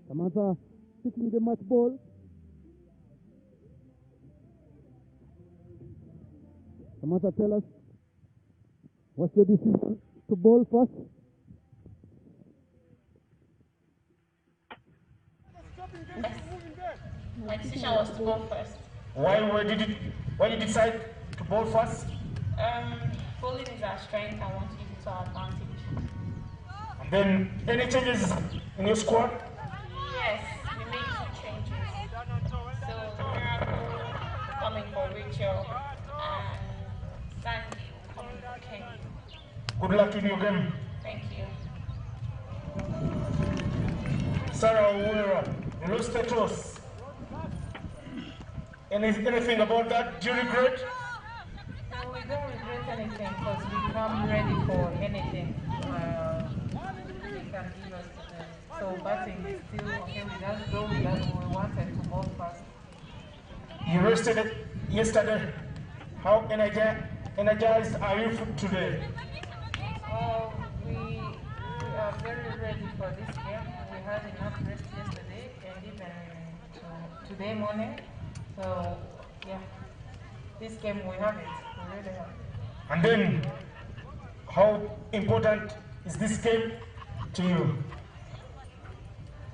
Samantha picking the match ball. Samantha, tell us, what's your decision to bowl first? My decision was to bowl first. Why did you decide to bowl first? Bowling is our strength. I want to use it to our advantage. And then any changes in your squad? Yes, we made 2 changes. So Miracle coming for Rachel and Sandy coming for Kenny. Good luck in your game. Thank you. Sarah Uwera, you lost the toss. Anything about that? Do you regret? No, we don't regret anything because we come ready for anything they can give us today. So batting is still okay with us, though we wanted to bowl fast. You rested it yesterday. How energized are you today? We are very ready for this game. We had enough rest yesterday and even today morning. So yeah, this game we have it. We really have it. And then, how important is this game to you?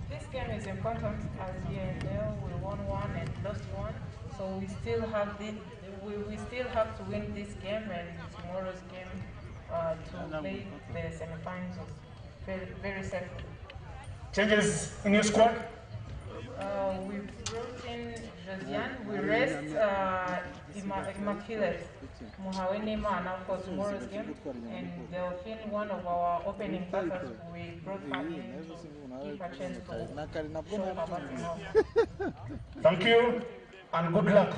This game is important, as you know. We won one and lost one, so we still have we still have to win this game and tomorrow's game to play the semi-finals very very safely. Changes in your squad? We brought in Josiane. We rest Immaculate Muhawenimana for tomorrow's game, and Delphine, one of our opening batters, we brought her in to give a chance to show her batting off. Thank you and good luck.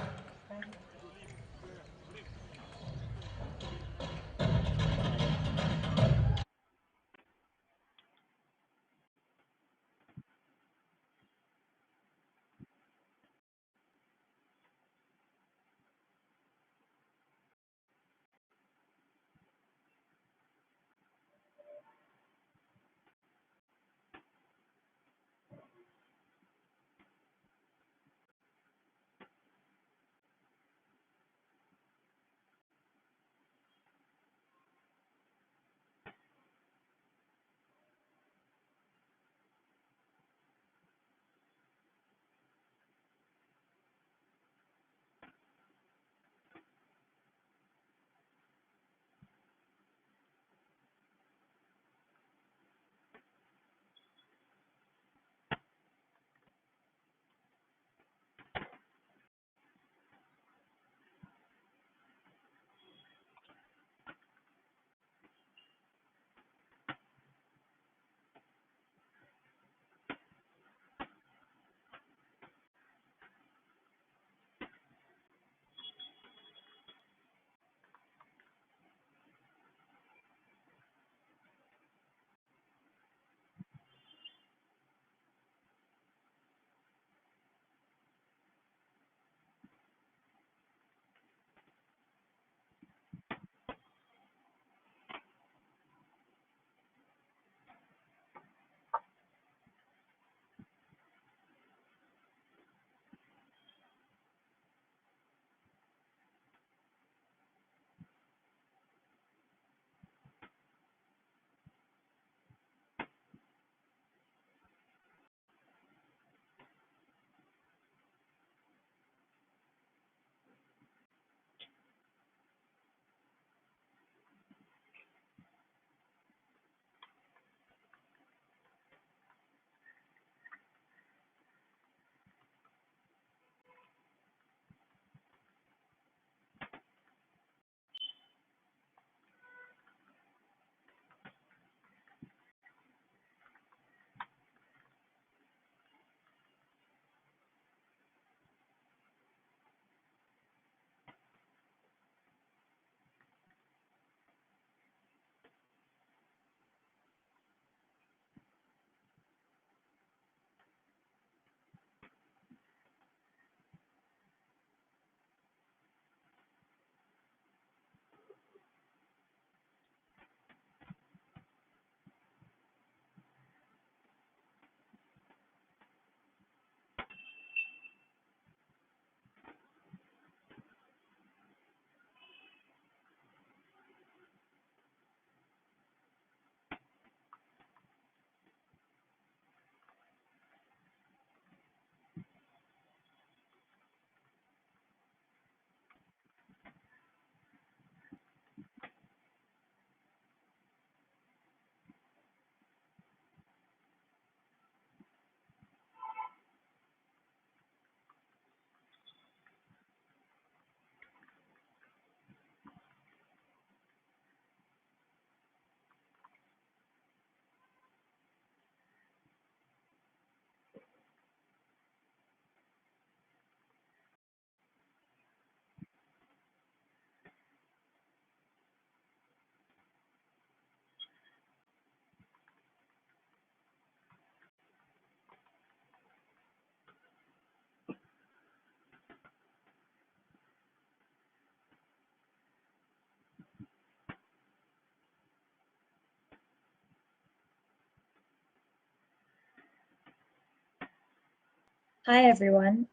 Hi everyone,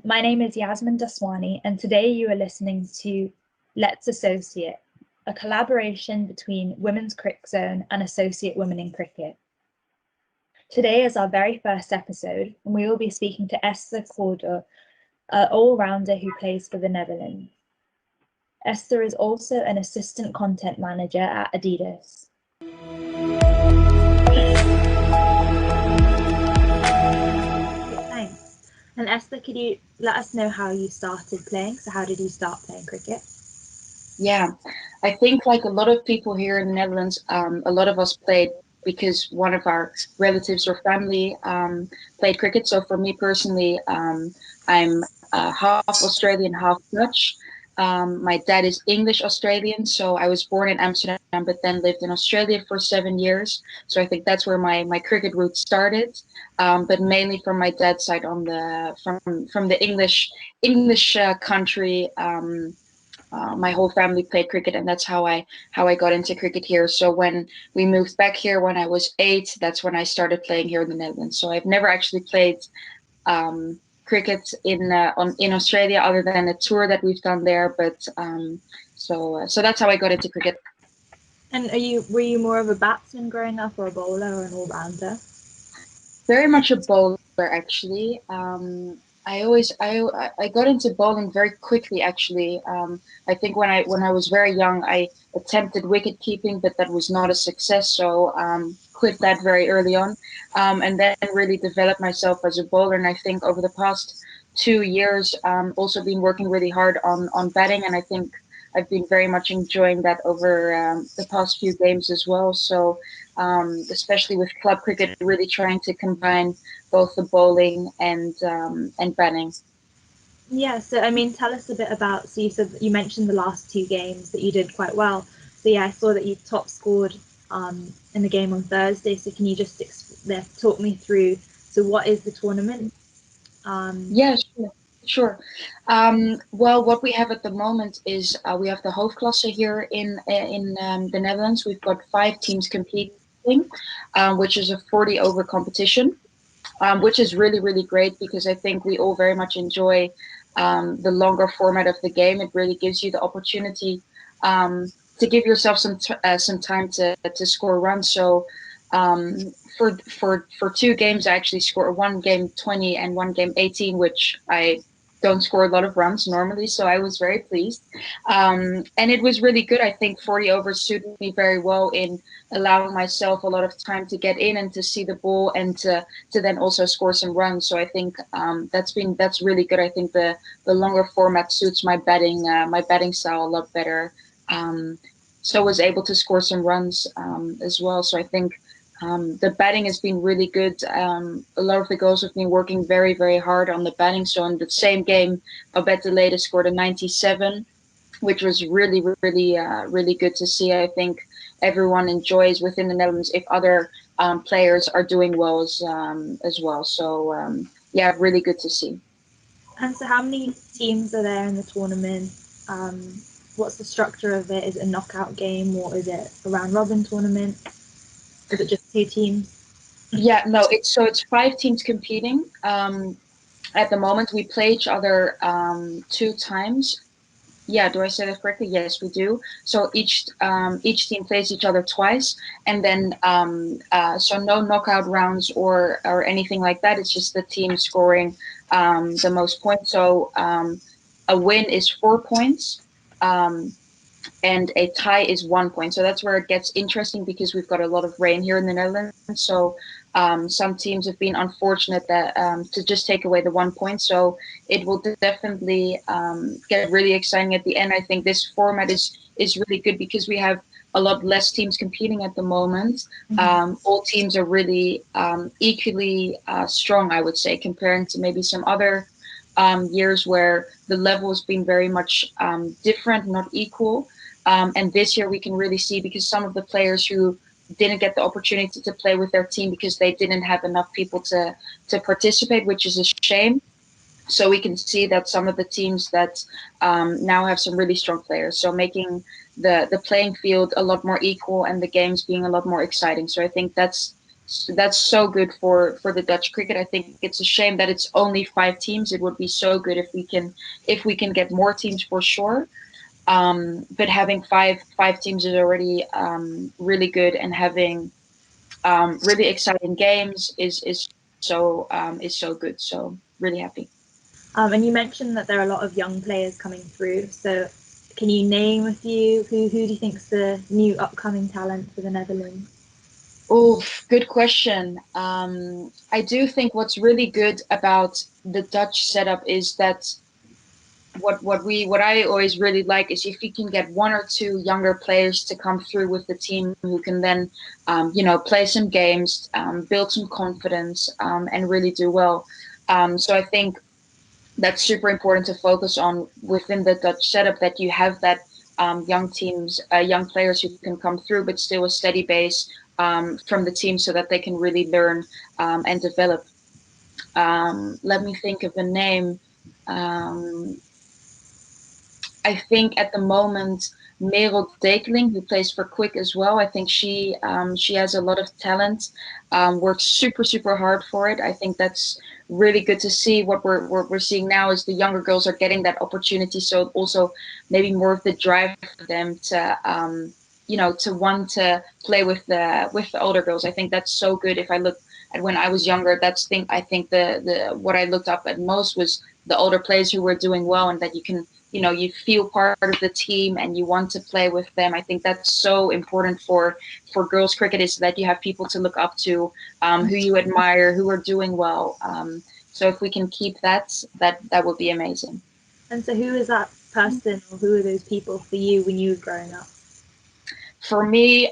my name is Yasmin Daswani and today you are listening to Let's Associate, a collaboration between Women's Crick Zone and Associate Women in Cricket. Today is our very first episode and we will be speaking to Esther Corder, an all-rounder who plays for the Netherlands. Esther is also an assistant content manager at Adidas. Thanks. And Esther, could you let us know how you started playing? So how did you start playing cricket? Yeah, I think like a lot of people here in the Netherlands, a lot of us played because one of our relatives or family played cricket. So for me personally, I'm half Australian, half Dutch. My dad is English Australian, so I was born in Amsterdam, but then lived in Australia for 7 years. So I think that's where my cricket roots started. But mainly from my dad's side, on the from the English country. My whole family played cricket, and that's how I got into cricket here. So when we moved back here when I was 8, that's when I started playing here in the Netherlands. So I've never actually played cricket in Australia other than a tour that we've done there. But so that's how I got into cricket. And were you more of a batsman growing up, or a bowler, or an all-rounder? Very much a bowler, actually. I got into bowling very quickly, actually. I think when I was very young, I attempted wicket keeping, but that was not a success. So quit that very early on, and then really developed myself as a bowler. And I think over the past 2 years, also been working really hard on batting, and I think I've been very much enjoying that over the past few games as well. So especially with club cricket, really trying to combine both the bowling and batting. Yeah, so I mean, tell us a bit about. So you said that you mentioned the last 2 games that you did quite well. So yeah, I saw that you top scored in the game on Thursday. So can you just talk me through? So what is the tournament? Yeah, sure. Well, what we have at the moment is we have the hoofdklasse here in the Netherlands. We've got 5 teams competing, which is a 40 over competition. Which is really, really great because I think we all very much enjoy the longer format of the game. It really gives you the opportunity to give yourself some time to score runs. So for 2 games, I actually score one game 20 and one game 18, which I don't score a lot of runs normally, so I was very pleased. And it was really good. I think 40 overs suited me very well in allowing myself a lot of time to get in and to see the ball and to then also score some runs. So I think that's really good. I think the longer format suits my batting style a lot better. So I was able to score some runs as well. So I think the batting has been really good. A lot of the girls have been working very, very hard on the batting. So in the same game, Abette Lede scored a 97, which was really, really good to see. I think everyone enjoys within the Netherlands if other players are doing well as well. So yeah, really good to see. And so how many teams are there in the tournament? What's the structure of it? Is it a knockout game, or is it a round robin tournament? Is it just 2 teams? Yeah, no, it's 5 teams competing. At the moment, we play each other 2 times. Yeah, do I say that correctly? Yes, we do. So each team plays each other twice, and then so no knockout rounds or anything like that. It's just the team scoring the most points. So a win is 4 points. And a tie is 1 point. So that's where it gets interesting because we've got a lot of rain here in the Netherlands. So some teams have been unfortunate that to just take away the 1 point. So it will definitely get really exciting at the end. I think this format is really good because we have a lot less teams competing at the moment. All teams are really equally strong, I would say, comparing to maybe some other years where the level has been very much different, not equal. And this year we can really see because some of the players who didn't get the opportunity to play with their team because they didn't have enough people to participate, which is a shame. So we can see that some of the teams that now have some really strong players, so making the playing field a lot more equal and the games being a lot more exciting. So I think that's that's so good for the Dutch cricket. I think it's a shame that it's only 5 teams. It would be so good if we can get more teams for sure. But having five teams is already really good, and having really exciting games is so good. So really happy. And you mentioned that there are a lot of young players coming through. So can you name a few? Who do you think's the new upcoming talent for the Netherlands? Oh, good question. I do think what's really good about the Dutch setup is that what I always really like is if you can get 1 or 2 younger players to come through with the team who can then play some games, build some confidence, and really do well. So I think that's super important to focus on within the Dutch setup, that you have that young teams, young players who can come through, but still a steady base from the team, so that they can really learn and develop. Let me think of a name. I think at the moment, Merel Dekeling, who plays for Quick as well, I think she has a lot of talent, works super hard for it. I think that's really good to see. What we're seeing now is the younger girls are getting that opportunity, so also maybe more of the drive for them to to want to play with the older girls. I think that's so good. If I look at when I was younger, I think the what I looked up at most was the older players who were doing well, and that you can you feel part of the team and you want to play with them. I think that's so important for girls cricket, is that you have people to look up to, who you admire, who are doing well. So if we can keep that would be amazing. And so who is that person, or who are those people for you when you were growing up? For me,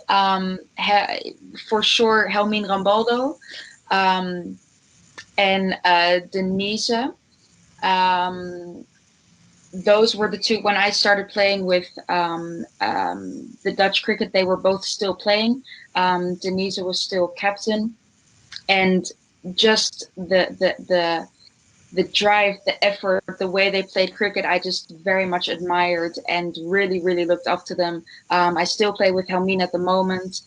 for sure, Helmine Rambaldo and Denise. Those were the two. When I started playing with the Dutch cricket, they were both still playing. Denise was still captain, and just the drive, the effort, the way they played cricket, I just very much admired and really looked up to them. I still play with Helmine at the moment.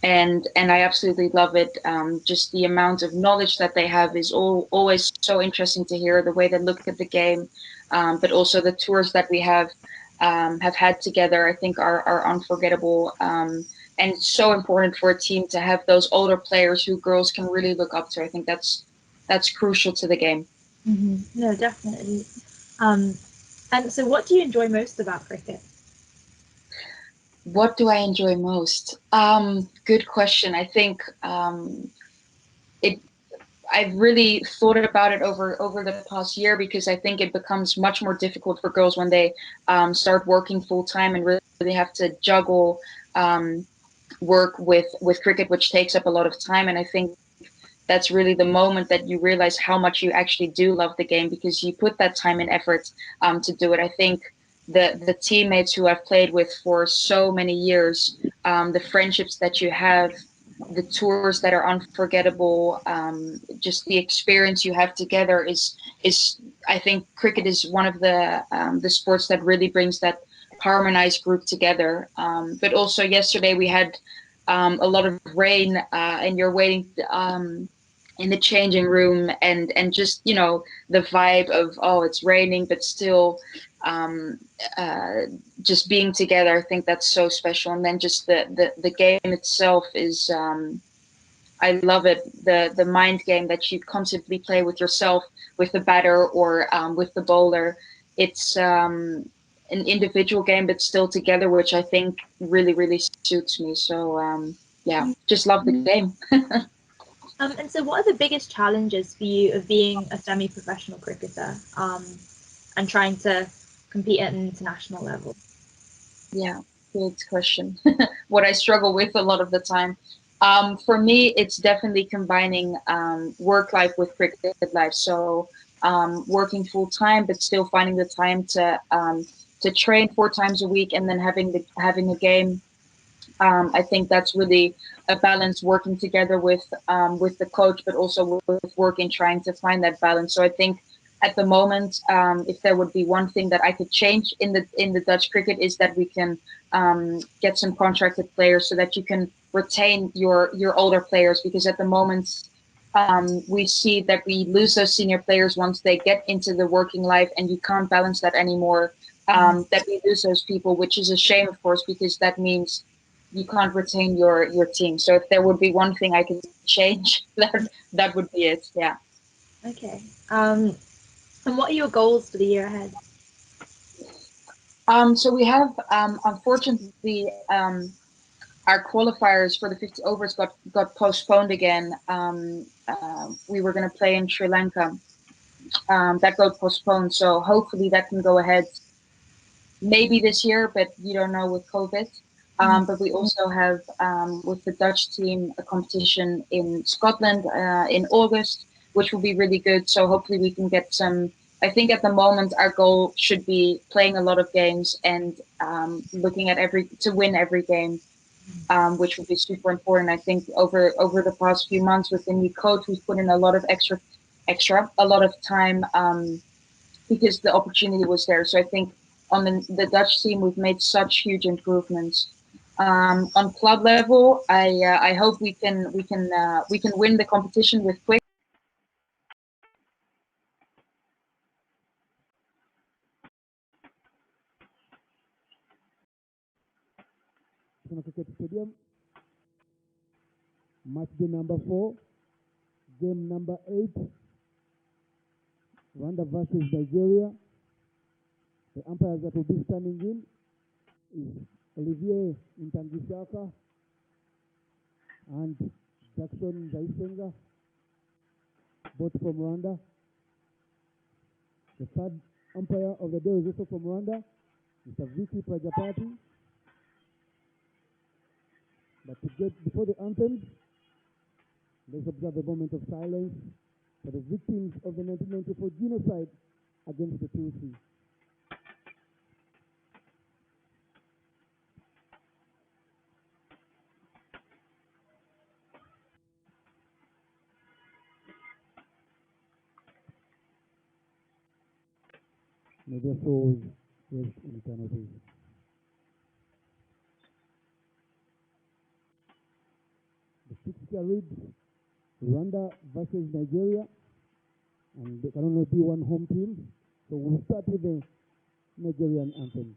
And I absolutely love it. Just the amount of knowledge that they have is always so interesting to hear, the way they look at the game, but also the tours that we have had together, I think are unforgettable, and so important for a team to have those older players who girls can really look up to. I think that's crucial to the game. Mm-hmm. No, definitely. And so what do you enjoy most about cricket? What do I enjoy most? Good question. I think I've really thought about it over the past year, because I think it becomes much more difficult for girls when they start working full time and really have to juggle work with cricket, which takes up a lot of time. And I think that's really the moment that you realize how much you actually do love the game, because you put that time and effort to do it. I think the teammates who I've played with for so many years, the friendships that you have, the tours that are unforgettable, just the experience you have together is I think cricket is one of the sports that really brings that harmonized group together. But also yesterday we had a lot of rain, and you're waiting in the changing room, and just the vibe of, oh, it's raining, but still just being together. I think that's so special. And then just the game itself is I love it. The mind game that you constantly play with yourself, with the batter, or with the bowler. It's an individual game, but still together, which I think really suits me. So yeah, just love the game. And so what are the biggest challenges for you of being a semi-professional cricketer, and trying to compete at an international level? Yeah, good question. What I struggle with a lot of the time. For me, it's definitely combining work life with cricket life. So working full time, but still finding the time to train 4 times a week, and then having a game. I think that's really a balance, working together with the coach, but also with working, trying to find that balance. So I think at the moment, if there would be one thing that I could change in the Dutch cricket, is that we can get some contracted players, so that you can retain your older players, because at the moment we see that we lose those senior players once they get into the working life, and you can't balance that anymore. That we lose those people, which is a shame, of course, because that means you can't retain your team. So if there would be one thing I could change, that would be it. Yeah. Okay. And what are your goals for the year ahead? So we have, unfortunately, our qualifiers for the 50 overs got postponed again. We were going to play in Sri Lanka. That got postponed. So hopefully that can go ahead maybe this year, but you don't know with COVID. But we also have, with the Dutch team, a competition in Scotland in August, which will be really good. So hopefully we can get some. I think at the moment our goal should be playing a lot of games and looking at to win every game, which would be super important. I think over the past few months with the new coach, we've put in a lot of a lot of time, because the opportunity was there. So I think on the Dutch team, we've made such huge improvements. On club level, I hope we can win the competition with Quick. Cricket Stadium. Match day number 4, game number 8, Rwanda versus Nigeria. The umpires that will be standing in is Olivier Ntangishaka and Jackson Zaisenga, both from Rwanda. The third umpire of the day is also from Rwanda, Mr. Vicky Prajapati. But to get before the anthems, let's observe a moment of silence for the victims of the 1994 genocide against the Tutsi. May their souls rest in eternity. The fixture reads Rwanda versus Nigeria, and they can only be one home team. So we'll start with the Nigerian anthem.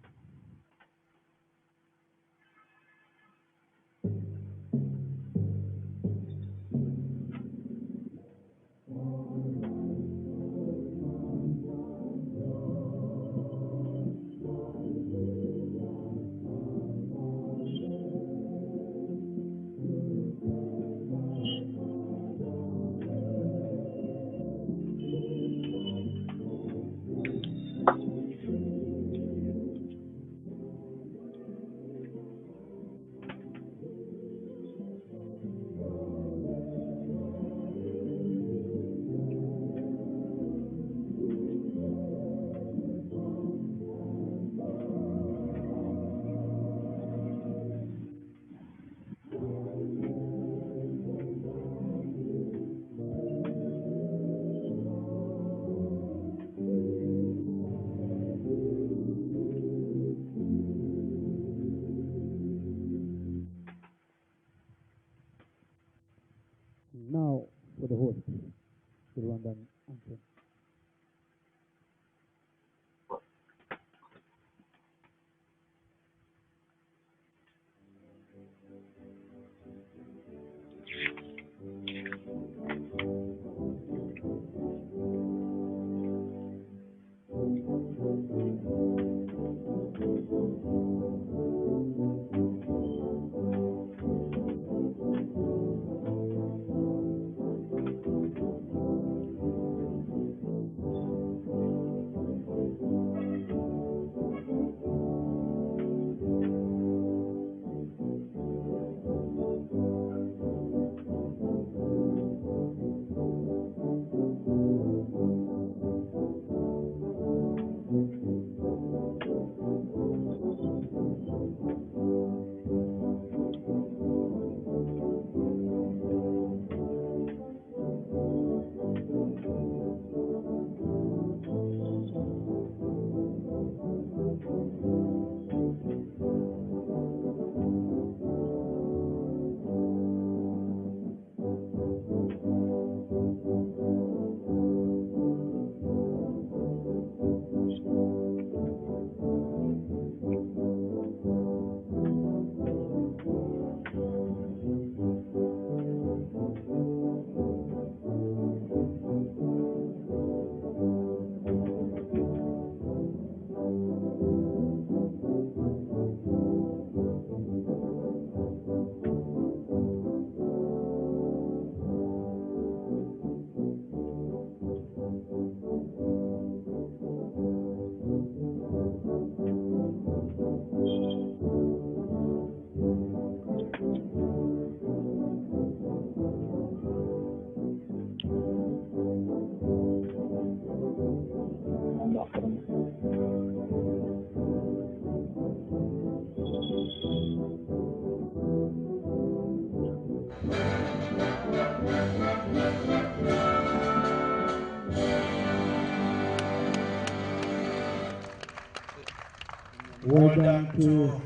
Well done to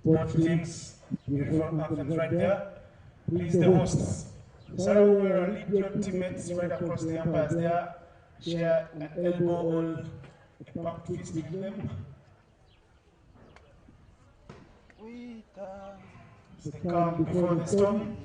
both both teams. teams. Beautiful Beautiful anthems anthems right right there. there. Please Please the the hosts. hosts. Sarawera, Sarawera, lead lead your your teammates teammates right right across across the the umpires umpires there. there. Share Share an an elbow elbow or or a a pump pump fist fist with with them. them. The The calm calm before before the the storm. storm.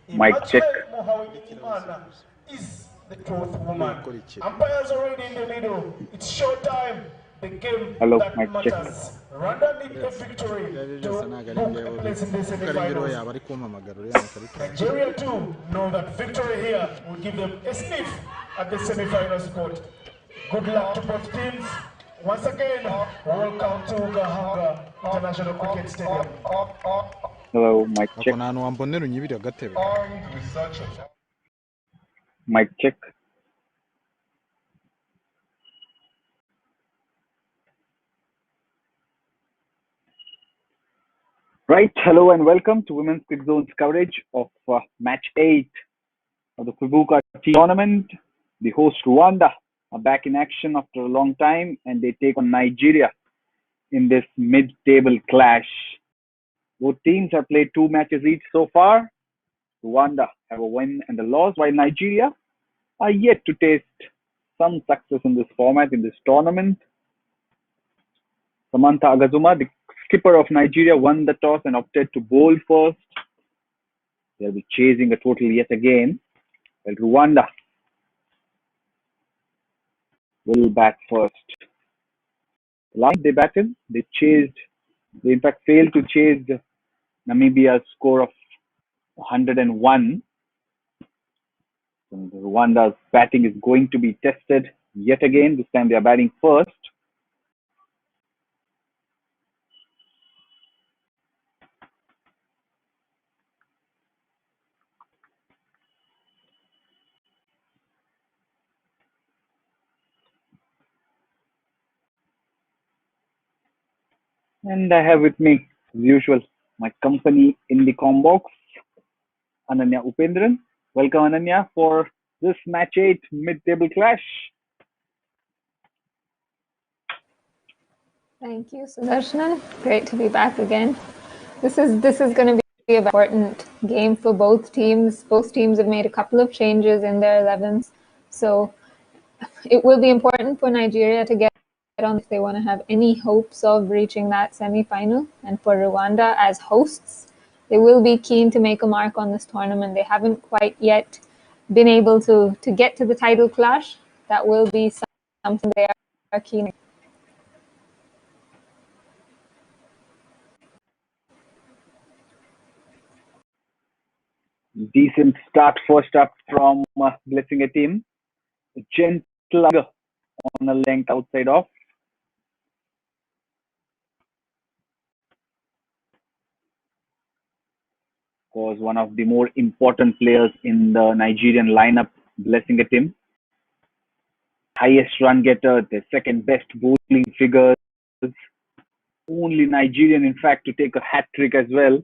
Mic check. Immaculate is the fourth woman. Umpires already in the middle. It's showtime. The game Hello, that mic check. matters. Rwanda need a victory to book a place in the semi-finals. Nigeria too know that victory here will give them a sniff at the semi-final spot. Good luck to both teams. Once again, welcome to Gahanga International Cricket Stadium. Hello, mic check. Armed with such a Mic check. Right, hello and welcome to Women's Cricket Zone's coverage of Match 8 of the Kwibuka T20 Tournament. The host Rwanda are back in action after a long time and they take on Nigeria in this mid-table clash. Both teams have played 2 matches each so far. Rwanda have a win and a loss, while Nigeria are yet to taste some success in this format, in this tournament. Samantha Agazuma, the skipper of Nigeria, won the toss and opted to bowl first. They'll be chasing a total yet again. Well, Rwanda will bat first. Last they batted, they in fact failed to chase Namibia's score of 101. And Rwanda's batting is going to be tested yet again. This time they are batting first. And I have with me, as usual, my company in the com box, Ananya Upendran. Welcome, Ananya, for this match 8 mid-table clash. Thank you, Sudarshan. Great to be back again. This is going to be an important game for both teams. Both teams have made a couple of changes in their 11s, so it will be important for Nigeria to get on if they want to have any hopes of reaching that semi-final. And for Rwanda as hosts, they will be keen to make a mark on this tournament. They haven't quite yet been able to get to the title clash, that will be something they are keen. Decent start first up from Blessing a team. A gentle on a length outside off. Was one of the more important players in the Nigerian lineup, Blessing a team. Highest run getter, the second best bowling figures. Only Nigerian, in fact, to take a hat trick as well.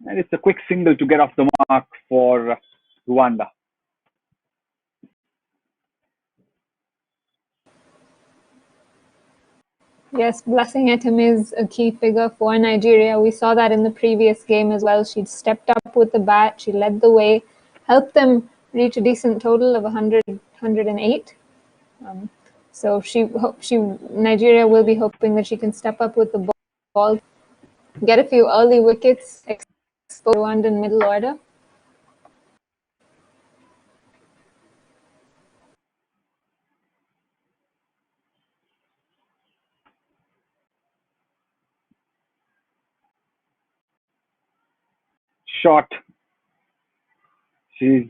And it's a quick single to get off the mark for Rwanda. Yes, Blessing Etim is a key figure for Nigeria. We saw that in the previous game as well. She stepped up with the bat, she led the way, helped them reach a decent total of 108. So Nigeria will be hoping that she can step up with the ball, get a few early wickets, expose Rwandan middle order. Shot. She's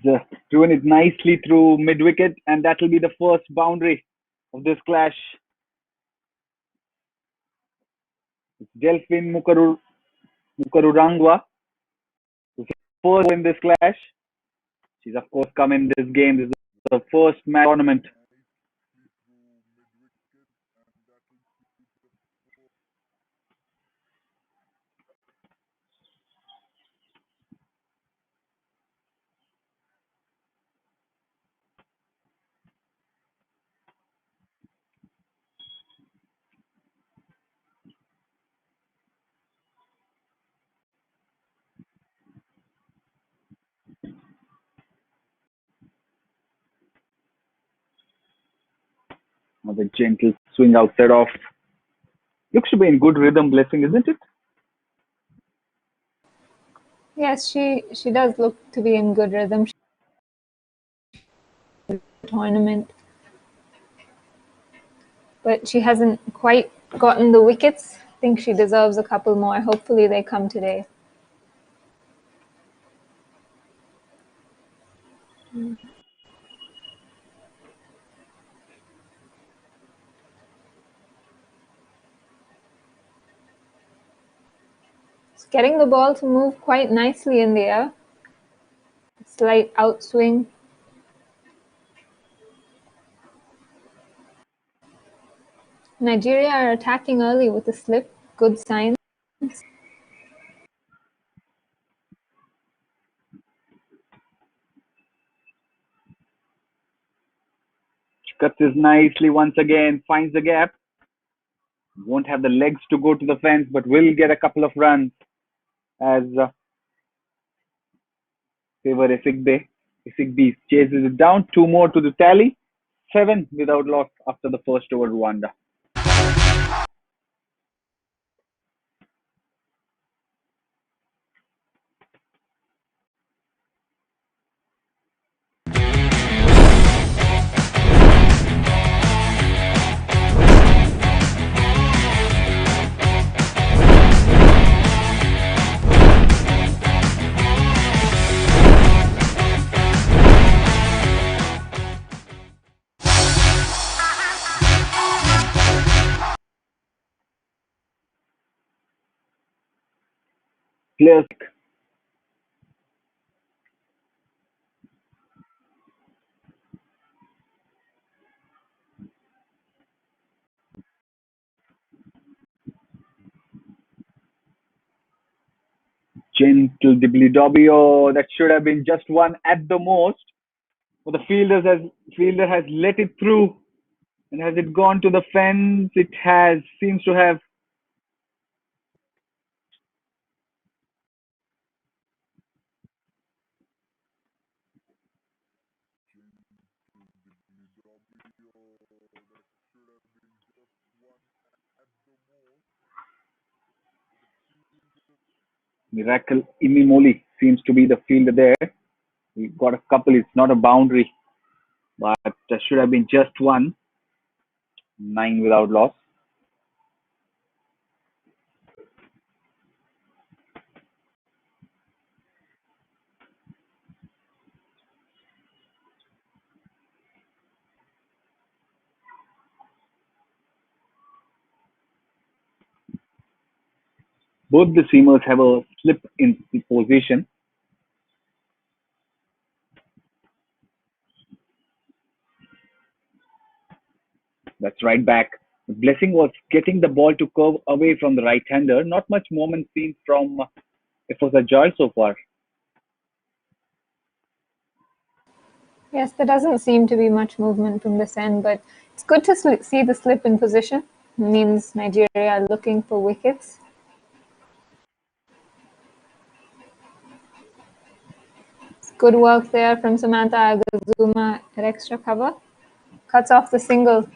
driven it nicely through mid wicket, and that will be the first boundary of this clash. It's Delphine Mukarurangwa, first in this clash. She's of course come in this game. This is the first match tournament. Another gentle swing outside off. Looks to be in good rhythm, Blessing, isn't it? Yes, she does look to be in good rhythm. Tournament, but she hasn't quite gotten the wickets. I think she deserves a couple more. Hopefully they come today. It's getting the ball to move quite nicely in the air. Slight outswing. Nigeria are attacking early with a slip. Good sign. She cuts this nicely once again, finds the gap. Won't have the legs to go to the fence, but will get a couple of runs as favor Isigbe. Isigbe chases it down. 2 more to the tally. 7 without loss after the first over, Rwanda. Players. Gentle dibbly dobby. Oh, that should have been just one at the most. But the fielder has let it through. And has it gone to the fence? It has. Seems to have. Miracle Imimoli seems to be the fielder there. We got a couple. It's not a boundary, but should have been just one. 9 without loss. Both the seamers have a slip in position. That's right back. The blessing was getting the ball to curve away from the right-hander. Not much movement seen from Efosa Joy so far. Yes, there doesn't seem to be much movement from this end, but it's good to see the slip in position. It means Nigeria are looking for wickets. It's good work there from Samantha Agazuma at extra cover. Cuts off the single.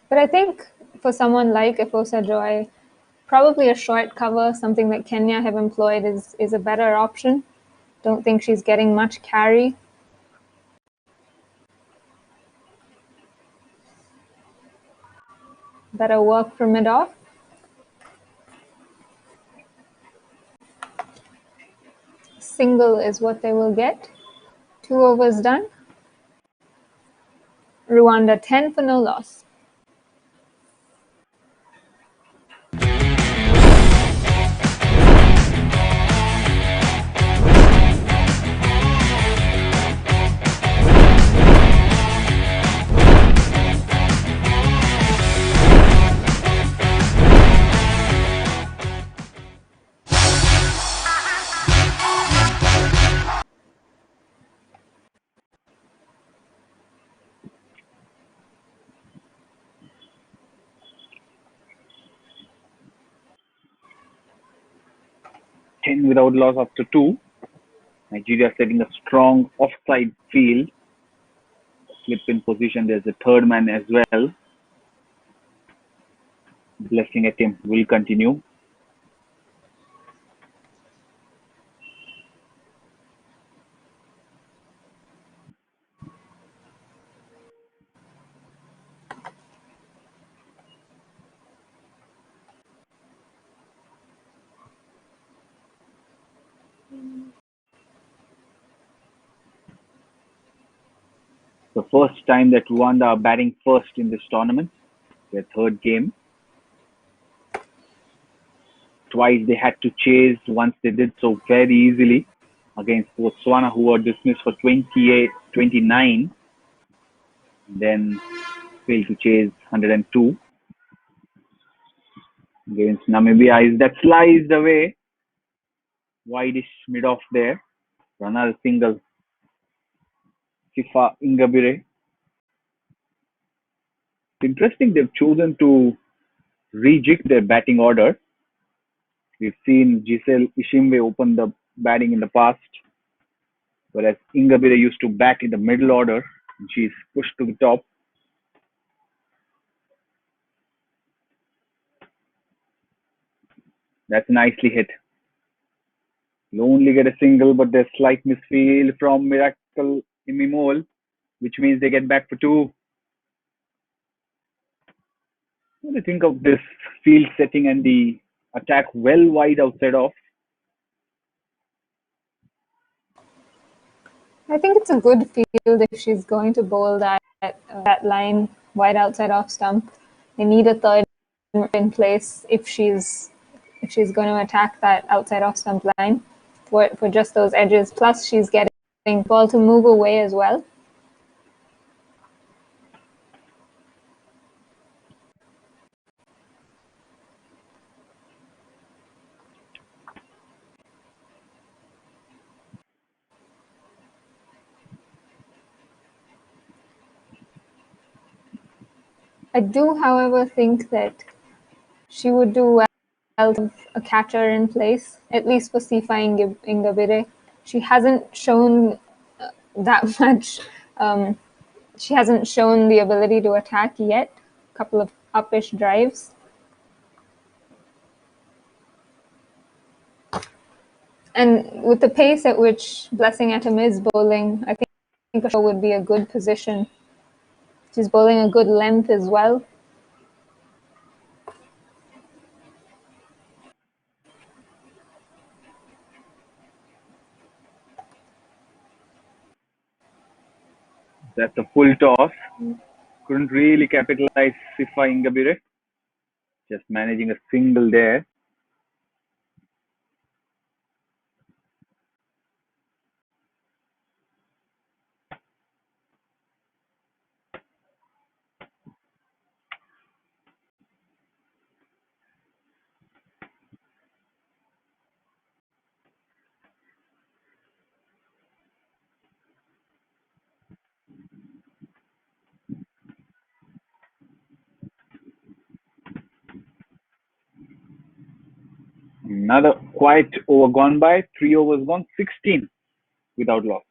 But I think for someone like Efosa Joy, probably a short cover, something that Kenya have employed, is a better option. Don't think she's getting much carry. Better work from mid-off. Single is what they will get. 2 overs done. Rwanda 10 for no loss. Without loss after 2. Nigeria setting a strong offside field. Slip in position. There's a third man as well. Blessing attempt will continue. The first time that Rwanda are batting first in this tournament, their third game. Twice they had to chase. Once they did so very easily against Botswana, who were dismissed for 29, then failed to chase 102. Against Namibia, that sliced away. Wideish mid-off there. Another single. Sifa Ingabire. It's interesting they've chosen to rejig their batting order. We've seen Giselle Ishimwe open the batting in the past, whereas Ingabire used to bat in the middle order, and she's pushed to the top. That's nicely hit. You'll only get a single, but there's slight misfield from Miracle Imimol, which means they get back for 2. What do you think of this field setting and the attack well wide outside off? I think it's a good field if she's going to bowl that line wide outside off stump. They need a third in place if she's going to attack that outside off stump line for just those edges. Plus, she's getting the ball to move away as well. I do, however, think that she would do well with a catcher in place, at least for Sifa Ingabire. She hasn't shown that much. She hasn't shown the ability to attack yet. A couple of uppish drives. And with the pace at which Blessing Atom is bowling, I think a would be a good position. She's bowling a good length as well. That's a full toss. Couldn't really capitalize Sifa Ingabire. Just managing a single there. Another quiet over gone by. 3 overs gone. 16 without loss.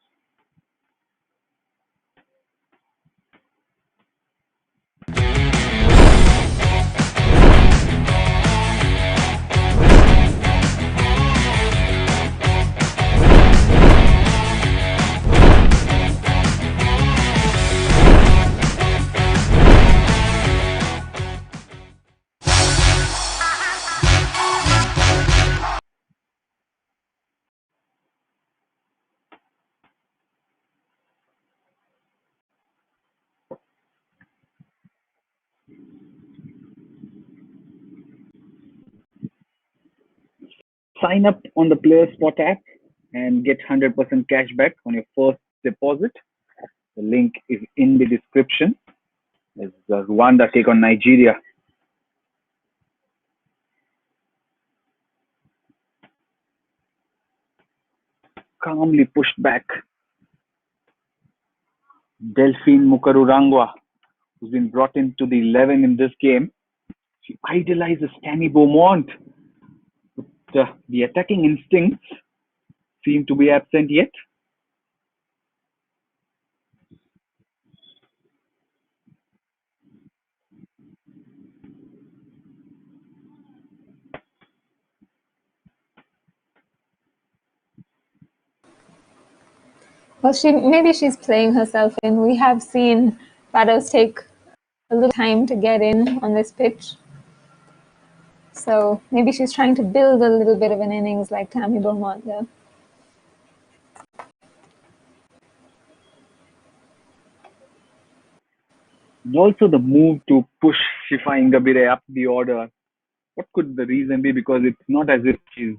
Sign up on the Player Spot app and get 100% cash back on your first deposit. The link is in the description. As Rwanda take on Nigeria. Calmly pushed back. Delphine Mukarurangwa, who's been brought into the 11 in this game. She idolizes Tammy Beaumont. But the attacking instincts seem to be absent yet. Well, maybe she's playing herself in. We have seen batters take a little time to get in on this pitch. So maybe she's trying to build a little bit of an innings like Tammy Beaumont there. And also the move to push Shifa Ingabire up the order. What could the reason be? Because it's not as if she's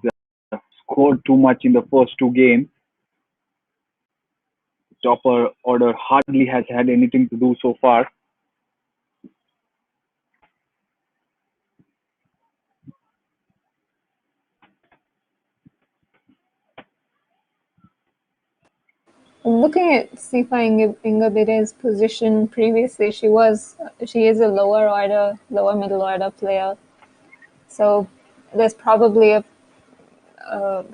scored too much in the first 2 games. Topper order hardly has had anything to do so far. Looking at Sifa Ingabire's position previously, she is a lower middle order player. So there's probably a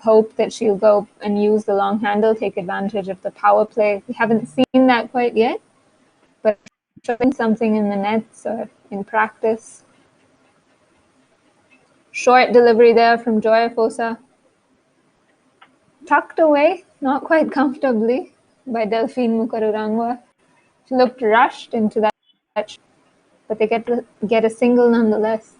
hope that she'll go and use the long handle, take advantage of the power play. We haven't seen that quite yet, but showing something in the nets or in practice. Short delivery there from Joya Fosa. Tucked away, not quite comfortably, by Delphine Mukarurangwa. She looked rushed into that, but they get a single nonetheless.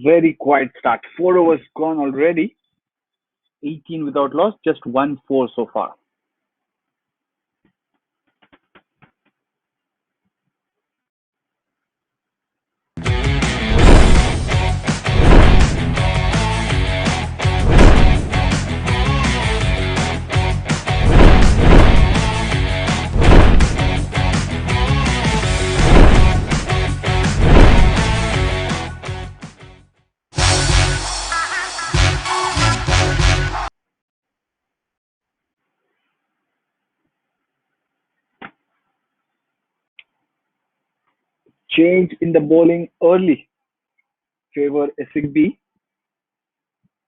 Very quiet start. 4 overs gone already. 18 without loss. Just 1-4 so far. change in the bowling early. Favor Esigby.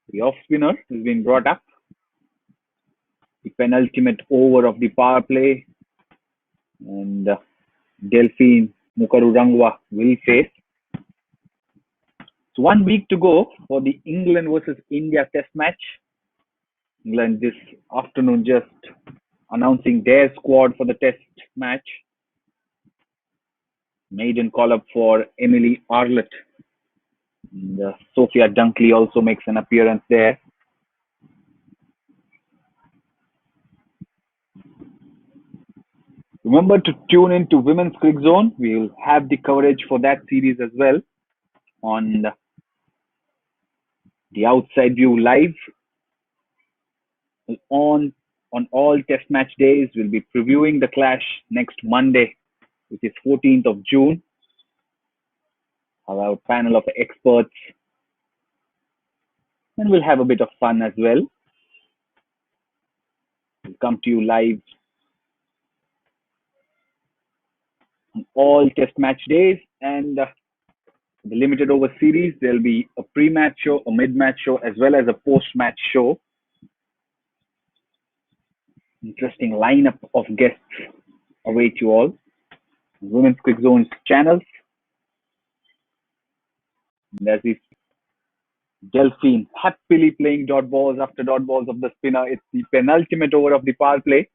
The off spinner has been brought up. The penultimate over of the power play. And Delphine Mukarurangwa will face. It's 1 week to go for the England versus India test match. England this afternoon just announcing their squad for the test match. Maiden call-up for Emily Arlott. And, Sophia Dunkley also makes an appearance there. Remember to tune in to Women's Cricket Zone. We will have the coverage for that series as well on the Outside View Live. On all test match days, we'll be previewing the clash next Monday, which is 14th of June. Our panel of experts. And we'll have a bit of fun as well. We'll come to you live on all test match days, and the limited over series, there'll be a pre-match show, a mid-match show, as well as a post-match show. Interesting lineup of guests await you all. Women's Cricket Zone's channels. And as is Delphine happily playing dot balls after dot balls of the spinner. It's the penultimate over of the power play.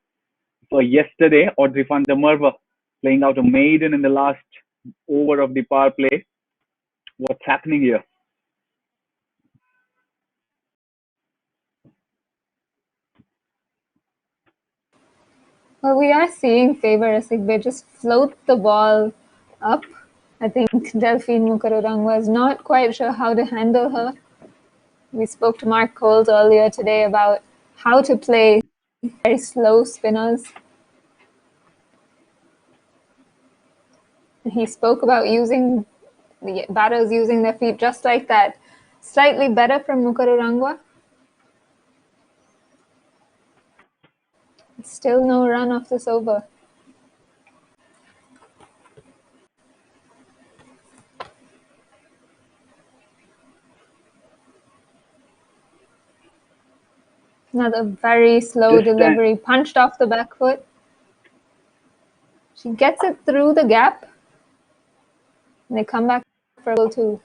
For yesterday, Audrey van der Merwe playing out a maiden in the last over of the power play. What's happening here? Well, we are seeing Favor Esigbe just float the ball up. I think Delphine Mukarurangwa is not quite sure how to handle her. We spoke to Mark Coles earlier today about how to play very slow spinners. He spoke about using the batters using their feet just like that. Slightly better from Mukarurangwa. Still no run off this over. Another very slow delivery, punched off the back foot. She gets it through the gap. And they come back for a 2.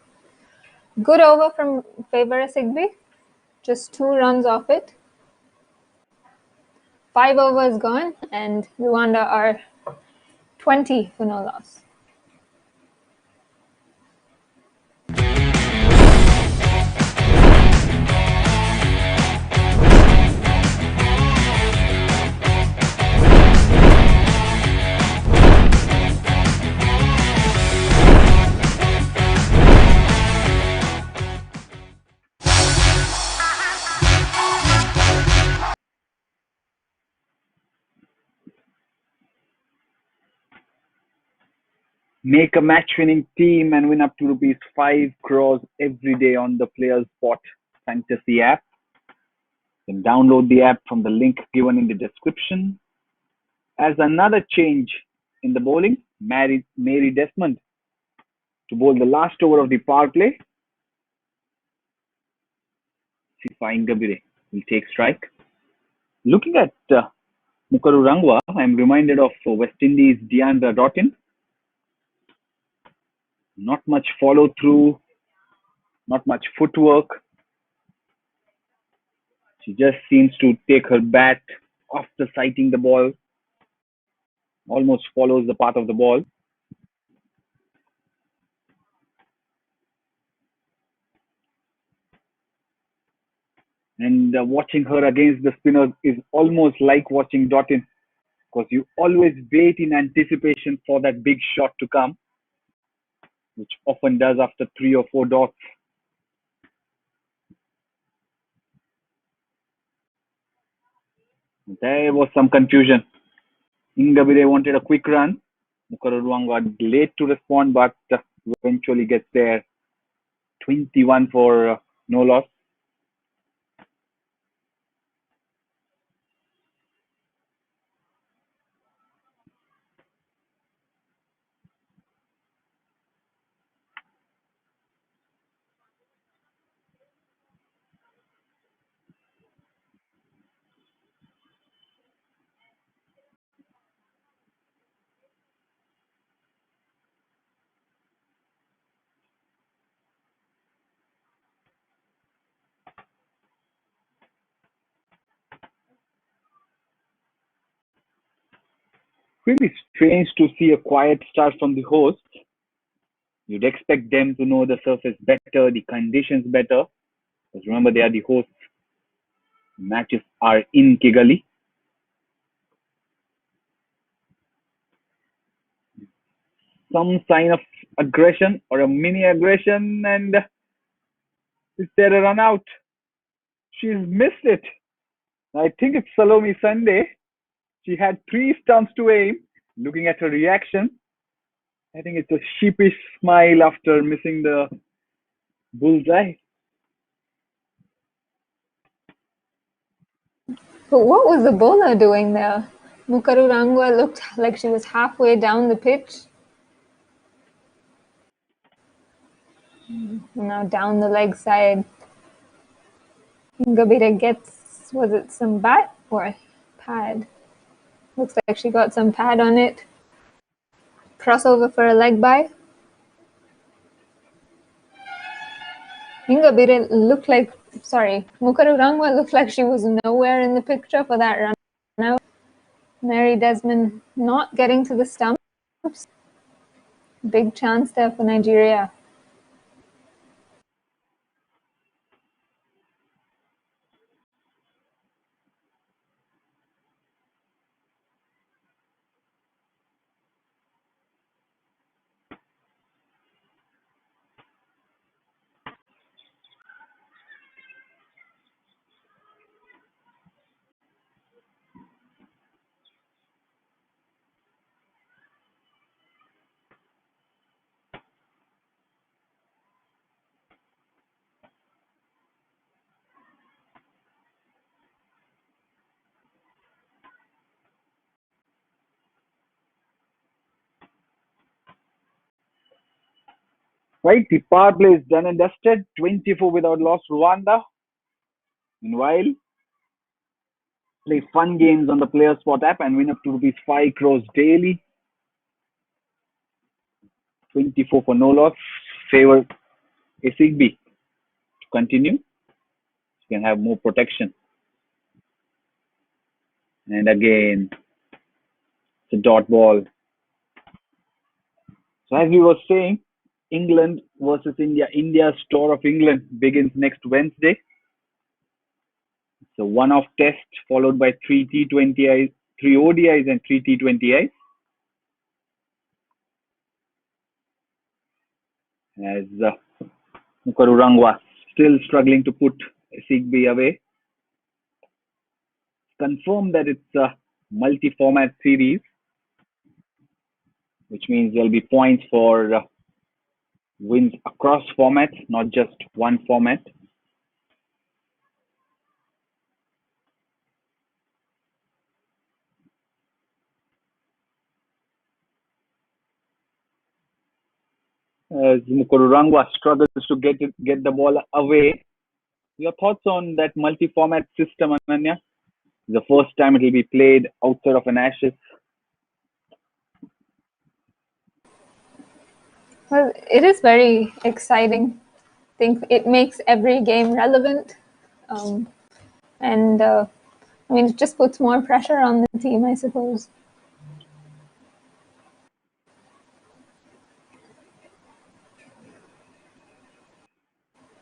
Good over from Favor Esigbe. Just 2 runs off it. 5 overs gone, and Rwanda are 20 for no loss. Make a match-winning team and win up to ₹5 crores every day on the Players Spot Fantasy app. You can download the app from the link given in the description. As another change in the bowling, Mary Desmond to bowl the last over of the power play. Sifa Ingabire will take strike. Looking at Mukarurangwa, I'm reminded of West Indies' Deandra Doughton. Not much follow through, not much footwork. She just seems to take her bat after sighting the ball, almost follows the path of the ball. And watching her against the spinners is almost like watching Doughton, because you always wait in anticipation for that big shot to come, which often does after 3 or 4 dots. There was some confusion. Ingabire wanted a quick run. Mukarurangwa late to respond, but eventually gets there. 21 for no loss. It will be strange to see a quiet start from the hosts. You'd expect them to know the surface better, the conditions better. Because remember, they are the hosts. Matches are in Kigali. Some sign of aggression or a mini aggression, and is there a run out? She's missed it. I think it's Salome Sunday. She had 3 stumps to aim. Looking at her reaction, I think it's a sheepish smile after missing the bullseye. But what was the bowler doing there? Mukarurangwa looked like she was halfway down the pitch. Now down the leg side. Ngabire gets, was it some bat or pad? Looks like she got some pad on it. Crossover for a leg by. Ngabire looked like, Mukarurangwa looked like she was nowhere in the picture for that run out. Mary Desmond not getting to the stumps. Big chance there for Nigeria. Right, the power play is done and dusted. 24 without loss, Rwanda. Meanwhile, play fun games on the Player Spot app and win up to ₹5 crores daily. 24 for no loss. Favor Isigbi to continue. You can have more protection. And again, it's a dot ball. So as we were saying, England versus India. India's tour of England begins next Wednesday. It's a one-off test followed by 3 ODIs and 3 T20Is. As Mukarurangwa still struggling to put Sigby away. Confirmed that it's a multi-format series, which means there'll be points for wins across formats, not just one format. As Mukarurangwa struggles to get the ball away. Your thoughts on that multi-format system, Ananya? The first time it will be played outside of an Ashes. Well, it is very exciting. I think it makes every game relevant. And I mean, it just puts more pressure on the team, I suppose.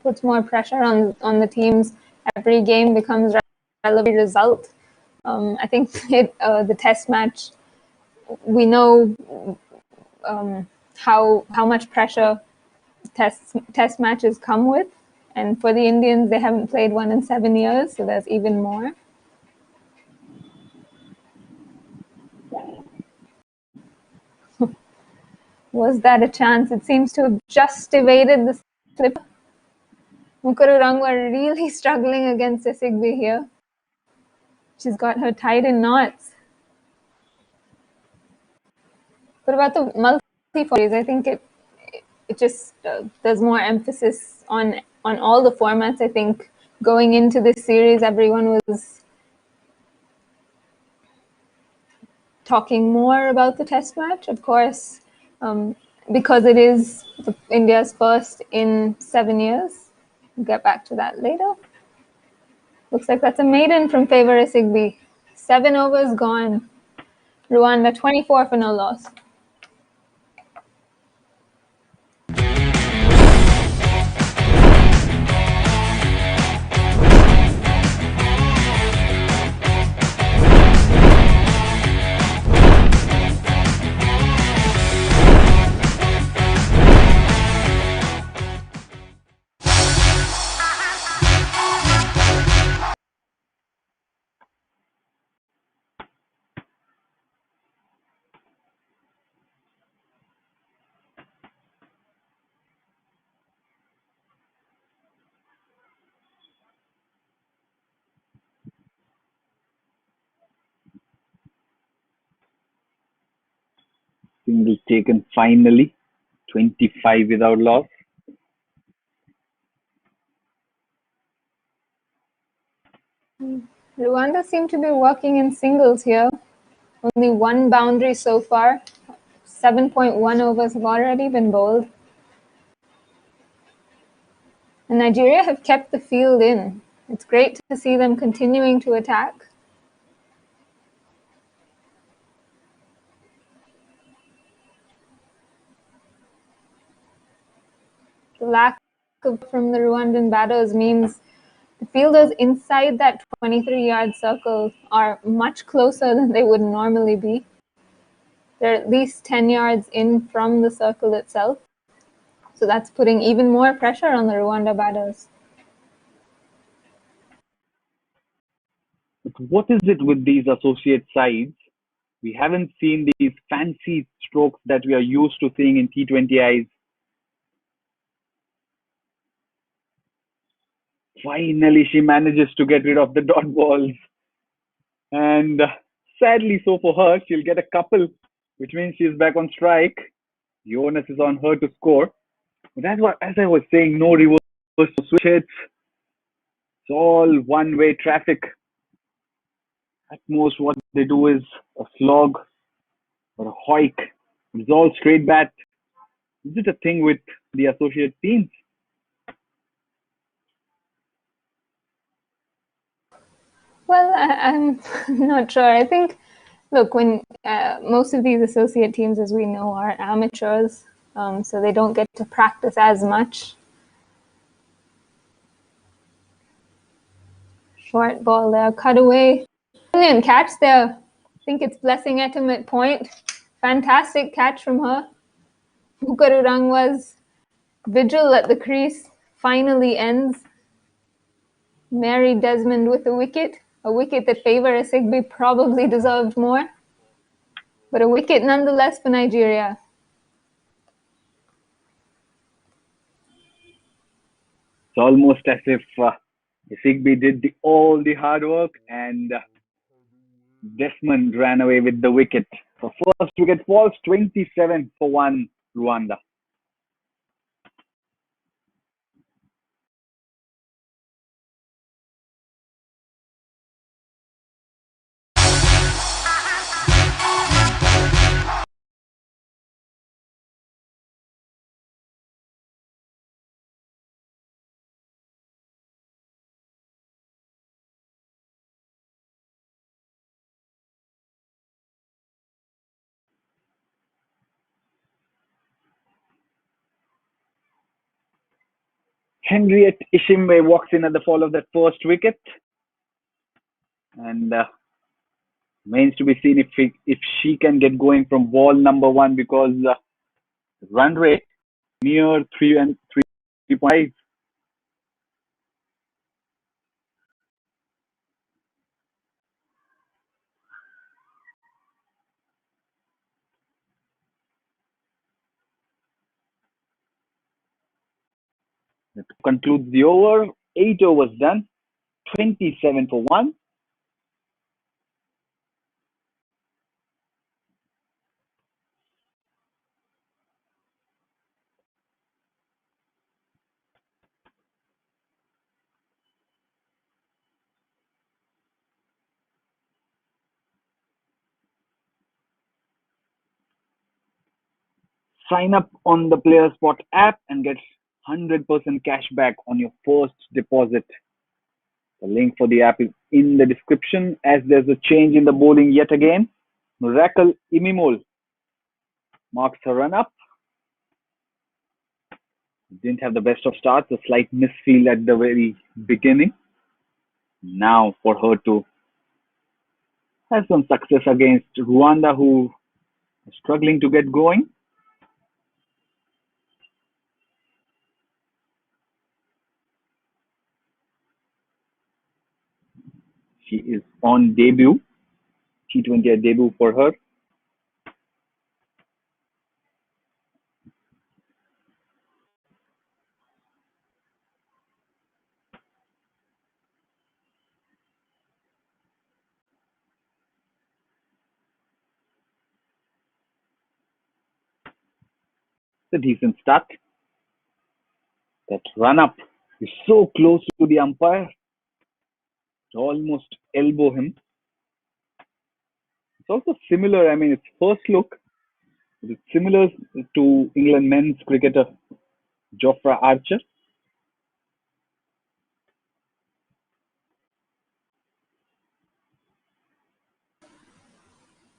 Puts more pressure on the teams. Every game becomes relevant result. I think the test match, we know how much pressure test matches come with. And for the Indians, they haven't played one in 7 years, so there's even more. Was that a chance? It seems to have just evaded the slip. Mukarurangwa really struggling against Isigbi here. She's got her tied in knots. What about the multi-forties? I think it just there's more emphasis on all the formats. I think going into this series, everyone was talking more about the test match, of course, because it is India's first in 7 years. We'll get back to that later. Looks like that's a maiden from Favour Isigbi. 7 overs gone. Rwanda 24 for no loss. Single taken finally, 25 without loss. Rwanda seem to be working in singles here. Only one boundary so far. 7.1 overs have already been bowled. And Nigeria have kept the field in. It's great to see them continuing to attack. The lack of from the Rwandan batters means the fielders inside that 23-yard circle are much closer than they would normally be. They're at least 10 yards in from the circle itself. So that's putting even more pressure on the Rwanda batters. But what is it with these associate sides? We haven't seen these fancy strokes that we are used to seeing in T20Is. Finally, she manages to get rid of the dot balls. And sadly, so for her, she'll get a couple, which means she's back on strike. The onus is on her to score. But that's what, as I was saying, no reverse switch hits. It's all one-way traffic. At most, what they do is a slog or a hoik. It's all straight bat. Is it a thing with the associate teams? Well, I'm not sure. I think, look, when most of these associate teams, as we know, are amateurs, so they don't get to practice as much. Short ball there, cut away. Brilliant catch there. I think it's Blessing Etim at point. Fantastic catch from her. Mukarurangwa's vigil at the crease finally ends. Mary Desmond with a wicket that Favour Asigbe probably deserved more. But a wicket nonetheless for Nigeria. It's almost as if Asigbe did all the hard work and Desmond ran away with the wicket. So first wicket falls, 27 for 1 Rwanda. Henriette Ishimwe walks in at the fall of that first wicket. And remains to be seen if she can get going from ball number 1, because run rate near 3.5. That concludes the over. 8 overs done. 27 for 1. Sign up on the Player Spot app and get 100% cash back on your first deposit. The link for the app is in the description, as there's a change in the bowling yet again. Miracle Imimol marks a run-up. Didn't have the best of starts, a slight misfield at the very beginning. Now for her to have some success against Rwanda, who are struggling to get going. She is on debut, T20 debut for her. A decent start. That run up is so close to the umpire, to almost elbow him. It's also similar, I mean, it's first look, it's similar to England men's cricketer Jofra Archer.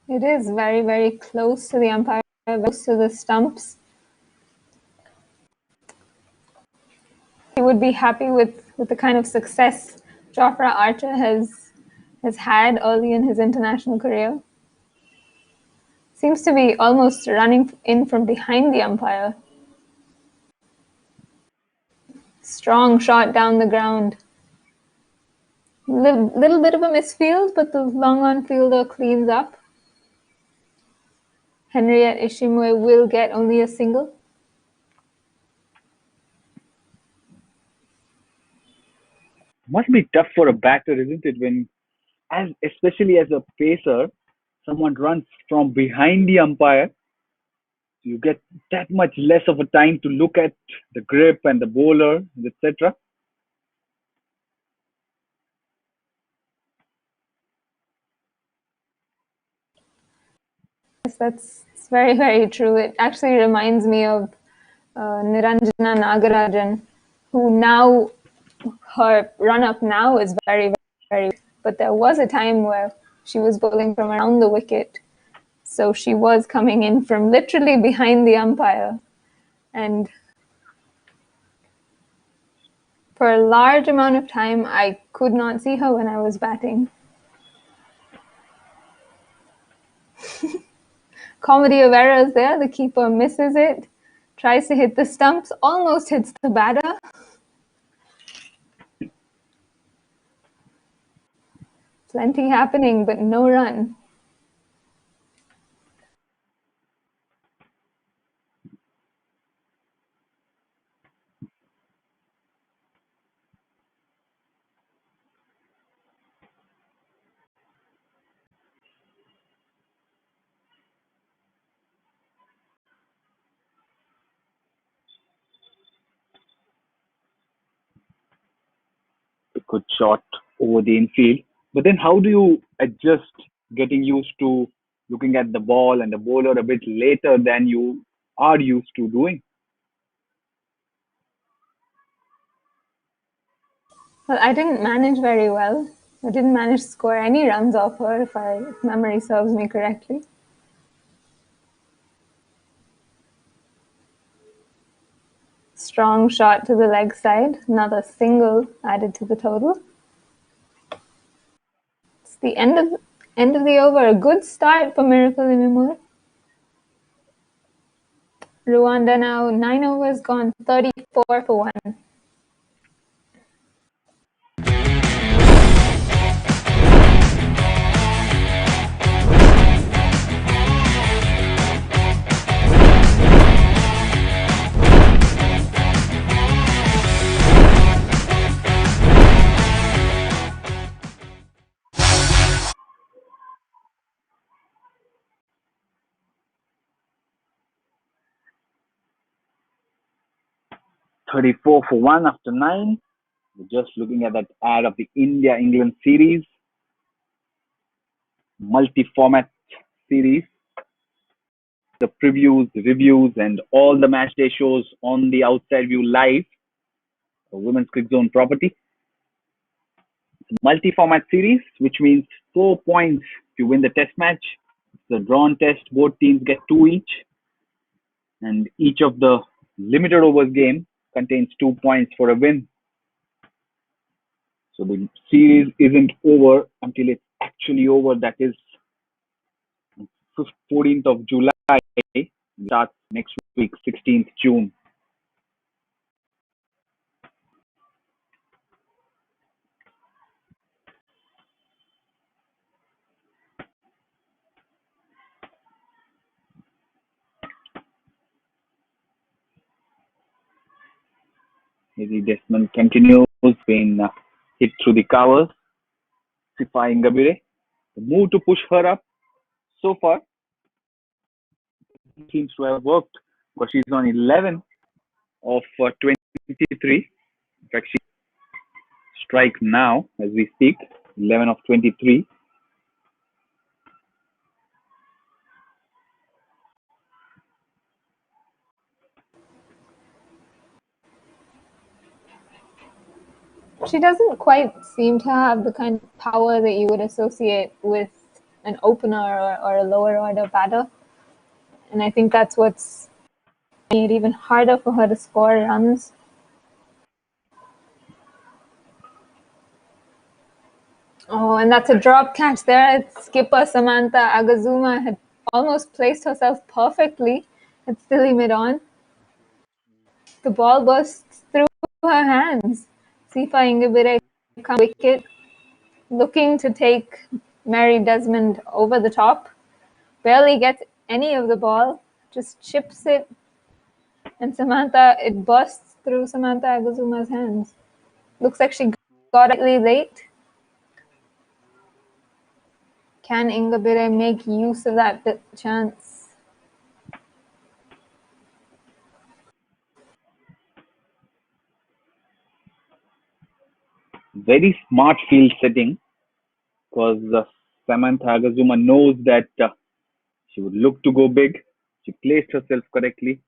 It is very, very close to the umpire, close to the stumps. He would be happy with the kind of success Jofra Archer has had early in his international career. Seems to be almost running in from behind the umpire. Strong shot down the ground. Little bit of a misfield, but the long on fielder cleans up. Henriette Ishimwe will get only a single. Must be tough for a batter, isn't it? When, especially as a pacer, someone runs from behind the umpire, you get that much less of a time to look at the grip and the bowler, etc. Yes, that's very, very true. It actually reminds me of Niranjana Nagarajan, who now, her run-up now is very, very, but there was a time where she was bowling from around the wicket. So she was coming in from literally behind the umpire. And for a large amount of time, I could not see her when I was batting. Comedy of errors there. The keeper misses it, tries to hit the stumps, almost hits the batter. Plenty happening, but no run. A good shot over the infield. But then how do you adjust getting used to looking at the ball and the bowler a bit later than you are used to doing? Well, I didn't manage very well. I didn't manage to score any runs off her, if memory serves me correctly. Strong shot to the leg side. Another single added to the total. It's the end of the over. A good start for Miracle Imimura. Rwanda now 9 overs gone, 34 for 1. $34 for 1 after 9. We're just looking at that ad of the India-England series. Multi-format series. The previews, the reviews, and all the match day shows on the Outside View Live, a Women's Cricket Zone property. Multi-format series, which means 4 points if you win the test match, the drawn test, both teams get 2 each, and each of the limited overs game contains 2 points for a win. So the series isn't over until it's actually over. That is 14th of July. Starts next week, 16th June. Maybe Desmond continues, being hit through the covers. Sifa Ingabire, the move to push her up so far seems to have worked because she's on 11 of 23. In fact, she strike now as we speak, 11 of 23. She doesn't quite seem to have the kind of power that you would associate with an opener or a lower order batter. And I think that's what's made it even harder for her to score runs. Oh, and that's a drop catch there. Skipper Samantha Agazuma had almost placed herself perfectly. It's still mid-on. The ball bursts through her hands. Sifa Ingabire comes wicket, looking to take Mary Desmond over the top. Barely gets any of the ball, just chips it, and it bursts through Samantha Agazuma's hands. Looks like she got it late. Can Ingabire make use of that chance? Very smart field setting because Samantha Agazuma knows that she would look to go big. She placed herself correctly,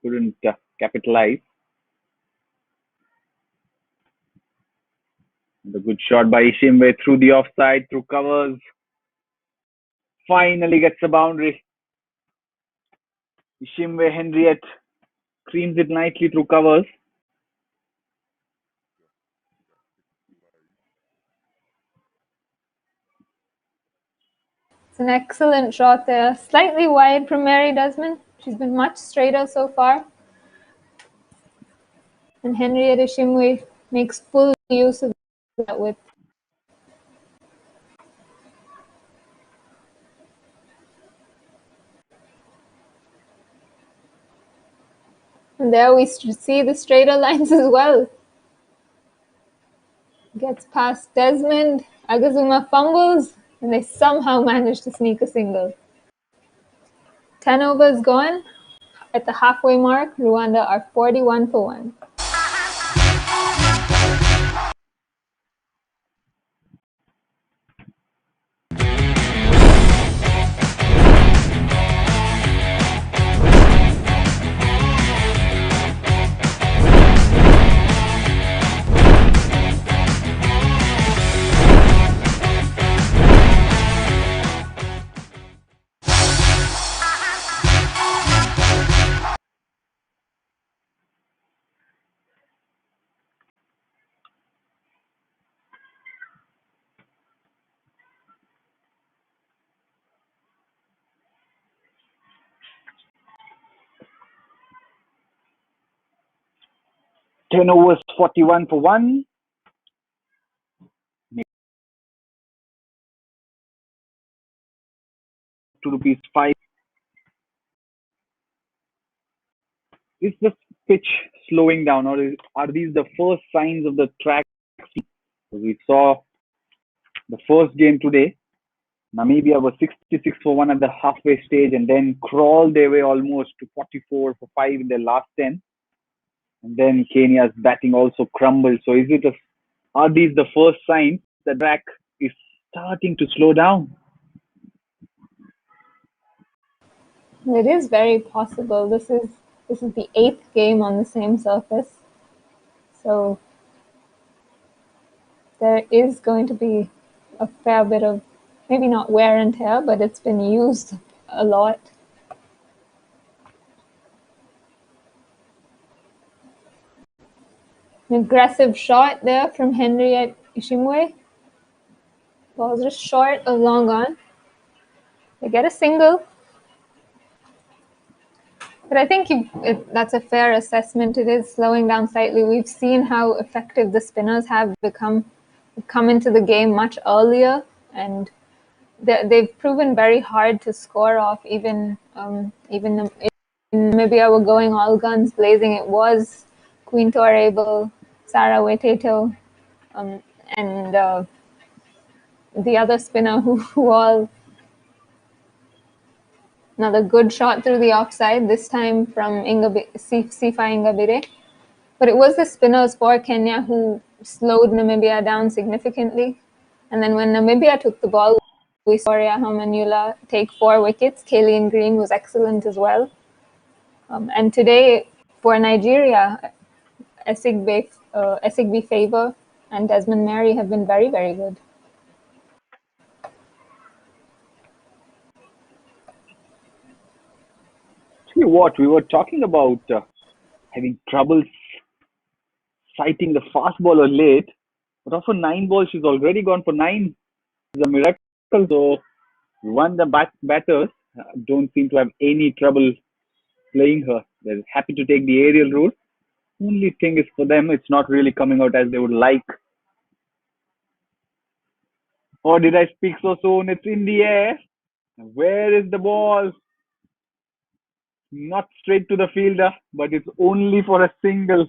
couldn't capitalize. The good shot by Ishimwe through the offside, through covers. Finally gets a boundary. Ishimwe Henriette creams it nicely through covers. It's an excellent shot there. Slightly wide from Mary Desmond. She's been much straighter so far. And Henriette Ishimwe makes full use of that width. And there we see the straighter lines as well. Gets past Desmond. Agazuma fumbles, and they somehow manage to sneak a single. 10 overs gone. At the halfway mark, Rwanda are 41 for 1. Ten overs, 41 for 1. ₹5. Is the pitch slowing down, or are these the first signs of the track? We saw the first game today. Namibia was 66 for 1 at the halfway stage and then crawled their way almost to 44 for 5 in their last 10. And then Kenya's batting also crumbled. So are these the first signs that the track is starting to slow down? It is very possible. This is the 8th game on the same surface. So there is going to be a fair bit of, maybe not wear and tear, but it's been used a lot. An aggressive shot there from Henriette Ishimwe. Ball's just short of long on. They get a single. But I think that's a fair assessment. It is slowing down slightly. We've seen how effective the spinners have come into the game much earlier, and they've proven very hard to score off. Even in Namibia were going all guns blazing. It was Queen Torable, Sarah Weteto, and the other spinner who all. Another good shot through the offside, this time from Sifa Ingabire. But it was the spinners for Kenya who slowed Namibia down significantly. And then when Namibia took the ball, we saw Hamanyula take 4 wickets. Kalian Green was excellent as well. And today, for Nigeria, Esigbe Favour and Desmond Mary have been very, very good. See what we were talking about having troubles sighting the fast bowler late, but after 9 balls, she's already gone for 9. It's a miracle. So Rwanda batters don't seem to have any trouble playing her. They're happy to take the aerial route. Only thing is for them, it's not really coming out as they would like. Or did I speak so soon? It's in the air. Where is the ball? Not straight to the fielder, but it's only for a single.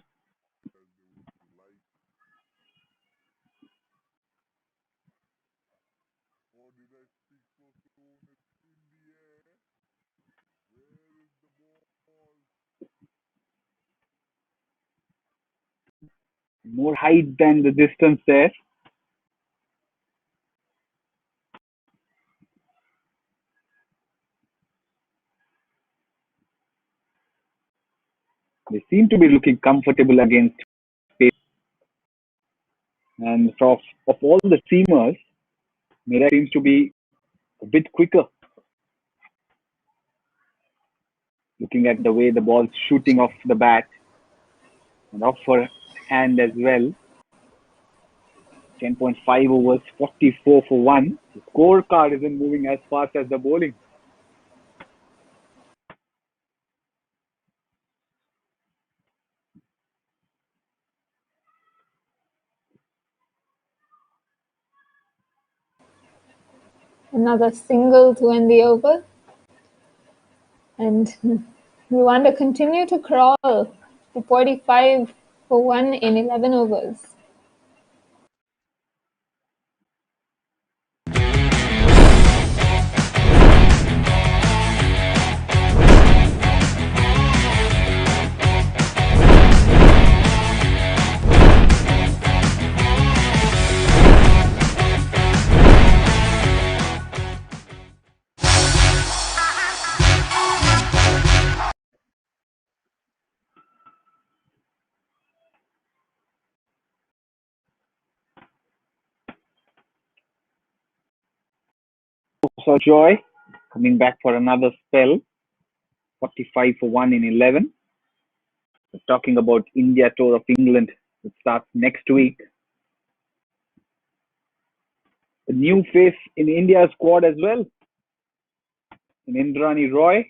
More height than the distance there. They seem to be looking comfortable against pace. And of all the seamers, Mira seems to be a bit quicker. Looking at the way the ball's shooting off the bat and off her hand as well. 10.5 overs, 44 for 1. The scorecard isn't moving as fast as the bowling. Another single to end the over. And Rwanda continue to crawl to 45 for 1 in 11 overs. So Joy coming back for another spell. 45 for 1 in 11. We're talking about India Tour of England, which starts next week. A new face in India's squad as well, in Indrani Roy.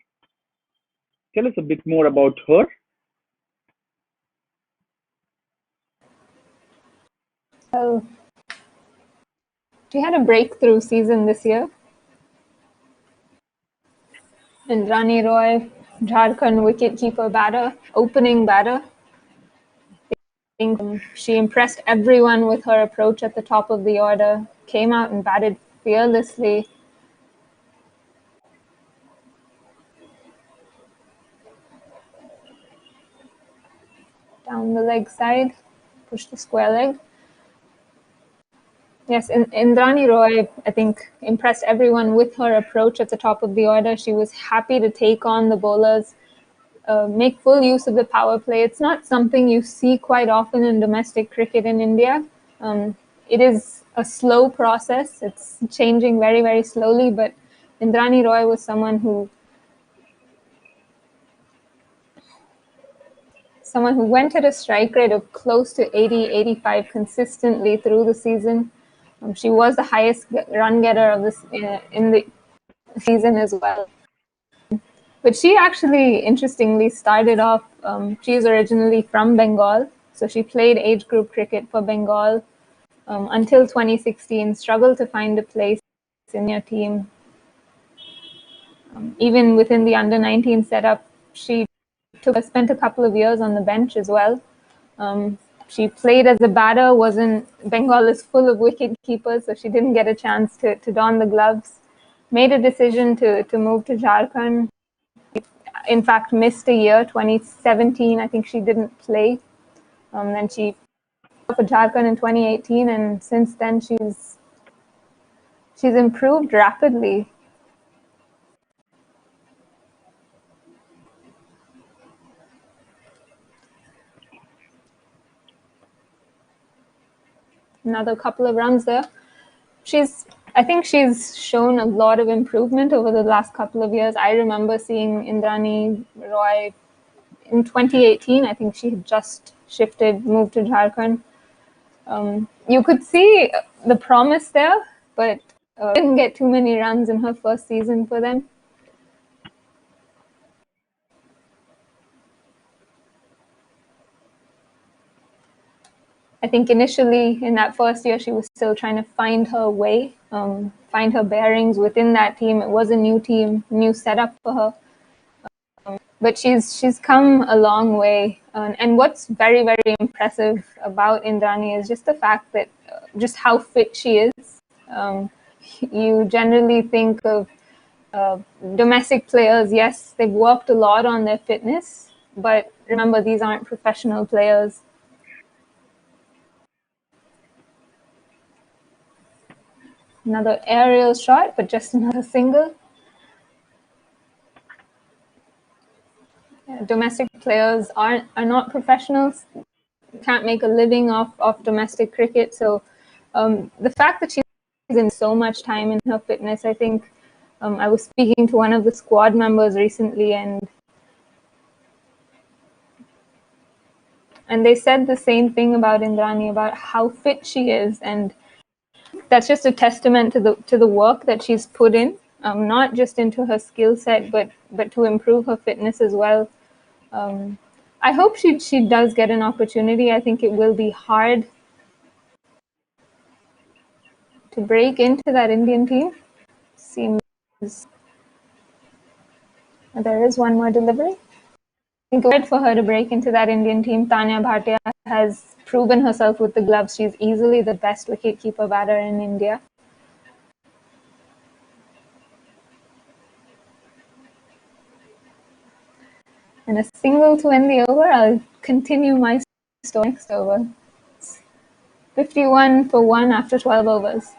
Tell us a bit more about her. Well, she had a breakthrough season this year. And Rani Roy, Jharkhand wicketkeeper batter, opening batter. I think she impressed everyone with her approach at the top of the order, came out and batted fearlessly. Down the leg side, push the square leg. Yes, Indrani Roy, I think, impressed everyone with her approach at the top of the order. She was happy to take on the bowlers, make full use of the power play. It's not something you see quite often in domestic cricket in India. It is a slow process. It's changing very, very slowly, but Indrani Roy was someone who went at a strike rate of close to 80, 85 consistently through the season. She was the highest run getter of this in the season as well. But she actually, interestingly, started off, she is originally from Bengal. So she played age group cricket for Bengal until 2016, struggled to find a place in your team. Even within the under-19 setup, she spent a couple of years on the bench as well. She played as a batter. Bengal is full of wicket keepers, so she didn't get a chance to don the gloves. Made a decision to move to Jharkhand. In fact, missed a year, 2017. I think she didn't play. Then she for Jharkhand in 2018, and since then she's improved rapidly. Another couple of runs there. I think she's shown a lot of improvement over the last couple of years. I remember seeing Indrani Roy in 2018. I think she had just moved to Jharkhand. You could see the promise there, but didn't get too many runs in her first season for them. I think initially in that first year, she was still trying to find her way, find her bearings within that team. It was a new team, new setup for her. But she's come a long way. And what's very, very impressive about Indrani is just the fact that just how fit she is. You generally think of domestic players, yes, they've worked a lot on their fitness, but remember, these aren't professional players. Another aerial shot, but just another single. Domestic players are not professionals, can't make a living off domestic cricket. So the fact that she's in so much time in her fitness, I think I was speaking to one of the squad members recently, and they said the same thing about Indrani, about how fit she is, and that's just a testament to the work that she's put in, not just into her skill set, but to improve her fitness as well. I hope she does get an opportunity. I think it will be hard to break into that Indian team. Seems there is one more delivery. I think it's for her to break into that Indian team. Tanya Bhatia has proven herself with the gloves. She's easily the best wicketkeeper batter in India. And a single to end the over. I'll continue my story next over. It's 51 for 1 after 12 overs.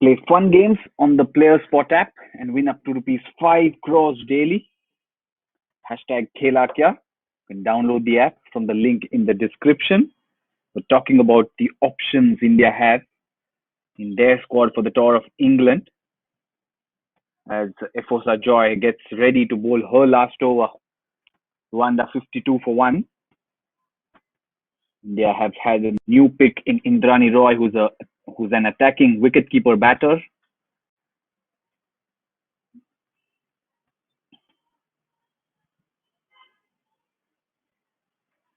Play fun games on the Player Spot app and win up to ₹5 crores daily. Hashtag Khela Kya. You can download the app from the link in the description. We're talking about the options India have in their squad for the tour of England, as Efosa Joy gets ready to bowl her last over. Rwanda 52 for 1. India have had a new pick in Indrani Roy, who's an attacking wicketkeeper batter.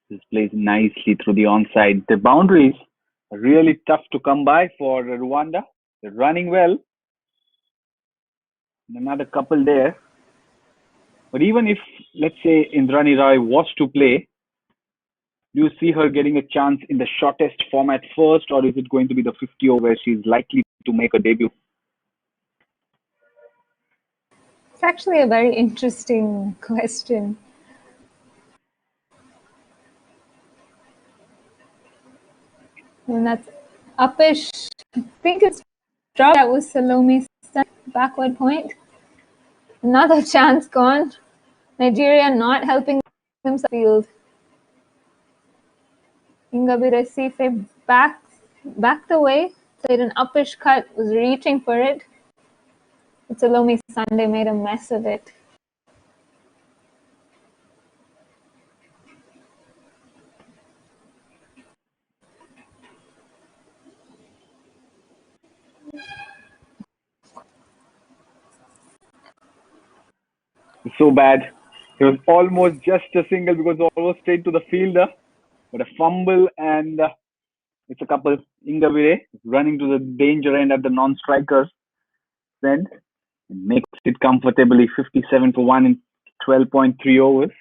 This plays nicely through the onside. The boundaries are really tough to come by for Rwanda. They're running well. Another couple there. But even if, let's say, Indrani Roy was to play, Do you see her getting a chance in the shortest format first, or is it going to be the 50 over where she's likely to make a debut? It's actually a very interesting question. And that's uppish. I think it's dropped. That was Salome's backward point. Another chance gone. Nigeria not helping themselves field. Ingabire Sife backed away, played an uppish cut, was reaching for it. But Salome Sunday made a mess of it. So bad. It was almost just a single because almost straight to the fielder, but a fumble and it's a couple. Ingabire running to the danger end at the non-strikers end and makes it comfortably 57 for 1 in 12.3 overs.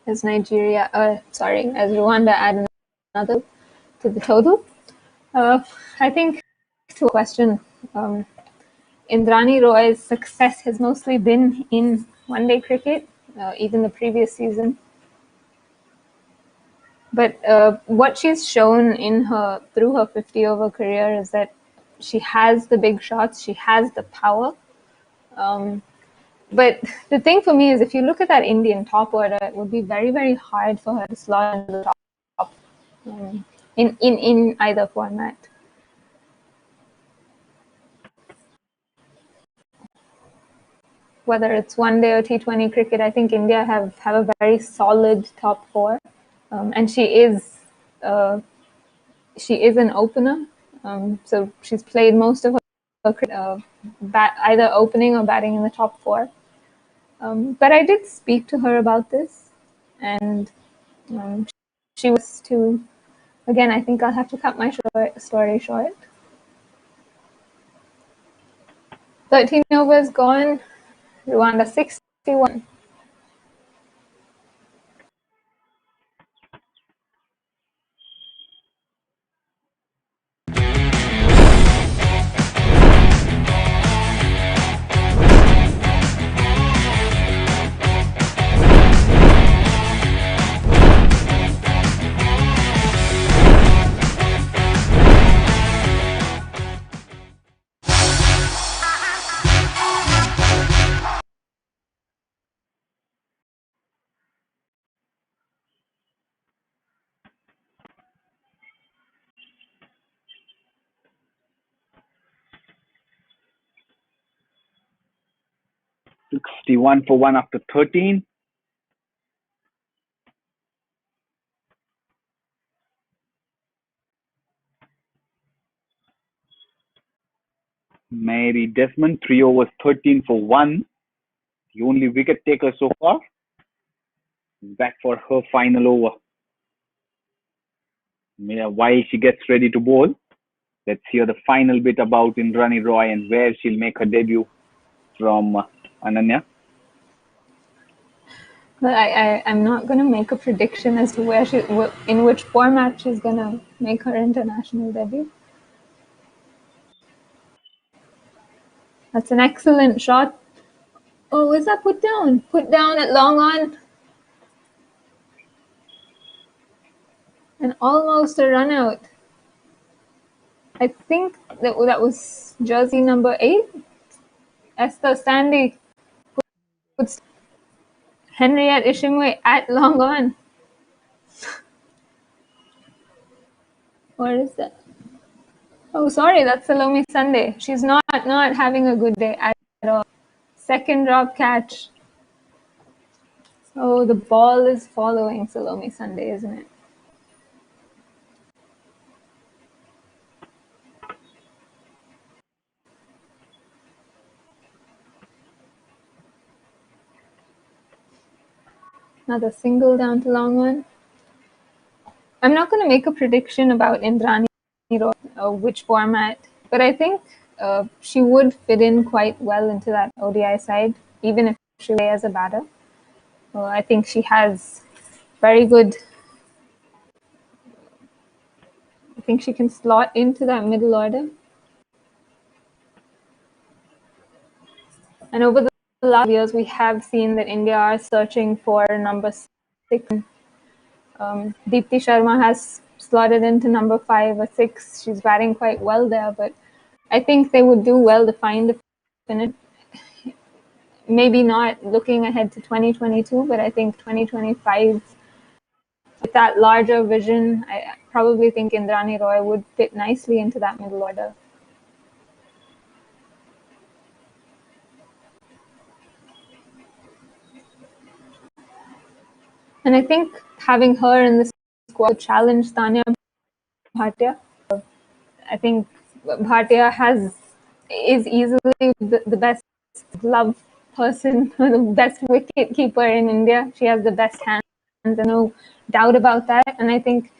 As Rwanda add another to the total. I think to a question, Indrani Roy's success has mostly been in one-day cricket, even the previous season. But what she's shown through her 50-over career is that she has the big shots, she has the power. But the thing for me is, if you look at that Indian top order, it would be very, very hard for her to slot into the top in either format. Whether it's one-day or T20 cricket, I think India have a very solid top four, and she is an opener. So she's played most of her cricket either opening or batting in the top four. But I did speak to her about this, and she was to. Again, I think I'll have to cut my story short. 13 overs gone. Rwanda 61. $61 for 1 after 13. Mary Desmond, 3 overs, 13 for 1. The only wicket taker so far. Back for her final over. While she gets ready to bowl, let's hear the final bit about Indrani Roy and where she'll make her debut from Ananya. But I'm not going to make a prediction as to in which format she's going to make her international debut. That's an excellent shot. Oh, is that put down? Put down at long on. And almost a run out. I think that was jersey number 8. Esther Sandy. Puts Henriette Ishimwe at long on. What is that? Oh, sorry, that's Salome Sunday. She's not having a good day at all. Second drop catch. Oh, the ball is following Salome Sunday, isn't it? Another single down to long on. I'm not going to make a prediction about Indrani Roy, which format, but I think she would fit in quite well into that ODI side, even if she plays as a batter. I think she has very good. I think she can slot into that middle order. And over the last years, we have seen that India are searching for number 6. Deepti Sharma has slotted into number 5 or 6. She's batting quite well there, but I think they would do well to find a finish. Maybe not looking ahead to 2022, but I think 2025, with that larger vision, I probably think Indrani Roy would fit nicely into that middle order. And I think having her in the squad would challenge Tanya Bhatia. I think Bhatia is easily the best glove person, the best wicket keeper in India. She has the best hands, no doubt about that. And I think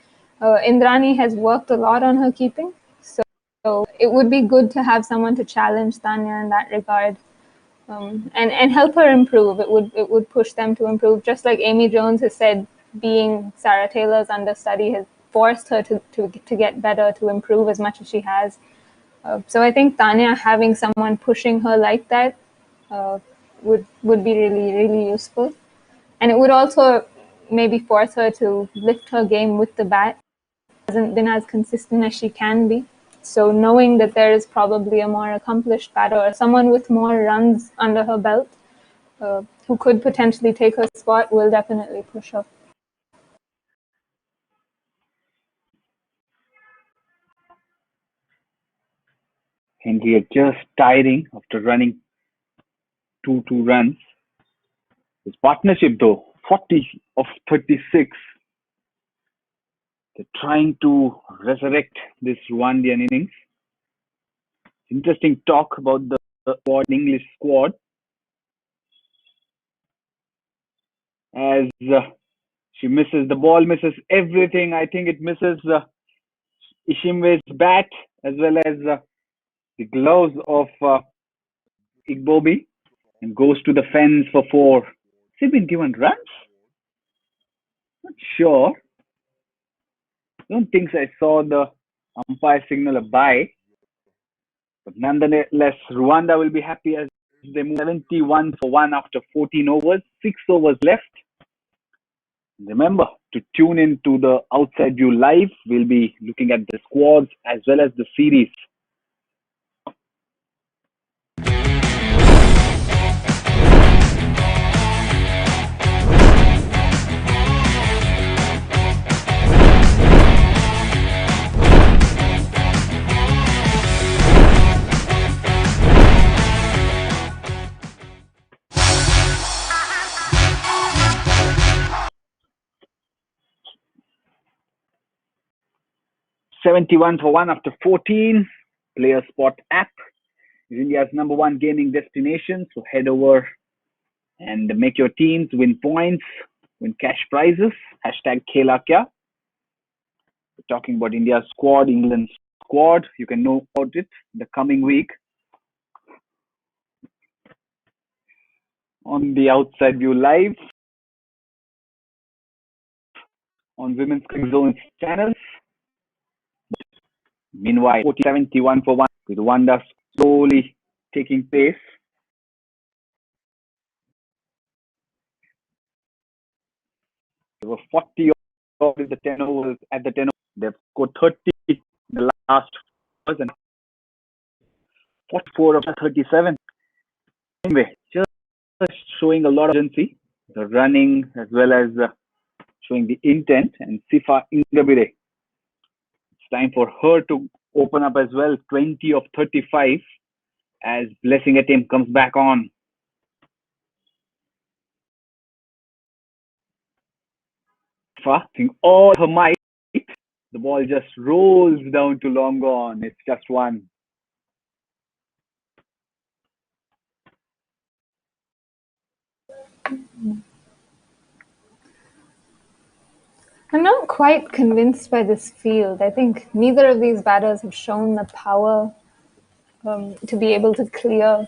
Indrani has worked a lot on her keeping. So it would be good to have someone to challenge Tanya in that regard. And help her improve. It would push them to improve. Just like Amy Jones has said, being Sarah Taylor's understudy has forced her to get better, to improve as much as she has. So I think Tanya having someone pushing her like that would be really, really useful. And it would also maybe force her to lift her game with the bat. She hasn't been as consistent as she can be. So knowing that there is probably a more accomplished batter or someone with more runs under her belt who could potentially take her spot will definitely push her. India just tiring after running 2 runs. His partnership though, 40 of 36. They're trying to resurrect this Rwandan innings. Interesting talk about the English squad as she misses the ball, misses everything. I think it misses Ishimwe's bat as well as the gloves of Igbobi and goes to the fence for 4. Has he been given runs? Not sure. Don't think I saw the umpire signal a bye. But nonetheless, Rwanda will be happy as they move 71 for 1 after 14 overs, 6 overs left. Remember to tune in to the Outside View Live. We'll be looking at the squads as well as the series. $71 for 1 after 14. Player Spot app is India's #1 gaming destination. So head over and make your teams, win points, win cash prizes. #Khela Kya. We're talking about India's squad, England's squad. You can know about it the coming week on the Outside View Live on Women's Cricket Zone's channels. Meanwhile, 71 for 1 with Rwanda slowly taking pace. There were 40 overs at the 10 overs. They've scored 30 the last overs and 44 of 37. Anyway, just showing a lot of urgency, the running as well as showing the intent. And Sifa Ingabire, it's time for her to open up as well. 20 of 35 as Blessing Atim comes back on. Using all her might, the ball just rolls down to long on. It's just 1. I'm not quite convinced by this field. I think neither of these batters have shown the power to be able to clear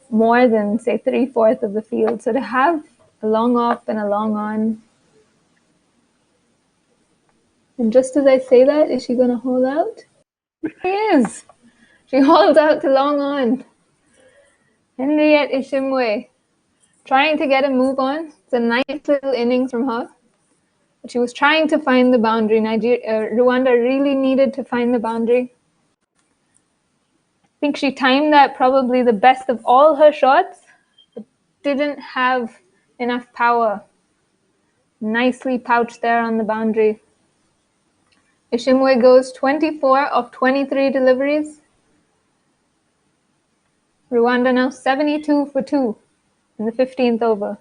more than, say, 3/4 of the field. So to have a long off and a long on, and just as I say that, is she going to hold out? She is. She holds out to long on. Henriette Ishimwe trying to get a move on. It's a nice little innings from her. But she was trying to find the boundary. Rwanda really needed to find the boundary. I think she timed that probably the best of all her shots, but didn't have enough power. Nicely pouched there on the boundary. Ishimwe goes 24 of 23 deliveries. Rwanda now 72 for 2 in the 15th over.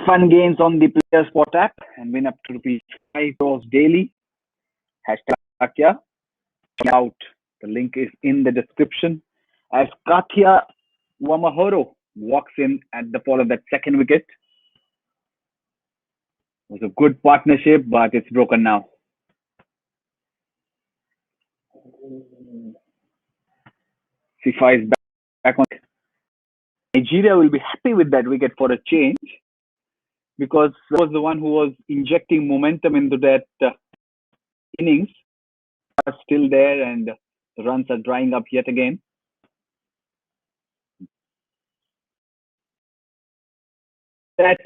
Fun games on the Player Spot app and win up to ₹5 daily. #Katya out. The link is in the description. As Katya Wamahoro walks in at the fall of that second wicket. It was a good partnership, but it's broken now. Sifa is back on. Nigeria will be happy with that wicket for a change, because he was the one who was injecting momentum into that innings. Are still there, and the runs are drying up yet again. That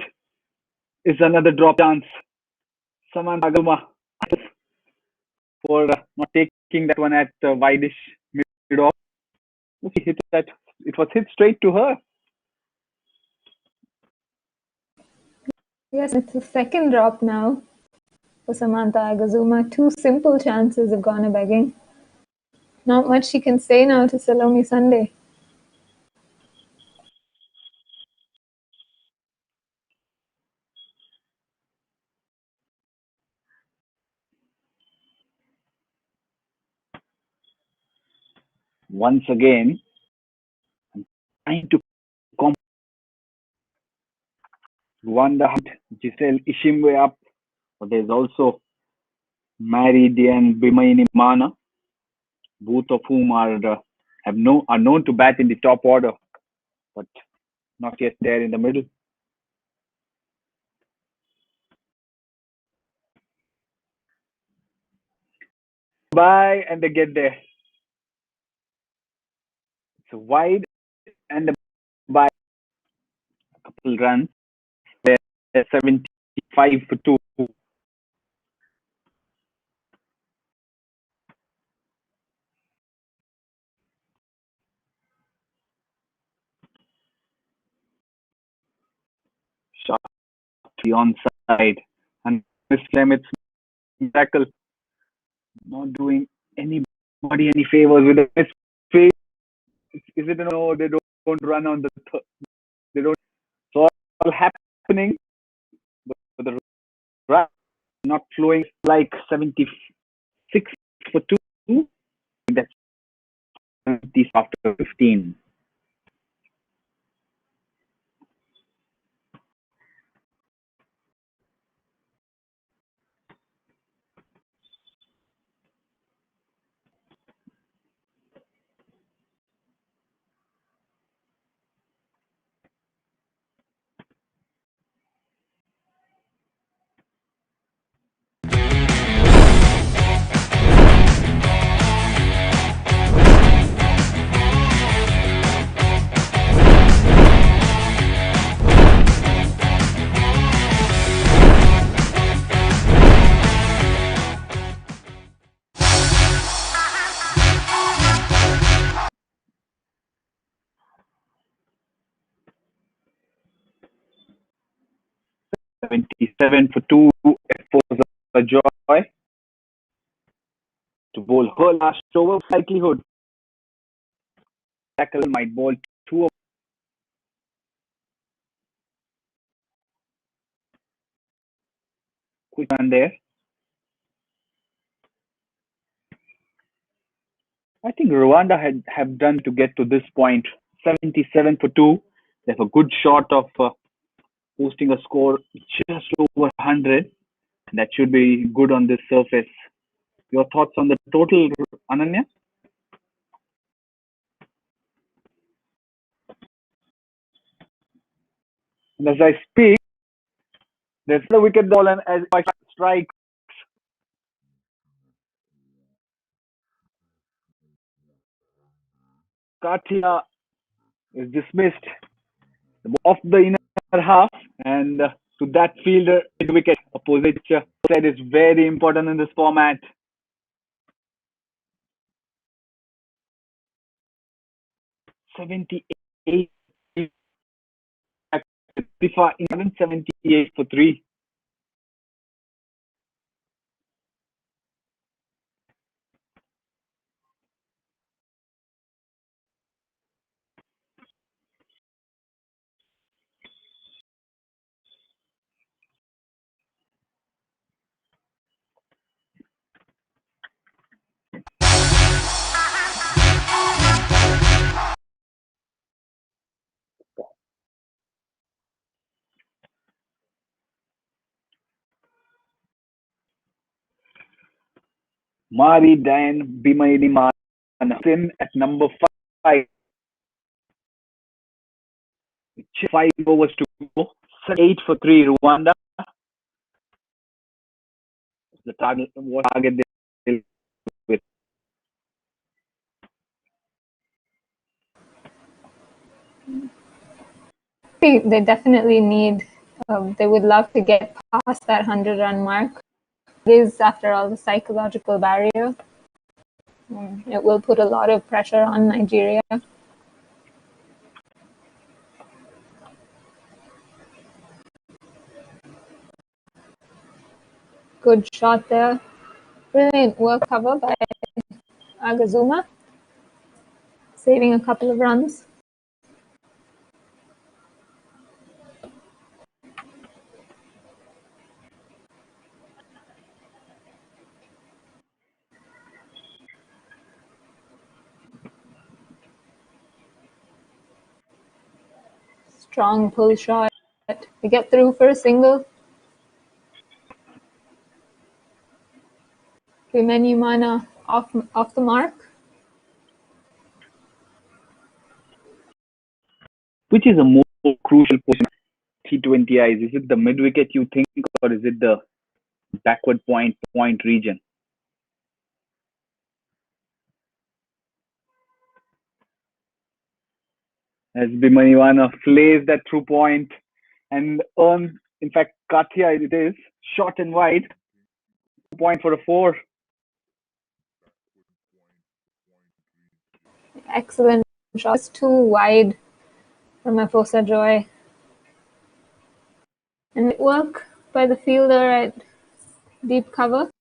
is another drop chance. Samantha Aguma for not taking that one at wideish mid-off. She hit that. It was hit straight to her. Yes, it's the second drop now for Samantha Agazuma. 2 simple chances have gone a-begging. Not much she can say now to Salome Sunday. Once again, I'm trying to Rwanda Giselle Ishimwe up, but there's also Mary Diane Bimaini Mana, both of whom are known to bat in the top order, but not yet there in the middle. Bye, and they get there. It's a wide and a by a couple runs. They're 75 for 2. Shot to the onside, and Miss Clement's tackle not doing anybody any favors with a misfade. Is it no? They don't run on the. They don't. So all happening, but the run not flowing like 76 for 2. That's 70 after 15. 27 for 2. For Joy to bowl her last over. Likelihood tackle might bowl 2. Quick run there. I think Rwanda have done to get to this point. 77 for 2. They have a good shot of posting a score just over 100. That should be good on this surface. Your thoughts on the total, Ananya? And as I speak, there's the wicket ball and as I strike. Katia is dismissed off the inner half, and to that fielder mid wicket, opposite side is very important in this format. "78 for 3. Mari Dan Bimaini Man in at number 5. 5 overs to go. 8 for 3 Rwanda. The target with. They definitely need, they would love to get past that 100-run mark. It is, after all, the psychological barrier. It will put a lot of pressure on Nigeria. Good shot there. Brilliant work cover by Agazuma, saving a couple of runs. Strong pull shot. To get through for a single. Bimenyimana off the mark. Which is a more crucial position T20Is? Is it the mid wicket you think, or is it the backward point region? As Bimenyimana flays that through point and earns, in fact, Katia it is, short and wide. Point for a 4. Excellent shot. It's too wide from Afosa Joy. And it work by the fielder at deep cover.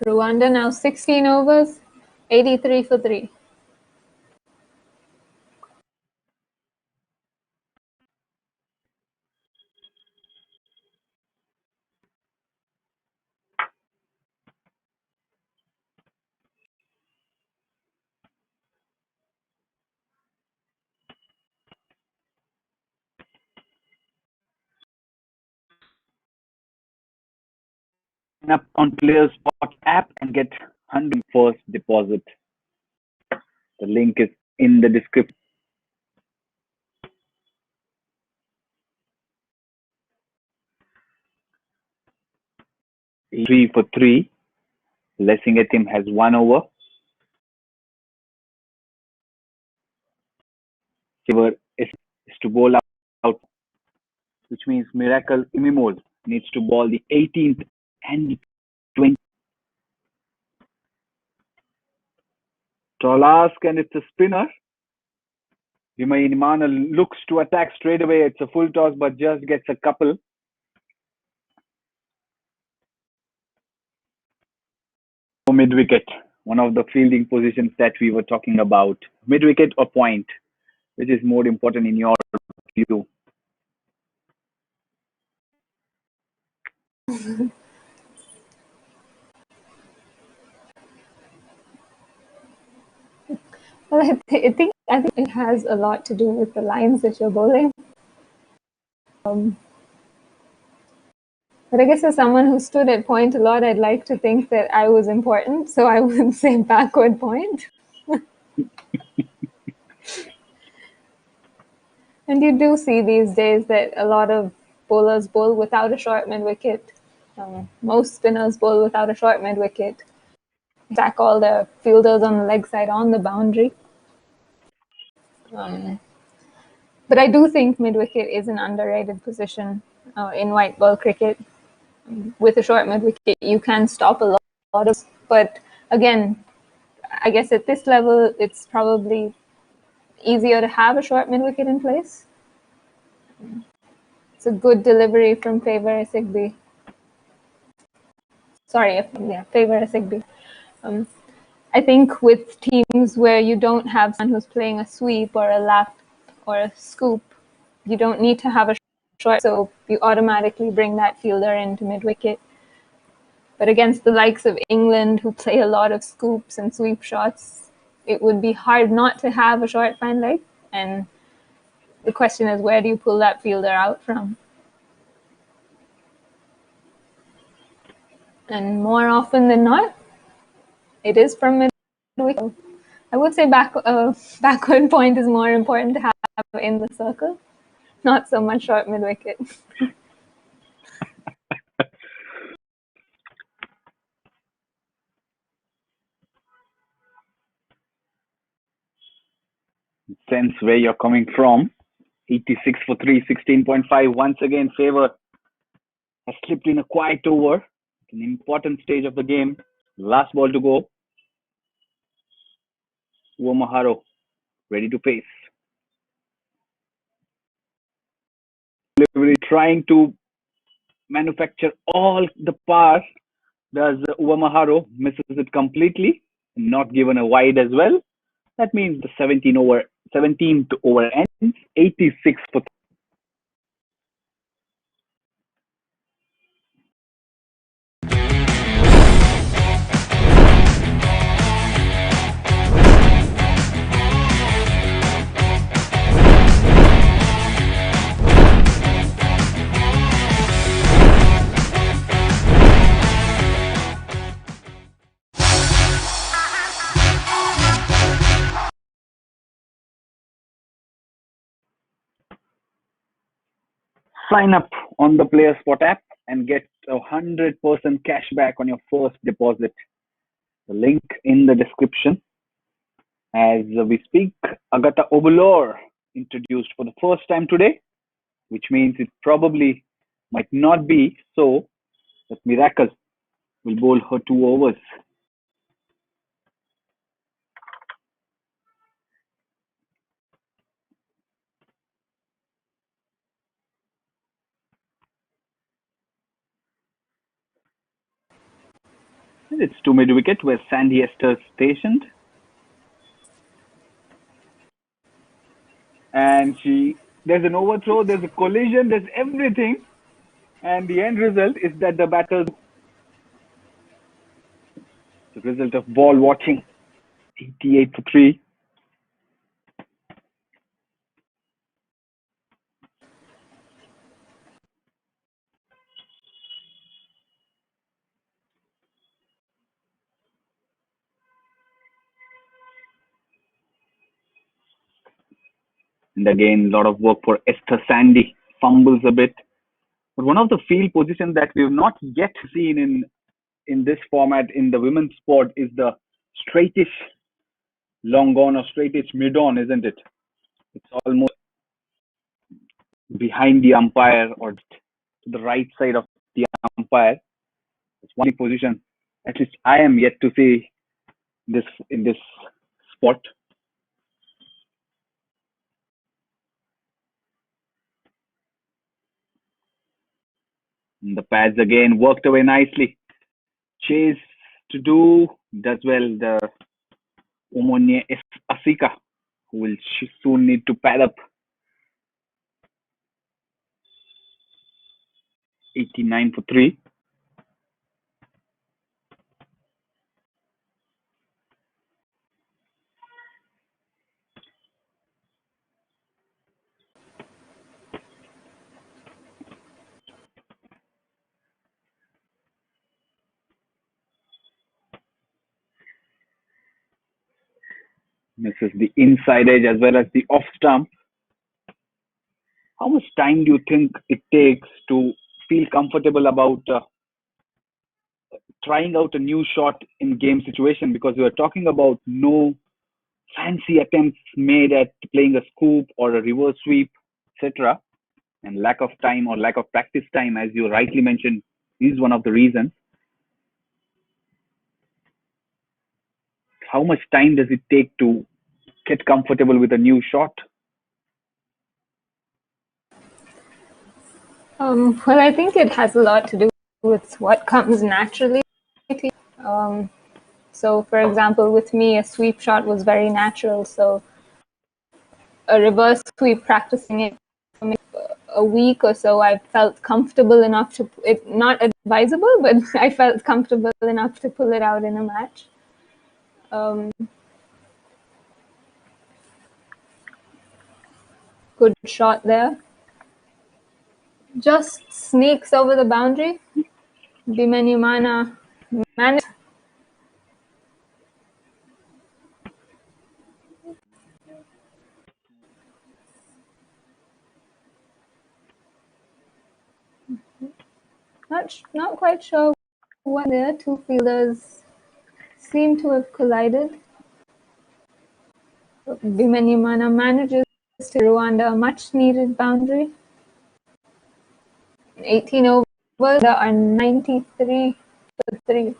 Rwanda now 16 overs, 83 for 3. Up on Players Spot app and get 100 first deposit. The link is in the description. Three for 3. Lessingham has 1 over. Is to bowl out, which means Miracle Imimol needs to bowl the 18th and 20th. Trolask, and it's a spinner. Vimayanimana looks to attack straight away. It's a full toss, but just gets a couple. Mid wicket, one of the fielding positions that we were talking about. Mid wicket or point, which is more important in your view? Well, I think it has a lot to do with the lines that you're bowling. But I guess as someone who stood at point a lot, I'd like to think that I was important, so I would say backward point. And you do see these days that a lot of bowlers bowl without a short mid wicket. Most spinners bowl without a short mid wicket. Attack all the fielders on the leg side on the boundary. But I do think mid wicket is an underrated position in white ball cricket. With a short mid wicket, you can stop a lot of. But again, I guess at this level, it's probably easier to have a short mid wicket in place. It's a good delivery from Favour Sigby. Favour Sigby. I think with teams where you don't have someone who's playing a sweep or a lap or a scoop, you don't need to have a short, so you automatically bring that fielder into mid wicket. But against the likes of England, who play a lot of scoops and sweep shots, it would be hard not to have a short fine leg. And the question is, where do you pull that fielder out from? And more often than not, it is from mid wicket. I would say backward point is more important to have in the circle, not so much short mid wicket. Sense where you're coming from. 86 for 3, 16.5. Once again, Favour has slipped in a quiet over. An important stage of the game. Last ball to go. Uwamaharo ready to face. Trying to manufacture all the pass. Does Uwamaharo misses it completely? Not given a wide as well. That means the 17th over ends 86 for. Sign up on the Player Spot app and get 100% cash back on your first deposit. The link in the description. As we speak, Agatha Obulor introduced for the first time today, which means it probably might not be so that Miracle will bowl her 2 overs. It's to mid wicket where Sandy Esther is stationed. And there's an overthrow, there's a collision, there's everything. And the end result is that the batters, the result of ball watching, 88 for 3. And again, a lot of work for Esther Sandy. Fumbles a bit. But one of the field positions that we've not yet seen in this format in the women's sport is the straightish long on or straightish mid on, isn't it? It's almost behind the umpire or to the right side of the umpire. It's one position. At least I am yet to see this in this spot. And the pads again worked away nicely. Chase to do, does well, the Omonye Asika, who will soon need to pad up. 89 for 3. Misses the inside edge as well as the off stump. How much time do you think it takes to feel comfortable about trying out a new shot in game situation? Because we are talking about no fancy attempts made at playing a scoop or a reverse sweep, etc. And lack of time or lack of practice time, as you rightly mentioned, is one of the reasons. How much time does it take to get comfortable with a new shot? Well, I think it has a lot to do with what comes naturally. So, for example, with me, a sweep shot was very natural. So, a reverse sweep, practicing it for a week or so, I felt comfortable enough to it. Not advisable, but I felt comfortable enough to pull it out in a match. Good shot there. Just sneaks over the boundary. Bimenyimana managed. Not quite sure what there. Two fielders seem to have collided. Bimenyimana manages to Rwanda a much needed boundary. 18 overs, there are 93 for 3.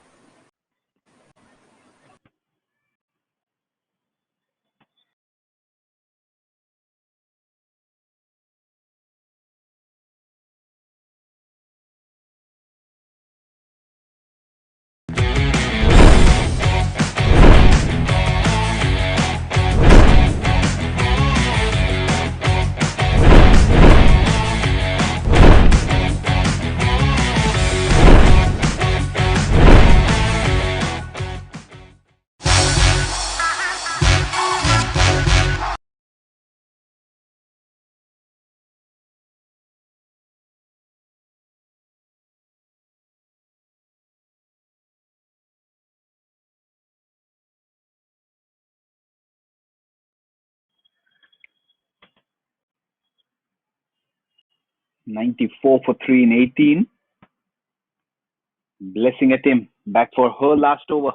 $94 for 3 in 18. Blessing at him. Back for her last over.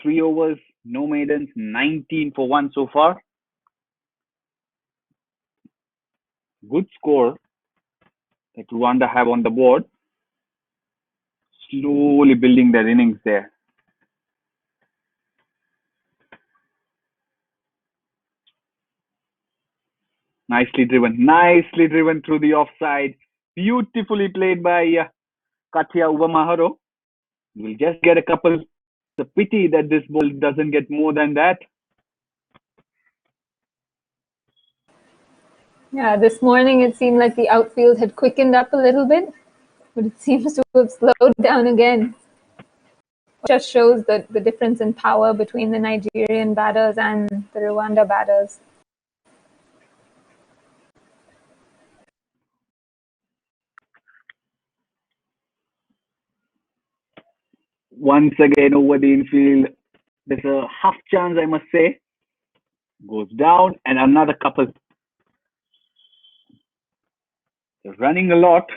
3 overs, no maidens, 19 for 1 so far. Good score that Rwanda have on the board. Slowly building their innings there. Nicely driven through the offside. Beautifully played by Katia Ubamaharo. We'll just get a couple. It's a pity that this ball doesn't get more than that. Yeah, this morning it seemed like the outfield had quickened up a little bit, but it seems to have slowed down again. It just shows the difference in power between the Nigerian batters and the Rwanda batters. Once again over the infield. There's a half chance, I must say. Goes down and another couple. They're running a lot.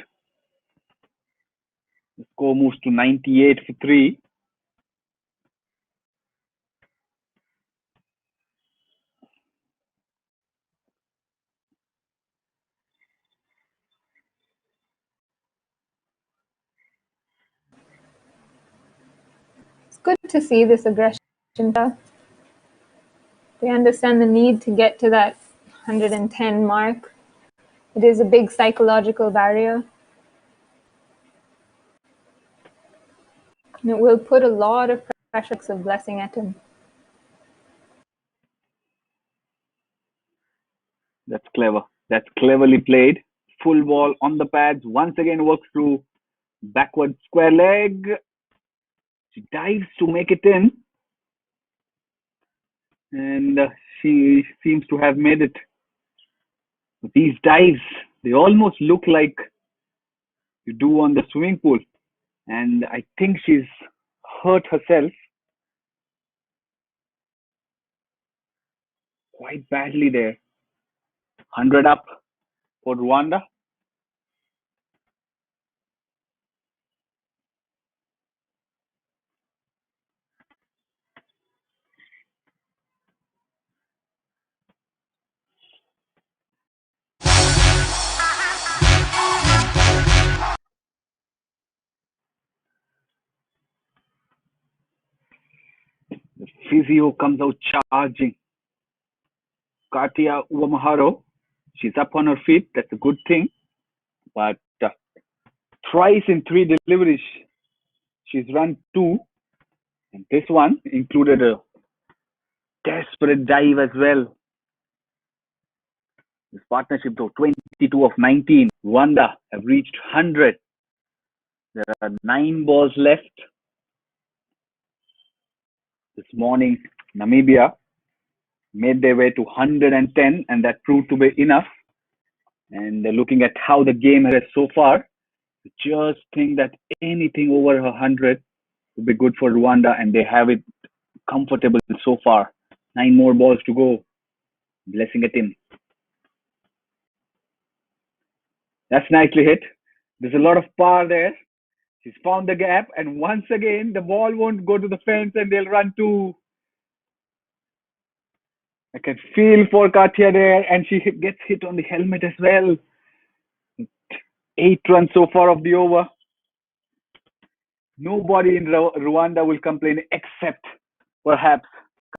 The score moves to 98 for 3. It's good to see this aggression. They understand the need to get to that 110 mark. It is a big psychological barrier. It will put a lot of pressure of blessing at him. That's clever. That's cleverly played. Full ball on the pads. Once again works through backward square leg. She dives to make it in. And she seems to have made it. But these dives, they almost look like you do on the swimming pool. And I think she's hurt herself quite badly there. 100 up for Rwanda. The physio comes out charging. Katia Uwamaharo, she's up on her feet. That's a good thing. But thrice in 3 deliveries, she's run 2. And this one included a desperate dive as well. This partnership, though, 22 of 19. Rwanda have reached 100. There are 9 balls left. This morning, Namibia made their way to 110, and that proved to be enough. And looking at how the game has so far, just think that anything over 100 would be good for Rwanda, and they have it comfortable so far. 9 more balls to go. Blessing at him. That's nicely hit. There's a lot of power there. She's found the gap, and once again, the ball won't go to the fence, and they'll run 2. I can feel for Katia there, and she gets hit on the helmet as well. 8 runs so far of the over. Nobody in Rwanda will complain except perhaps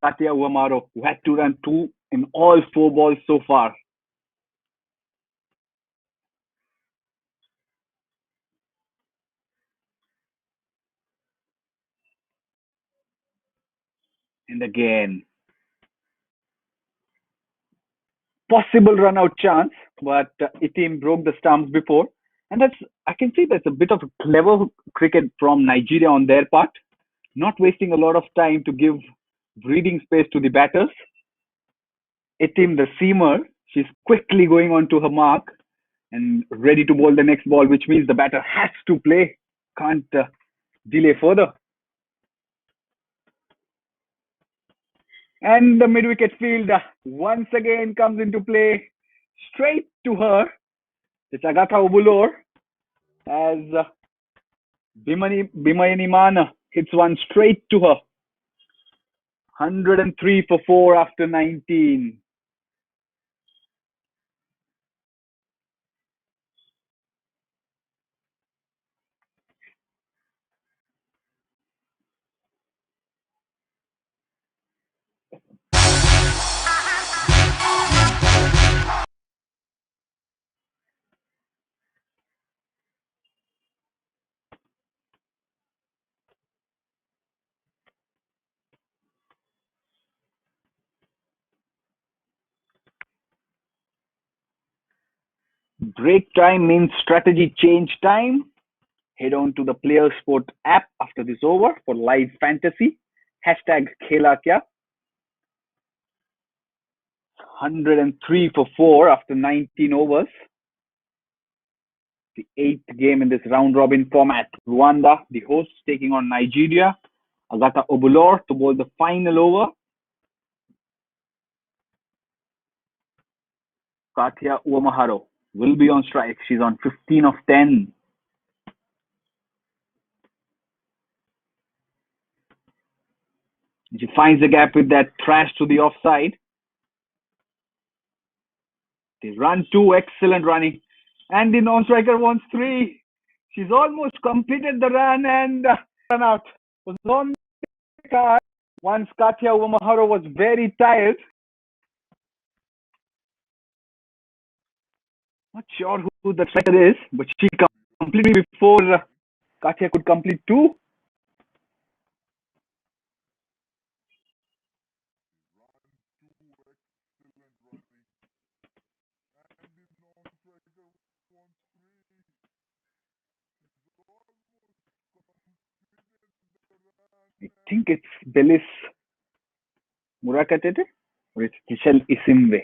Katia Uwamaharo, who had to run 2 in all 4 balls so far. And again, possible run out chance, but Itim broke the stumps before. And I can see that's a bit of a clever cricket from Nigeria on their part, not wasting a lot of time to give breathing space to the batters. Itim, the seamer, she's quickly going on to her mark and ready to bowl the next ball, which means the batter has to play, can't delay further. And the mid-wicket field once again comes into play, straight to her. It's Agatha Obulor as Bimayani Mana hits one straight to her. 103 for 4 after 19. Break time means strategy change time. Head on to the Player Sport app after this over for live fantasy. Hashtag Khela Kya. 103 for 4 after 19 overs. The 8th game in this round robin format. Rwanda, the hosts, taking on Nigeria. Agatha Obulor to bowl the final over. Katia Uwamaharo will be on strike. She's on 15 of 10. She finds the gap with that thrash to the offside. They run 2, excellent running. And the non-striker wants 3. She's almost completed the run and run out. Was on the card. Once Katia Uwamaharo was very tired. Not sure who the striker is, but she completed before Katia could complete 2. think it's Belis Murakatete or it's Michelle Isimwe.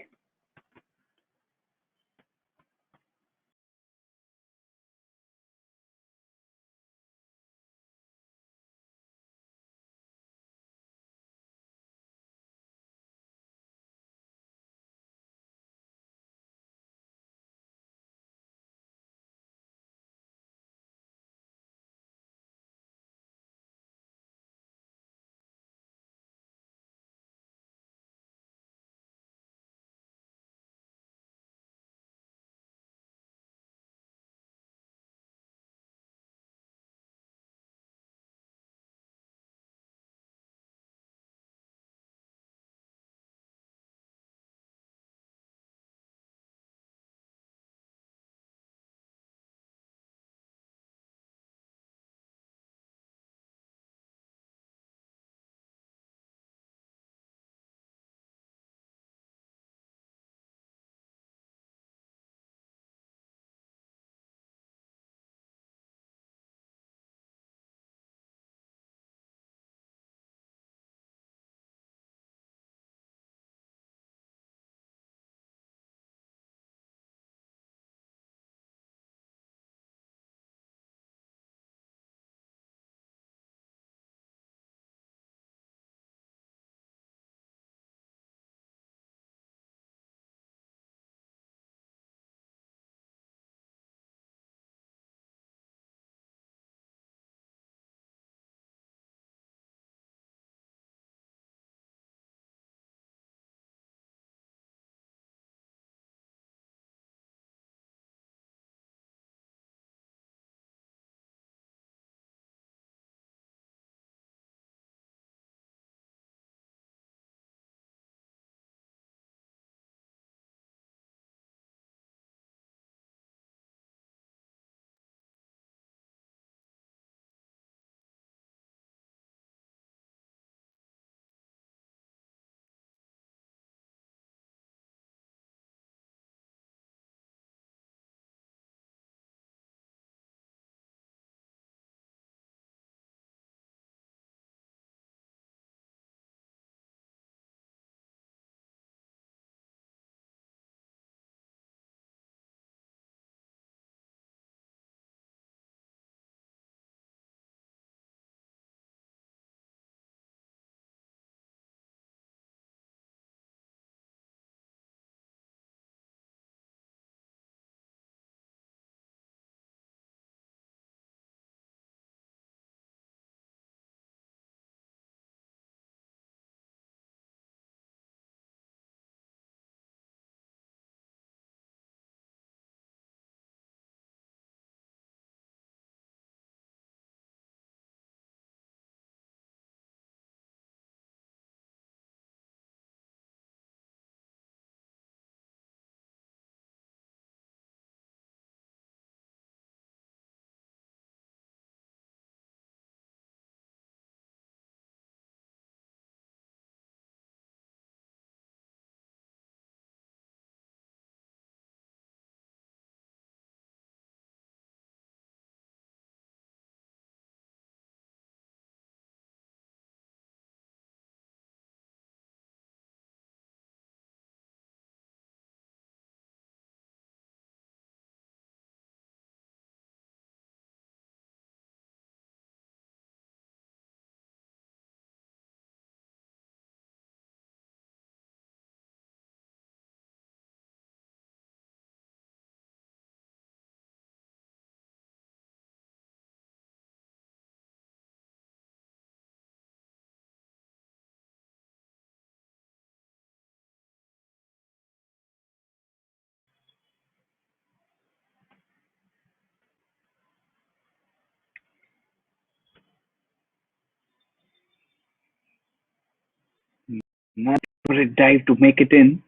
Not for a dive to make it in.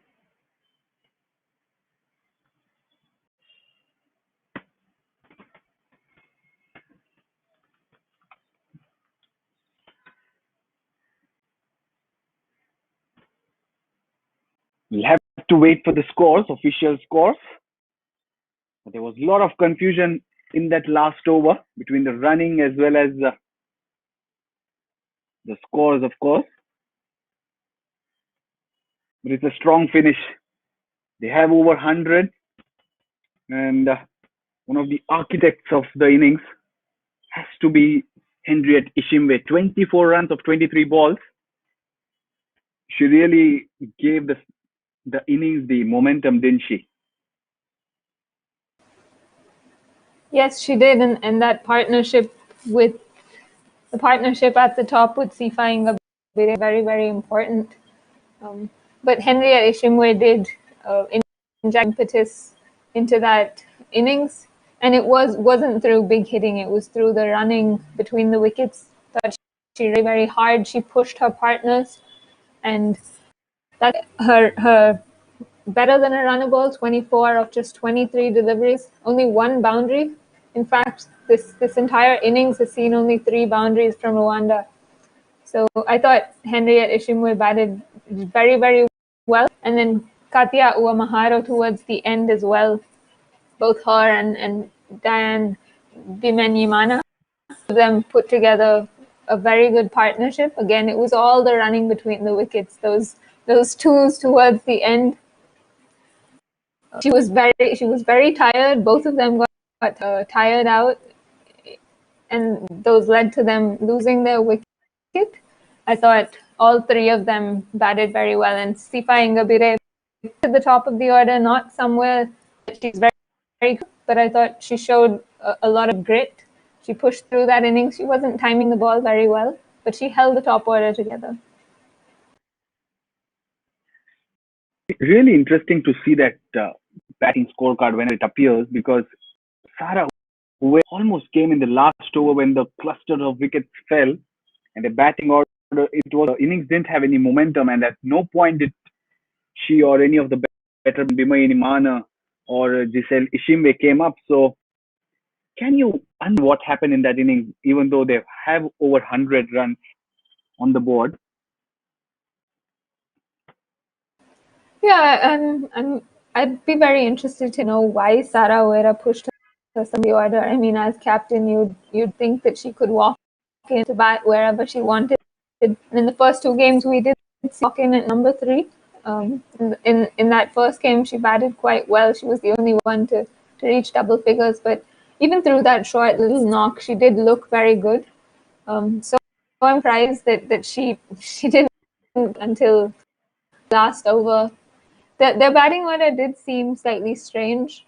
We'll have to wait for the scores, official scores. But there was a lot of confusion in that last over between the running as well as the scores, of course, but it's a strong finish. They have over 100, and one of the architects of the innings has to be Henriette Ishimwe. 24 runs of 23 balls. She really gave the innings the momentum, didn't she? Yes, she did, and that partnership with the partnership at the top with Sifa Ingabire very, very important. But Henriette Ishimwe did inject impetus into that innings, and it wasn't through big hitting; it was through the running between the wickets. That she really very hard. She pushed her partners, and that her better than a runner ball, 24 of just 23 deliveries, only one boundary. In fact, this entire innings has seen only 3 boundaries from Rwanda. So I thought Henriette Ishimwe batted very, very well. And then Katia Uwamaharo towards the end as well. Both her and Diane Bimenyimana, them put together a very good partnership. Again, it was all the running between the wickets, those twos towards the end. She was very tired. Both of them got tired out, and those led to them losing their wicket. I thought all 3 of them batted very well, and Sifa Ingabire at the top of the order, not somewhere she's very, very good, but I thought she showed a lot of grit. She pushed through that innings. She wasn't timing the ball very well, but she held the top order together. Really interesting to see that batting scorecard when it appears, because Sara, who almost came in the last over when the cluster of wickets fell, and the batting order, the innings didn't have any momentum, and at no point did she or any of the better Bimenyimana or Giselle Ishimwe came up. So can you understand what happened in that inning, even though they have over 100 runs on the board? Yeah, I'd be very interested to know why Sara Uera pushed her from the order. I mean, as captain, you'd think that she could walk into bat wherever she wanted. In the first 2 games, we did walk in at number 3. In that first game, she batted quite well. She was the only one to reach double figures. But even through that short little knock, she did look very good. So I'm surprised that she didn't until last over. Their batting order did seem slightly strange.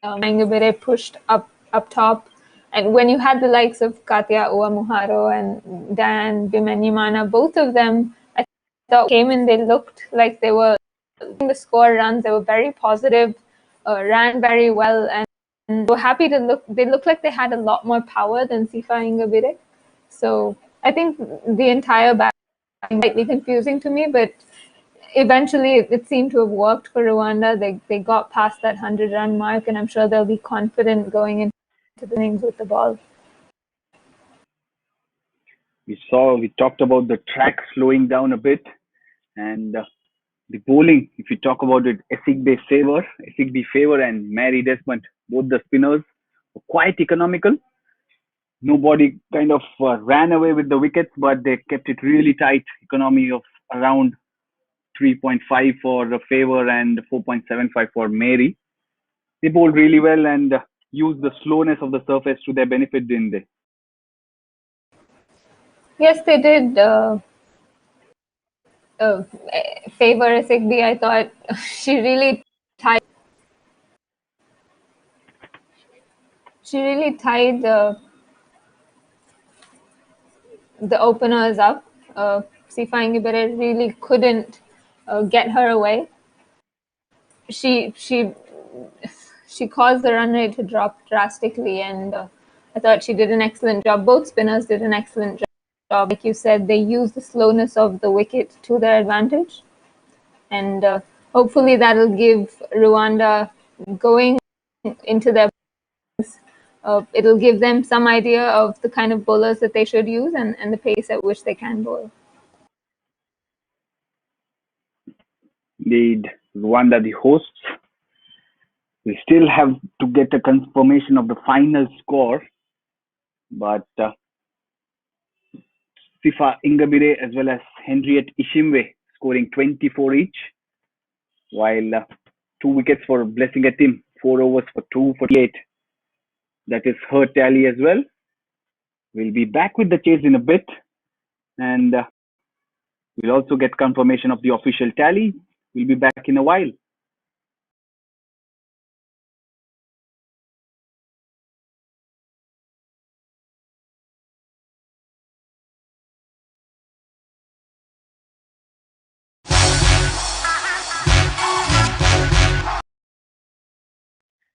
Ingabire pushed up top, and when you had the likes of Katia Uwamaharo and Dan Bimenyimana, both of them, I thought came in, they looked like they were the score runs. They were very positive, ran very well, and were happy to look. They looked like they had a lot more power than Sifa Ingabire. So I think the entire batting might be confusing to me, but eventually it seemed to have worked for Rwanda. They got past that 100-run mark, and I'm sure they'll be confident going into the innings with the ball. We talked about the track slowing down a bit, and the bowling, if we talk about it, Esigbe Favor and Mary Desmond, both the spinners, were quite economical. Nobody kind of ran away with the wickets, but they kept it really tight. Economy of around 3.5 for Favor and 4.75 for Mary. They bowled really well and used the slowness of the surface to their benefit, didn't they? Yes, they did. Favor Esigbe, I thought she really tied. She really tied the openers up. Sifa Ingabire really couldn't get her away. She caused the run rate to drop drastically, and I thought she did an excellent job. Both spinners did an excellent job. Like you said, they used the slowness of the wicket to their advantage, and hopefully that'll give Rwanda going into their it'll give them some idea of the kind of bowlers that they should use and the pace at which they can bowl. Indeed, Rwanda, the hosts, we still have to get a confirmation of the final score, but Sifa Ingabire as well as Henriette Ishimwe scoring 24 each, while 2 wickets for Blessing Tim, 4 overs for 248. That is her tally as well. We'll be back with the chase in a bit, and we'll also get confirmation of the official tally. We'll be back in a while.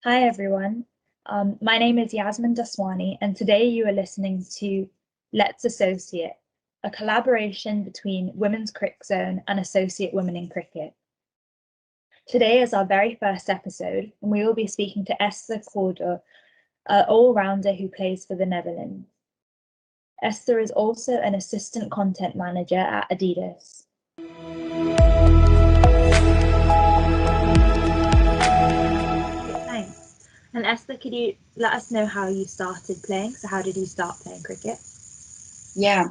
Hi everyone, my name is Yasmin Daswani, and today you are listening to Let's Associate, a collaboration between Women's Crick Zone and Associate Women in Cricket. Today is our very first episode, and we will be speaking to Esther Corder, an all-rounder who plays for the Netherlands. Esther is also an assistant content manager at Adidas. Thanks. And Esther, could you let us know how you started playing? So how did you start playing cricket? Yeah,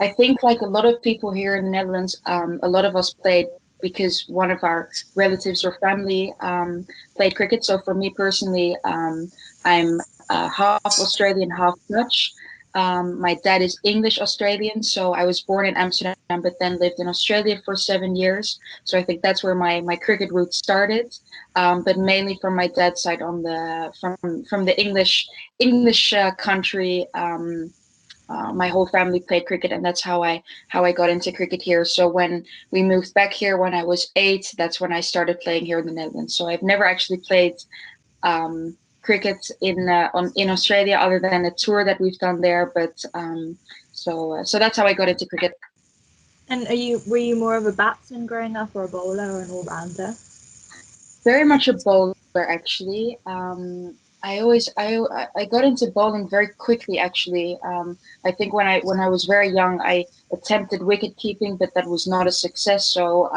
I think like a lot of people here in the Netherlands, a lot of us played because one of our relatives or family played cricket. So for me personally, I'm half Australian, half Dutch. My dad is English Australian, so I was born in Amsterdam, but then lived in Australia for 7 years. So I think that's where my cricket roots started. But mainly from my dad's side, on the from the English country. My whole family played cricket, and that's how I got into cricket here. So when we moved back here when I was 8, that's when I started playing here in the Netherlands. So I've never actually played cricket in Australia, other than a tour that we've done there. But so that's how I got into cricket. And were you more of a batsman growing up, or a bowler, or an all-rounder? Very much a bowler, actually. I got into bowling very quickly, actually. I think when I was very young, I attempted wicket keeping, but that was not a success. So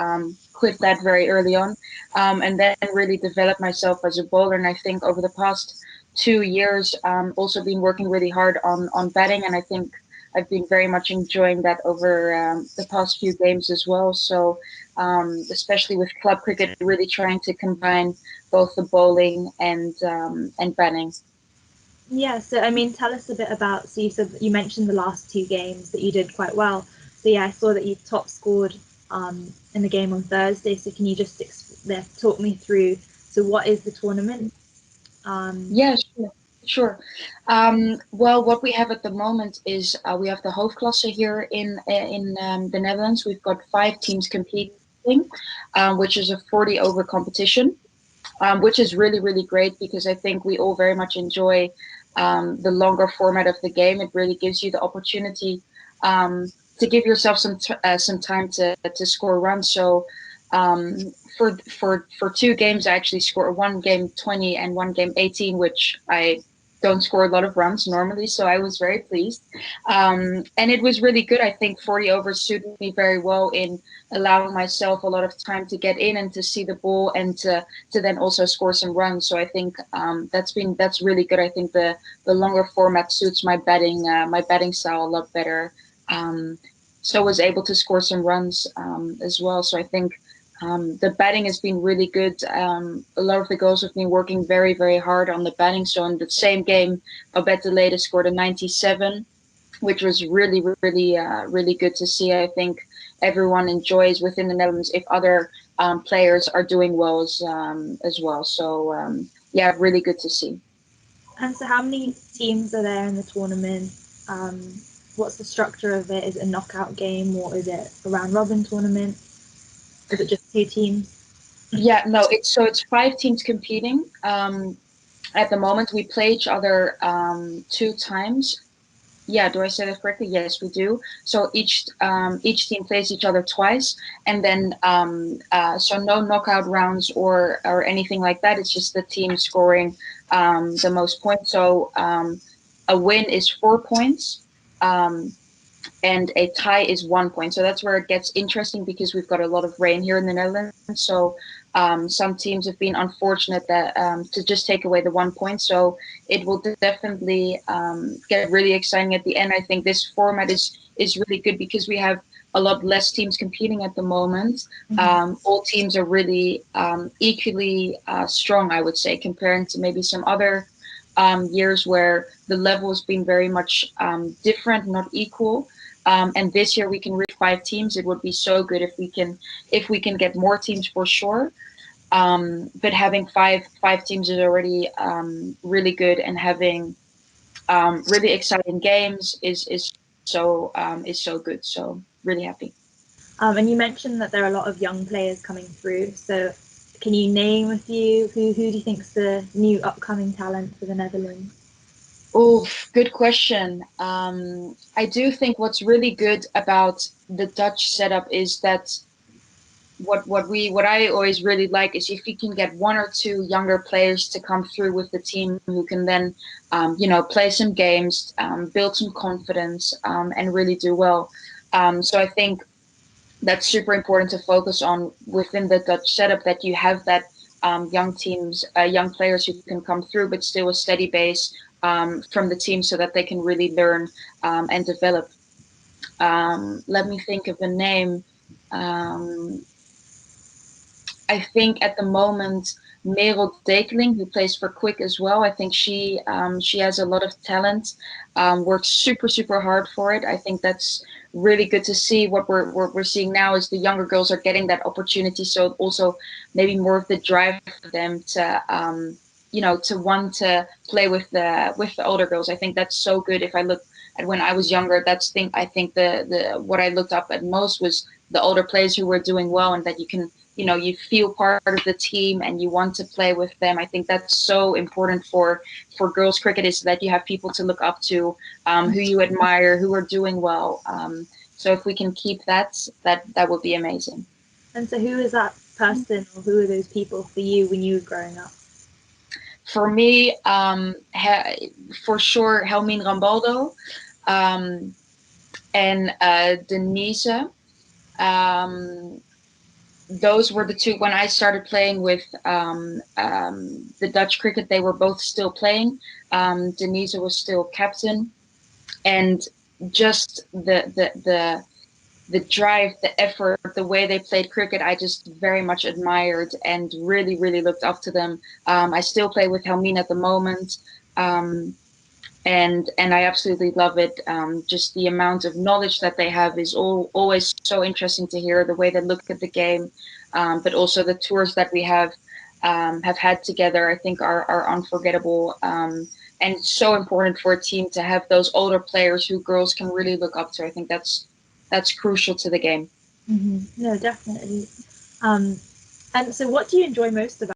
quit that very early on, and then really developed myself as a bowler. And I think over the past 2 years, also been working really hard on batting, and I think I've been very much enjoying that over the past few games as well. So especially with club cricket, really trying to combine both the bowling and batting. Yeah, so I mean, tell us a bit about. So you said you mentioned the last 2 games that you did quite well. So yeah, I saw that you top scored in the game on Thursday. So can you just talk me through? So what is the tournament? Yeah, sure. Well, what we have at the moment is we have the hoofdklasse here in the Netherlands. We've got 5 teams competing, which is a 40 over competition, which is really, really great, because I think we all very much enjoy the longer format of the game. It really gives you the opportunity to give yourself some time to score runs. So for 2 games, I actually scored 1 game 20 and 1 game 18, which I don't score a lot of runs normally, so I was very pleased. And it was really good. I think 40 overs suited me very well in allowing myself a lot of time to get in and to see the ball, and to then also score some runs. So I think that's really good. I think the longer format suits my batting style a lot better. So I was able to score some runs as well. So I think the batting has been really good. A lot of the girls have been working very, very hard on the batting. So in the same game, Babette de Lede scored a 97, which was really, really, really good to see. I think everyone enjoys within the Netherlands if other players are doing well as well. So yeah, really good to see. And so how many teams are there in the tournament? What's the structure of it? Is it a knockout game, or is it a round robin tournament? Is it just 2 teams? Yeah, no, it's 5 teams competing. At the moment, we play each other 2 times. Yeah, do I say that correctly? Yes, we do. So each team plays each other twice, and then so no knockout rounds or anything like that. It's just the team scoring the most points. So a win is 4 points. And a tie is 1 point. So that's where it gets interesting, because we've got a lot of rain here in the Netherlands. So Some teams have been unfortunate that to just take away the 1 point. So it will definitely get really exciting at the end. I think this format is really good because we have a lot less teams competing at the moment. All teams are really equally strong, I would say, comparing to maybe some other years where the level has been very much different, not equal. And this year we can reach 5 teams. It would be so good if we can get more teams for sure. But having five teams is already really good, and having really exciting games is so good. So really happy. And you mentioned that there are a lot of young players coming through. So can you name a few? Who do you think's the new upcoming talent for the Netherlands? Oh, good question. I do think what's really good about the Dutch setup is that what I always really like is if you can get 1 or 2 younger players to come through with the team who can then play some games, build some confidence, and really do well. So I think that's super important to focus on within the Dutch setup, that you have that young teams, young players who can come through, but still a steady base from the team, so that they can really learn and develop. Let me think of a name. I think at the moment, Merel Dekeling, who plays for Quick as well, I think she has a lot of talent, works super hard for it. I think that's really good to see. What we're seeing now is the younger girls are getting that opportunity, so also maybe more of the drive for them to to want to play with the older girls. I think that's so good. If I look at when I was younger, I think the what I looked up at most was the older players who were doing well, and that you can you feel part of the team and you want to play with them. I think that's so important for girls cricket, is that you have people to look up to, who you admire, who are doing well. So if we can keep that would be amazing. And so who is that person, or who are those people for you when you were growing up? For me, for sure, Helmine Rambaldo and Denise. Those were the 2 when I started playing with the Dutch cricket. They were both still playing. Denise was still captain, and just the drive, the effort, the way they played cricket, I just very much admired and really looked up to them. I still play with Helmine at the moment. And I absolutely love it. Just the amount of knowledge that they have is always so interesting to hear. The way they look at the game, but also the tours that we have had together, I think are unforgettable. And so important for a team to have those older players who girls can really look up to. I think that's crucial to the game. No, definitely. And so, what do you enjoy most about?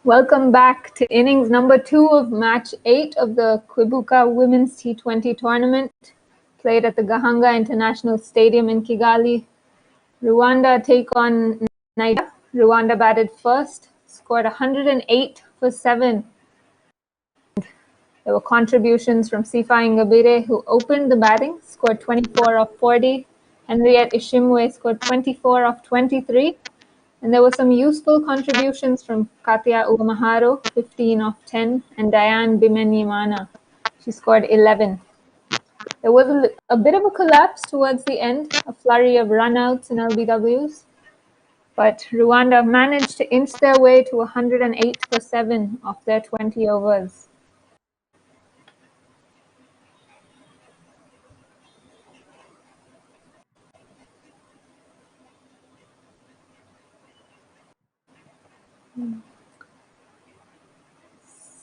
Welcome back to innings number 2 of match 8 of the Kwibuka Women's T20 Tournament, played at the Gahanga International Stadium in Kigali. Rwanda take on Nigeria. Rwanda batted first, scored 108 for 7. There were contributions from Sifa Ingabire, who opened the batting, scored 24 of 40. Henriette Ishimwe scored 24 of 23. And there were some useful contributions from Katia Ugamaharo, 15 of 10, and Diane Bimenyimana. She scored 11. There was a bit of a collapse towards the end, a flurry of runouts and LBWs, but Rwanda managed to inch their way to 108 for 7 of their 20 overs.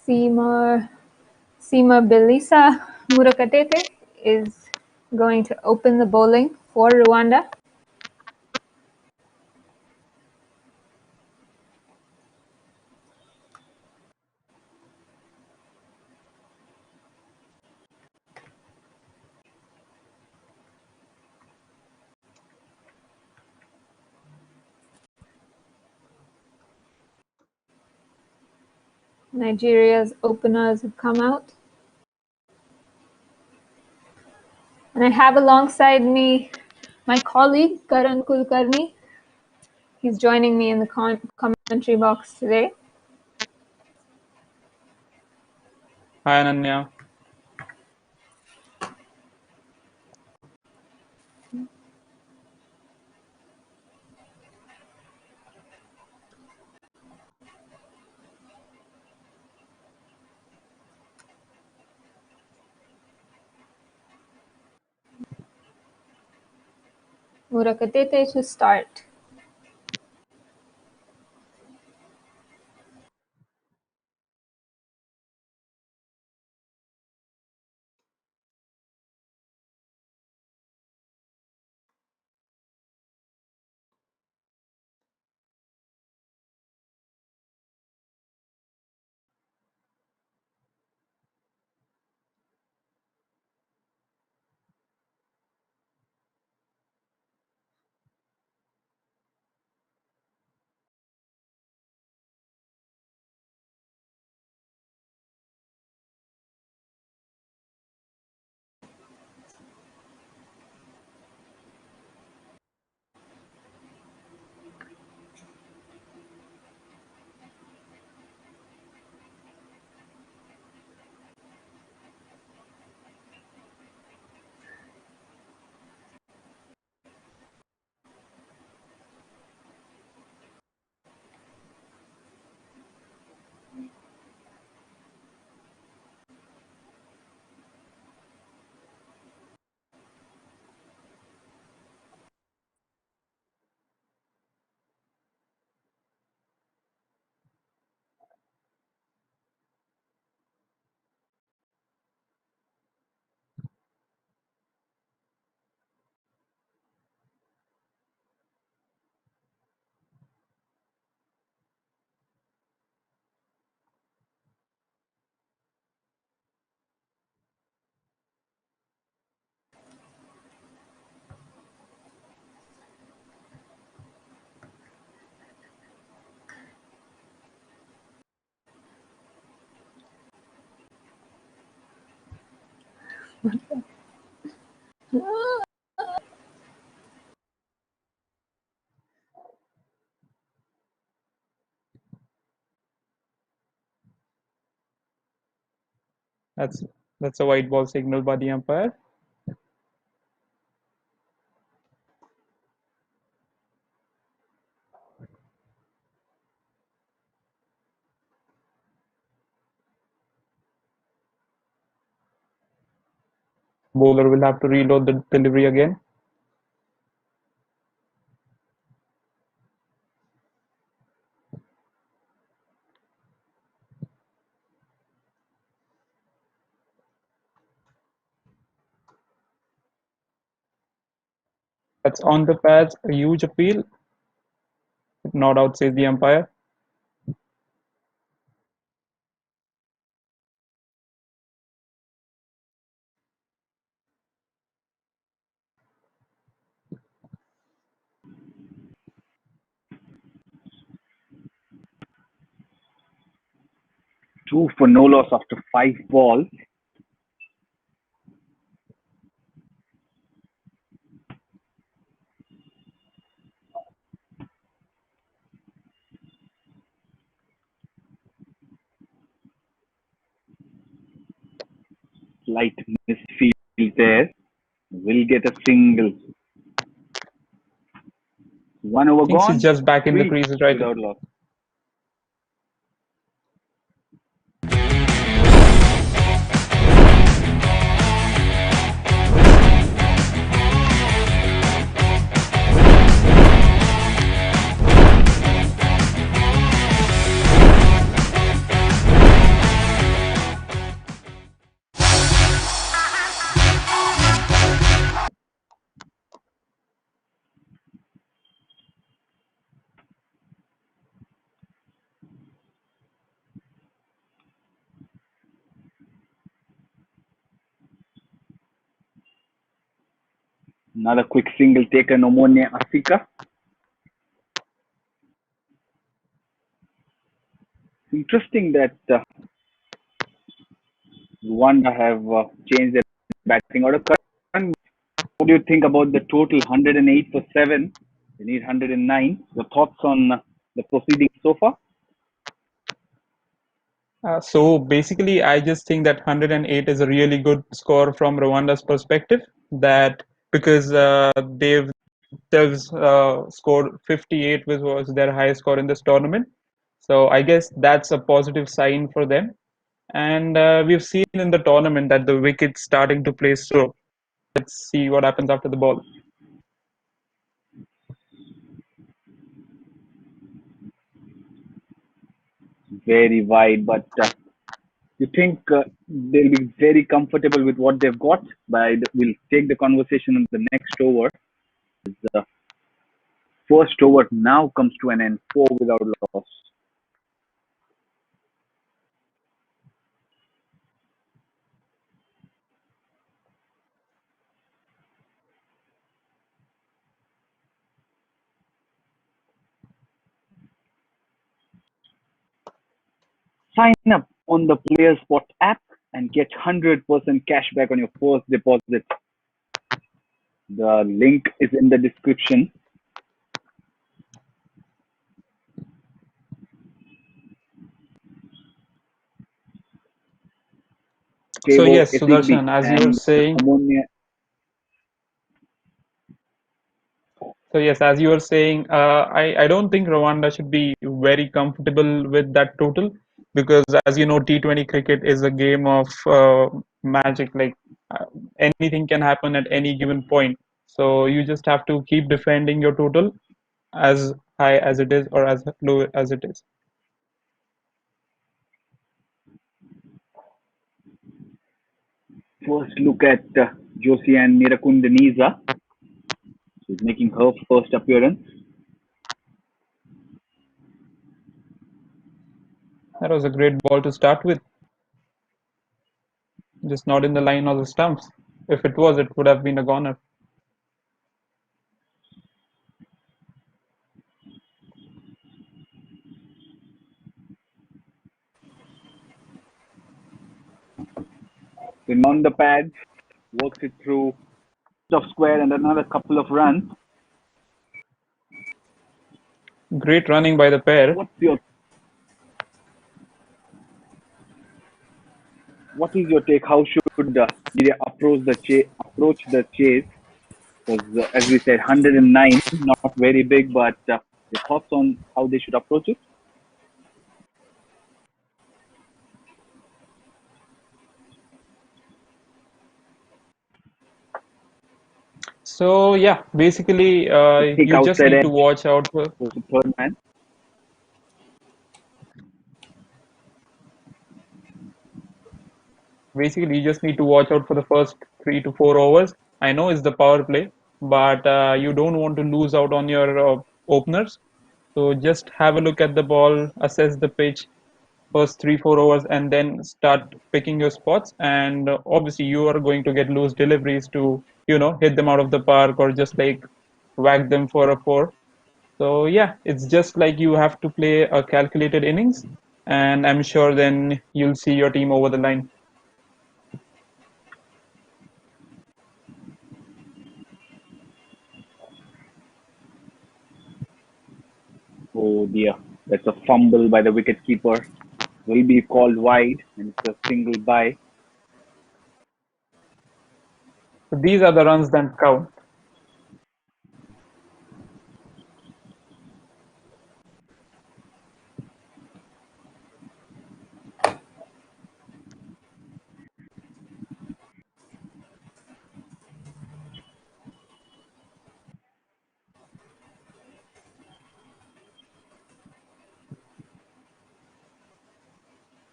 Seema Belisa Murakatete is going to open the bowling for Rwanda. Nigeria's openers have come out. And I have alongside me my colleague, Karan Kulkarni. He's joining me in the commentary box today. Hi, Ananya. Murakatete to start. That's a white ball signal by the umpire. Bowler will have to reload the delivery again. That's on the pads, a huge appeal. Not out, says the umpire. 2 for no loss after 5 balls. Slight misfield there. Will get a single. 1 over Thinks he's gone. just back in the 3 crease right without loss. Another quick single taken, Omonia Asika. Interesting that Rwanda have changed their batting order. Karan, what do you think about the total 108 for 7? They need 109. Your thoughts on the proceedings so far? So basically, I just think that 108 is a really good score from Rwanda's perspective. That because they've scored 58, which was their highest score in this tournament. So I guess that's a positive sign for them. And we've seen in the tournament that the wicket's starting to play slow. Let's see what happens after the ball. Very wide, but you think they'll be very comfortable with what they've got? We'll take the conversation in the next over. The first over now comes to an end, 4 without loss. Sign up on the Player Spot app and get 100% cash back on your first deposit. The link is in the description. So yes, Kevo, Sudarshan, Esigbi, as you were and saying, Ammonia. so yes, as you were saying, I don't think Rwanda should be very comfortable with that total because, as you know, T20 cricket is a game of magic. Like uh, anything can happen at any given point. So you just have to keep defending your total as high as it is or as low as it is. First look at Josie and Nirakundaniza. She's making her first appearance. That was a great ball to start with, just not in the line or the stumps. If it was, it would have been a goner. Then on the pads, works it through of square and another couple of runs. Great running by the pair. What is your take? How should they approach the chase? Because as we said, 109, not very big, but your thoughts on how they should approach it? So yeah, basically, Take you just outside need to edge watch out for. for the third man. Basically, you just need to watch out for the first 3 to 4 overs. I know it's the power play, but you don't want to lose out on your openers. So just have a look at the ball, assess the pitch, first 3 4 overs, and then start picking your spots. And obviously, you are going to get loose deliveries to hit them out of the park or just like whack them for a four. So yeah, it's just like you have to play a calculated innings and I'm sure then you'll see your team over the line. Oh dear, that's a fumble by the wicketkeeper. Will be called wide, and it's a single by. So these are the runs that count.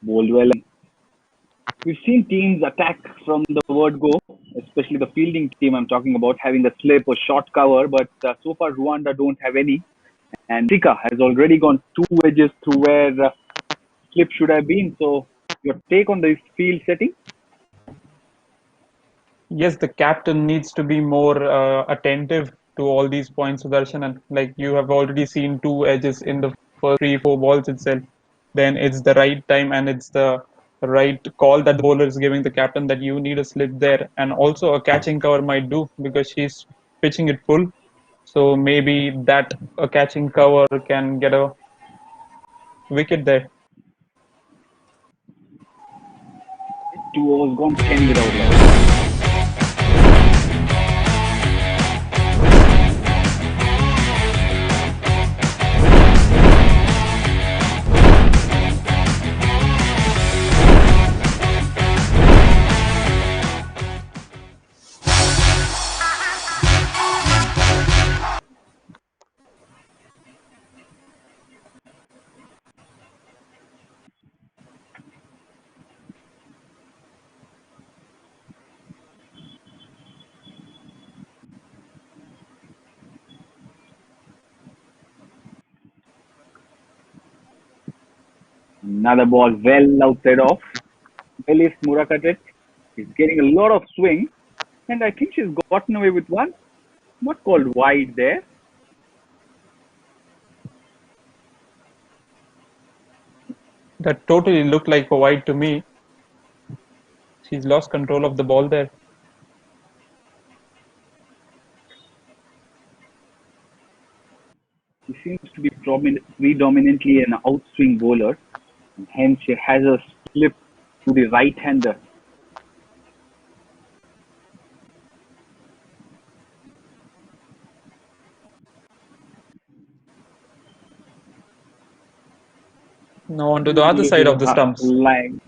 Bowled well. We've seen teams attack from the word go, especially the fielding team I'm talking about, having a slip or short cover. But so far, Rwanda don't have any. And Tika has already gone 2 edges through where slip should have been. So, your take on this field setting? Yes, the captain needs to be more attentive to all these points, Sudarshan. And like you have already seen 2 edges in the first 3-4 balls itself, then it's the right time and it's the right call that the bowler is giving the captain that you need a slip there. And also a catching cover might do because she's pitching it full. So maybe that a catching cover can get a wicket there. 2 overs gone, 10 without loss. Another ball well outside off. Well, if Murakatet is getting a lot of swing, and I think she's gotten away with one. Not called wide there. That totally looked like a wide to me. She's lost control of the ball there. She seems to be predominantly an outswing bowler, and hence she has a slip to the right-hander. Now onto the other side of the stumps. Line.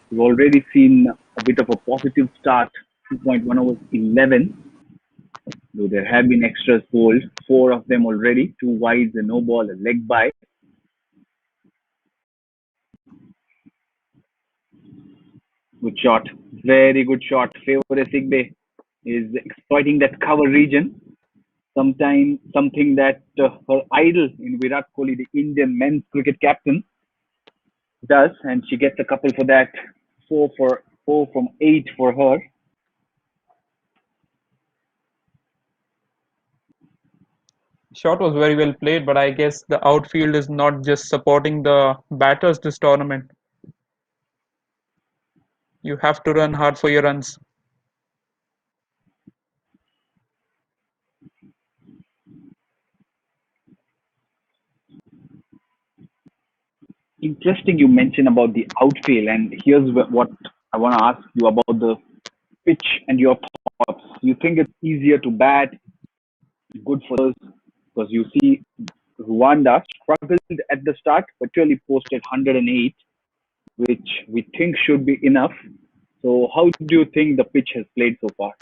We've already seen a bit of a positive start. 2.1 overs 11. Though there have been extras bowled, 4 of them already, 2 wides, a no ball, a leg by. Good shot, very good shot. Favore Sigbe is exploiting that cover region. Something that her idol in Virat Kohli, the Indian men's cricket captain, does, and she gets a couple for that. 4 from 8 for her. Shot was very well played, but I guess the outfield is not just supporting the batters this tournament. You have to run hard for your runs. Interesting you mentioned about the outfield, and here's what I want to ask you about the pitch and your thoughts. You think it's easier to bat, good for us, because you see Rwanda struggled at the start, but really posted 108, which we think should be enough. So, how do you think the pitch has played so far?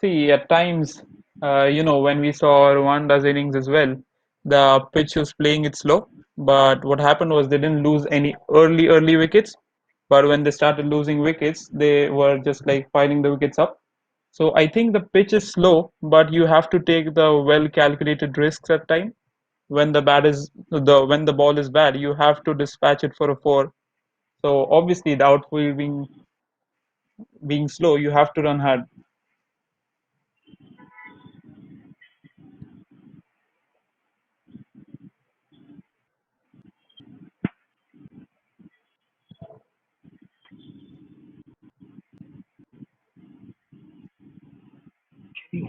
See, at times, when we saw Rwanda's innings as well, the pitch was playing it slow. But what happened was they didn't lose any early wickets. But when they started losing wickets, they were just like piling the wickets up. So I think the pitch is slow, but you have to take the well calculated risks at time. When when the ball is bad, you have to dispatch it for a four. So obviously the outfield being slow, you have to run hard.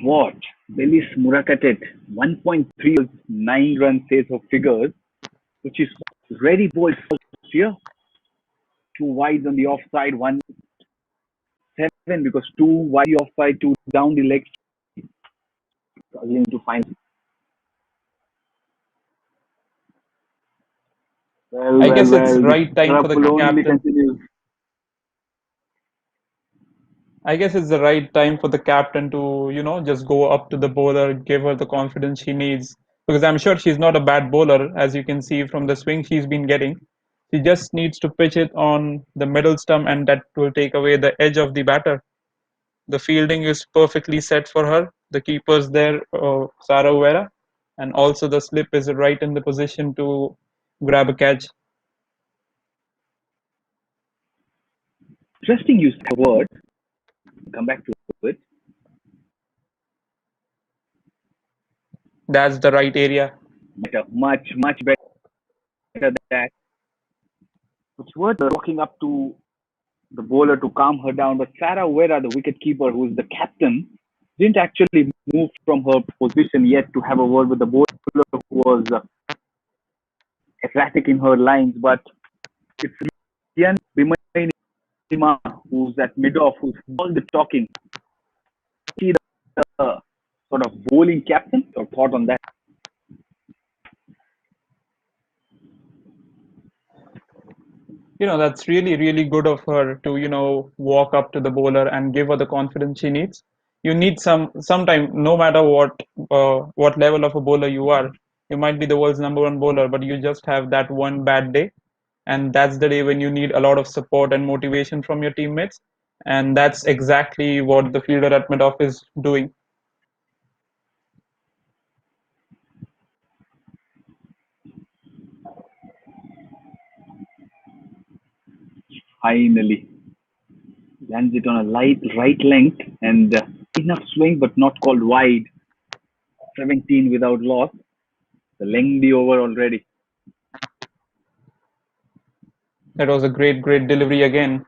What? Belis Murakatet, 1.3 9 run says of figures, which is ready ball here. Two wides on the offside, 1-7 because two wide offside, two down the leg, struggling to find. Well, I well, guess it's well. The right time for the trouble only captain. continues. I guess it's the right time for the captain to, just go up to the bowler, give her the confidence she needs. Because I'm sure she's not a bad bowler, as you can see from the swing she's been getting. She just needs to pitch it on the middle stump, and that will take away the edge of the batter. The fielding is perfectly set for her. The keeper's there, Sarah Vera, and also the slip is right in the position to grab a catch. Interesting use of word. Come back to it. That's the right area. Better, much, much better than that. Which were walking up to the bowler to calm her down. But Sarah Vera, the wicket keeper, who is the captain, didn't actually move from her position yet to have a word with the bowler, who was erratic in her lines. But it's Rian Bimainima who's at mid-off, who's all the talking. See the sort of bowling captain? Your thought on that? That's really, really good of her to, walk up to the bowler and give her the confidence she needs. You need sometime, no matter what level of a bowler you are. You might be the world's number one bowler, but you just have that one bad day, and that's the day when you need a lot of support and motivation from your teammates. And that's exactly what the fielder at mid-off is doing. Finally, lands it on a light right length and enough swing, but not called wide. 17 without loss. The lengthy over already. That was a great, great delivery again.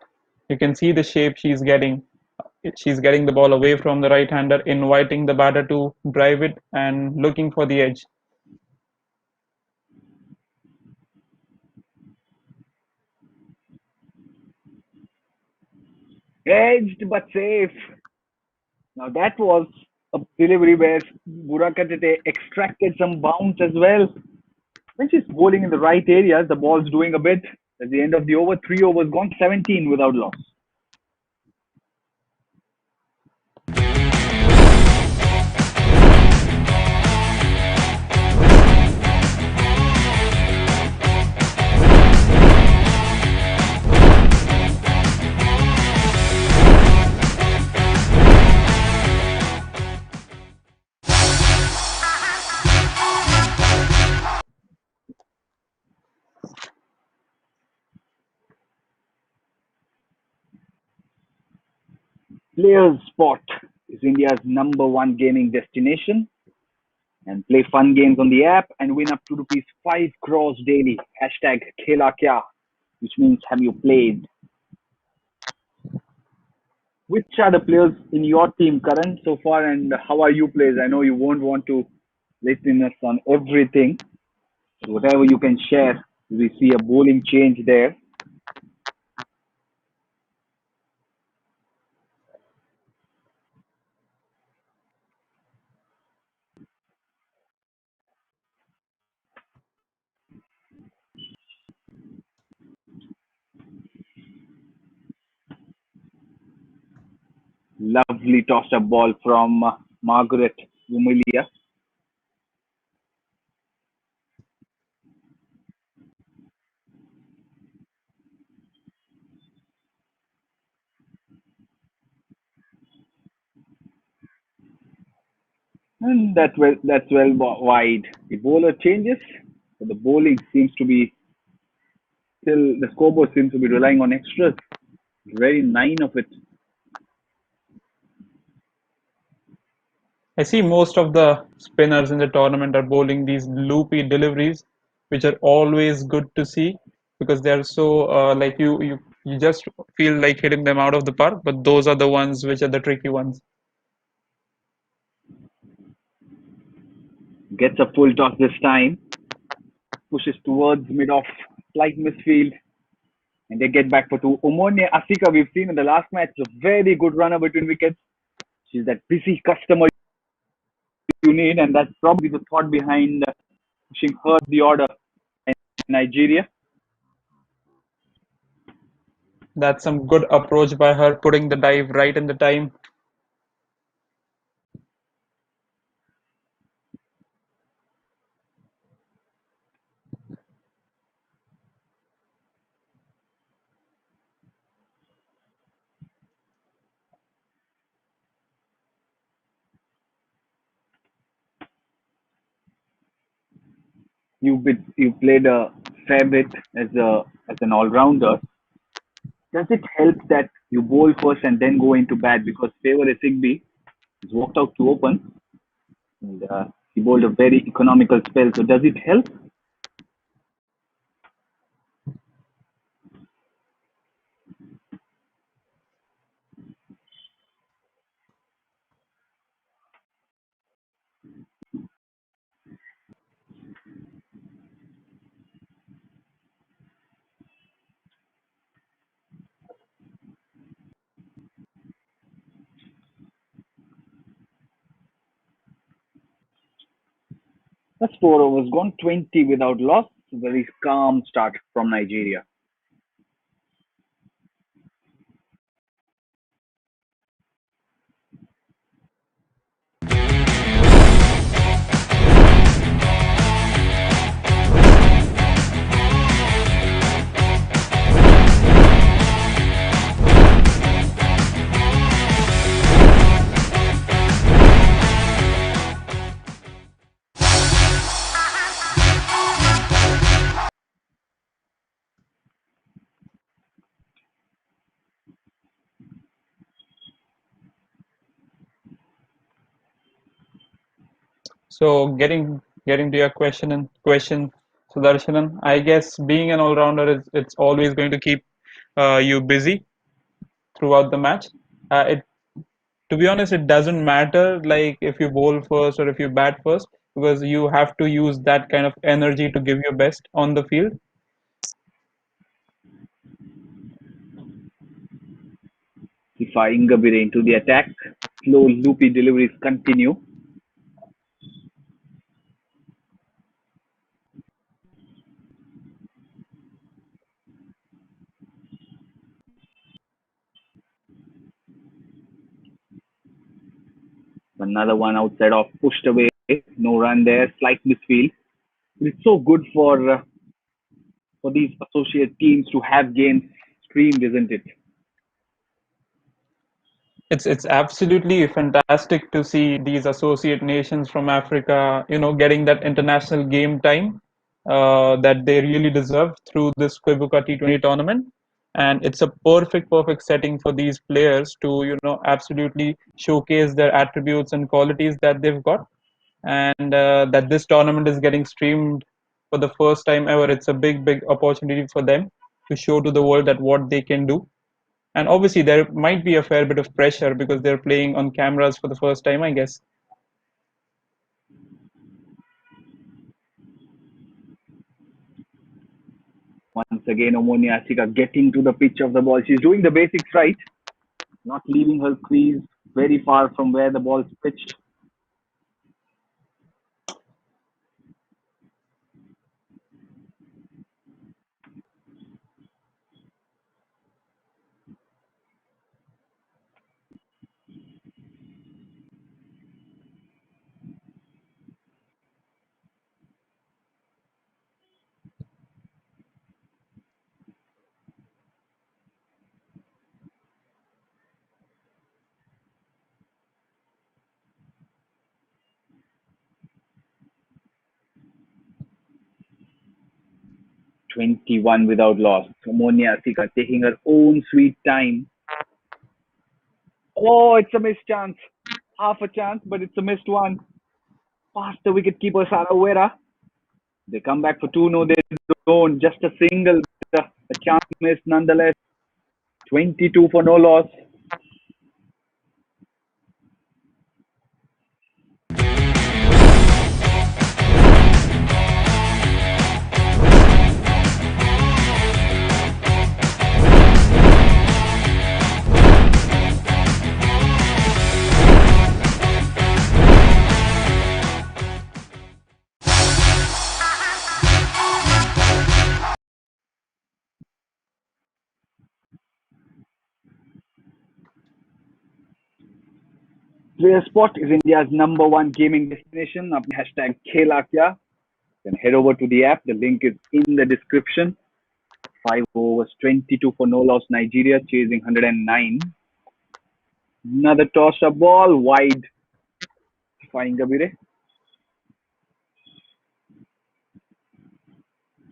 You can see the shape she's getting. She's getting the ball away from the right-hander, inviting the batter to drive it and looking for the edge. Edged but safe. Now that was a delivery where Burakatete extracted some bounce as well. When she's bowling in the right areas, the ball's doing a bit. At the end of the over, 3 overs gone, 17 without loss. Players Spot is India's number one gaming destination, and play fun games on the app and win up to rupees 5 crores daily. Hashtag Khela Kya, which means have you played? Which are the players in your team, Karan, so far, and how are you players? I know you won't want to listen us on everything. So whatever you can share, we see a bowling change there. Lovely tossed up ball from Margaret Vumilia. And that's well wide. The bowler changes, but the bowling seems to be still the scoreboard seems to be relying on extras. Very nine of it. I see most of the spinners in the tournament are bowling these loopy deliveries, which are always good to see because they're so like you just feel like hitting them out of the park. But those are the ones which are the tricky ones. Gets a full toss this time. Pushes towards mid off, slight misfield, and they get back for two. Omone Asika, we've seen in the last match, a very good runner between wickets. She's that busy customer you need, and that's probably the thought behind pushing her the order in Nigeria. That's some good approach by her, putting the dive right in the time. You played a fair bit as an all rounder. Does it help that you bowl first and then go into bat because Favour Sigby has walked out to open and he bowled a very economical spell. So does it help? That's 4 overs gone, 20 without loss. Very calm start from Nigeria. So getting to your question, Sudarshanan, I guess being an all rounder is it's always going to keep you busy throughout the match. It To be honest, it doesn't matter like if you bowl first or if you bat first because you have to use that kind of energy to give your best on the field. Sifa Ingabire into the attack. Slow loopy deliveries continue. Another one outside off, pushed away. No run there. Slight misfield. It's so good for these associate teams to have games streamed, isn't it? It's absolutely fantastic to see these associate nations from Africa, getting that international game time that they really deserve through this Kwibuka T20 tournament. And it's a perfect setting for these players to, absolutely showcase their attributes and qualities that they've got. And that this tournament is getting streamed for the first time ever. It's a big opportunity for them to show to the world that what they can do. And obviously, there might be a fair bit of pressure because they're playing on cameras for the first time, I guess. Once again, Omonia Asika getting to the pitch of the ball. She's doing the basics right, not leaving her crease very far from where the ball's pitched. 21 without loss. Somonia Asika taking her own sweet time. Oh, it's a missed chance. Half a chance, but it's a missed one. Past the wicketkeeper Sarawera. They come back for two. No, they don't. Just a single. A chance missed nonetheless. 22 for no loss. Player Spot is India's #1 gaming destination. Hashtag Khelakya. Then head over to the app. The link is in the description. 5 overs, 22 for no loss. Nigeria chasing 109. Another toss up ball wide. Fine, Gabire.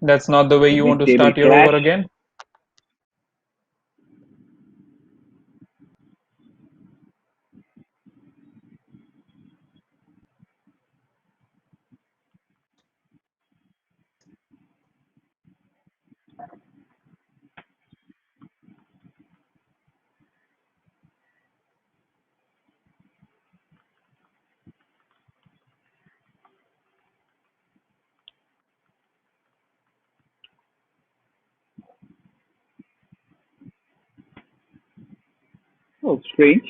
That's not the way you want to Mid-table start your clash. over again. Oh, strange.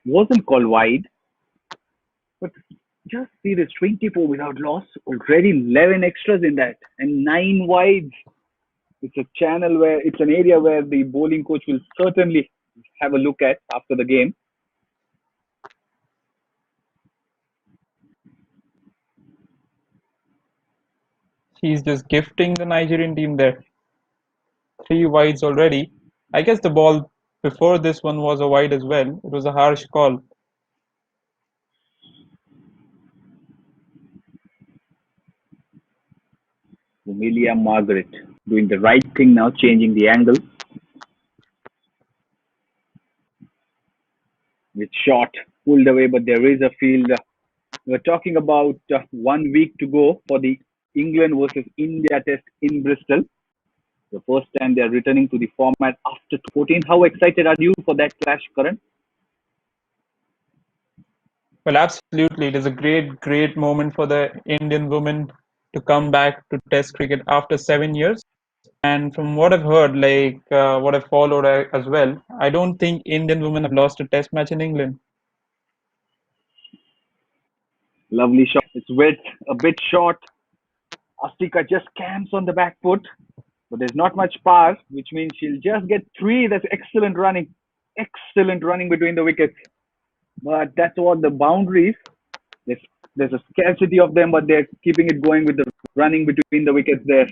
Wasn't called wide. But just see this 24 without loss. Already 11 extras in that. And 9 wides. It's a channel where it's an area where the bowling coach will certainly have a look at after the game. He's just gifting the Nigerian team there. 3 wides already. I guess the ball before this one was a wide as well. It was a harsh call. Amelia Margaret doing the right thing now, changing the angle. With shot pulled away, but there is a field. We're talking about 1 week to go for the England versus India test in Bristol. The first time they are returning to the format after 14. How excited are you for that clash, Karan? Well, absolutely. It is a great moment for the Indian women to come back to Test cricket after 7 years. And from what I've heard, what I've followed as well, I don't think Indian women have lost a Test match in England. Lovely shot. It's wet, a bit short. Astika just camps on the back foot, but there's not much power, which means she'll just get 3. That's excellent running. Excellent running between the wickets. But that's what the boundaries. There's a scarcity of them, but they're keeping it going with the running between the wickets there.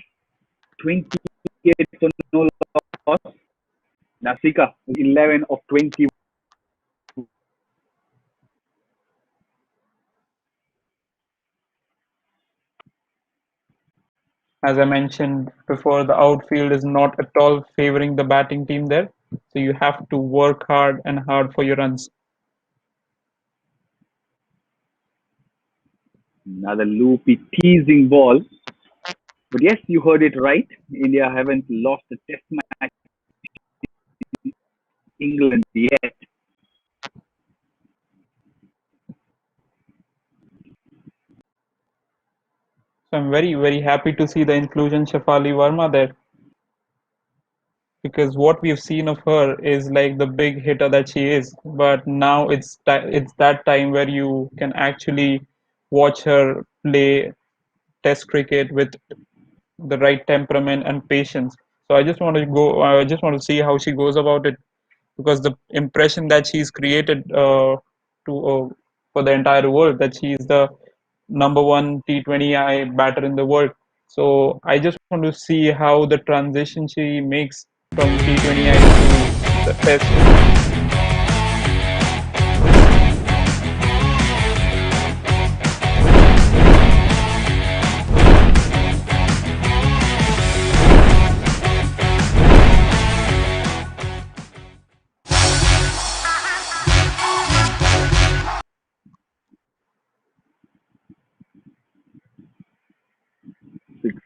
28 for no loss. Nasika, 11 of 20. As I mentioned before, the outfield is not at all favoring the batting team there. So you have to work hard and hard for your runs. Another loopy, teasing ball. But yes, you heard it right. India haven't lost a test match in England yet. So I'm very happy to see the inclusion Shafali Verma there. Because what we've seen of her is like the big hitter that she is. But now it's that time where you can actually watch her play Test cricket with the right temperament and patience. So I just want to see how she goes about it, because the impression that she's created for the entire world, that she is the #1 T20I batter in the world. So I just want to see how the transition she makes from T20I to the Test.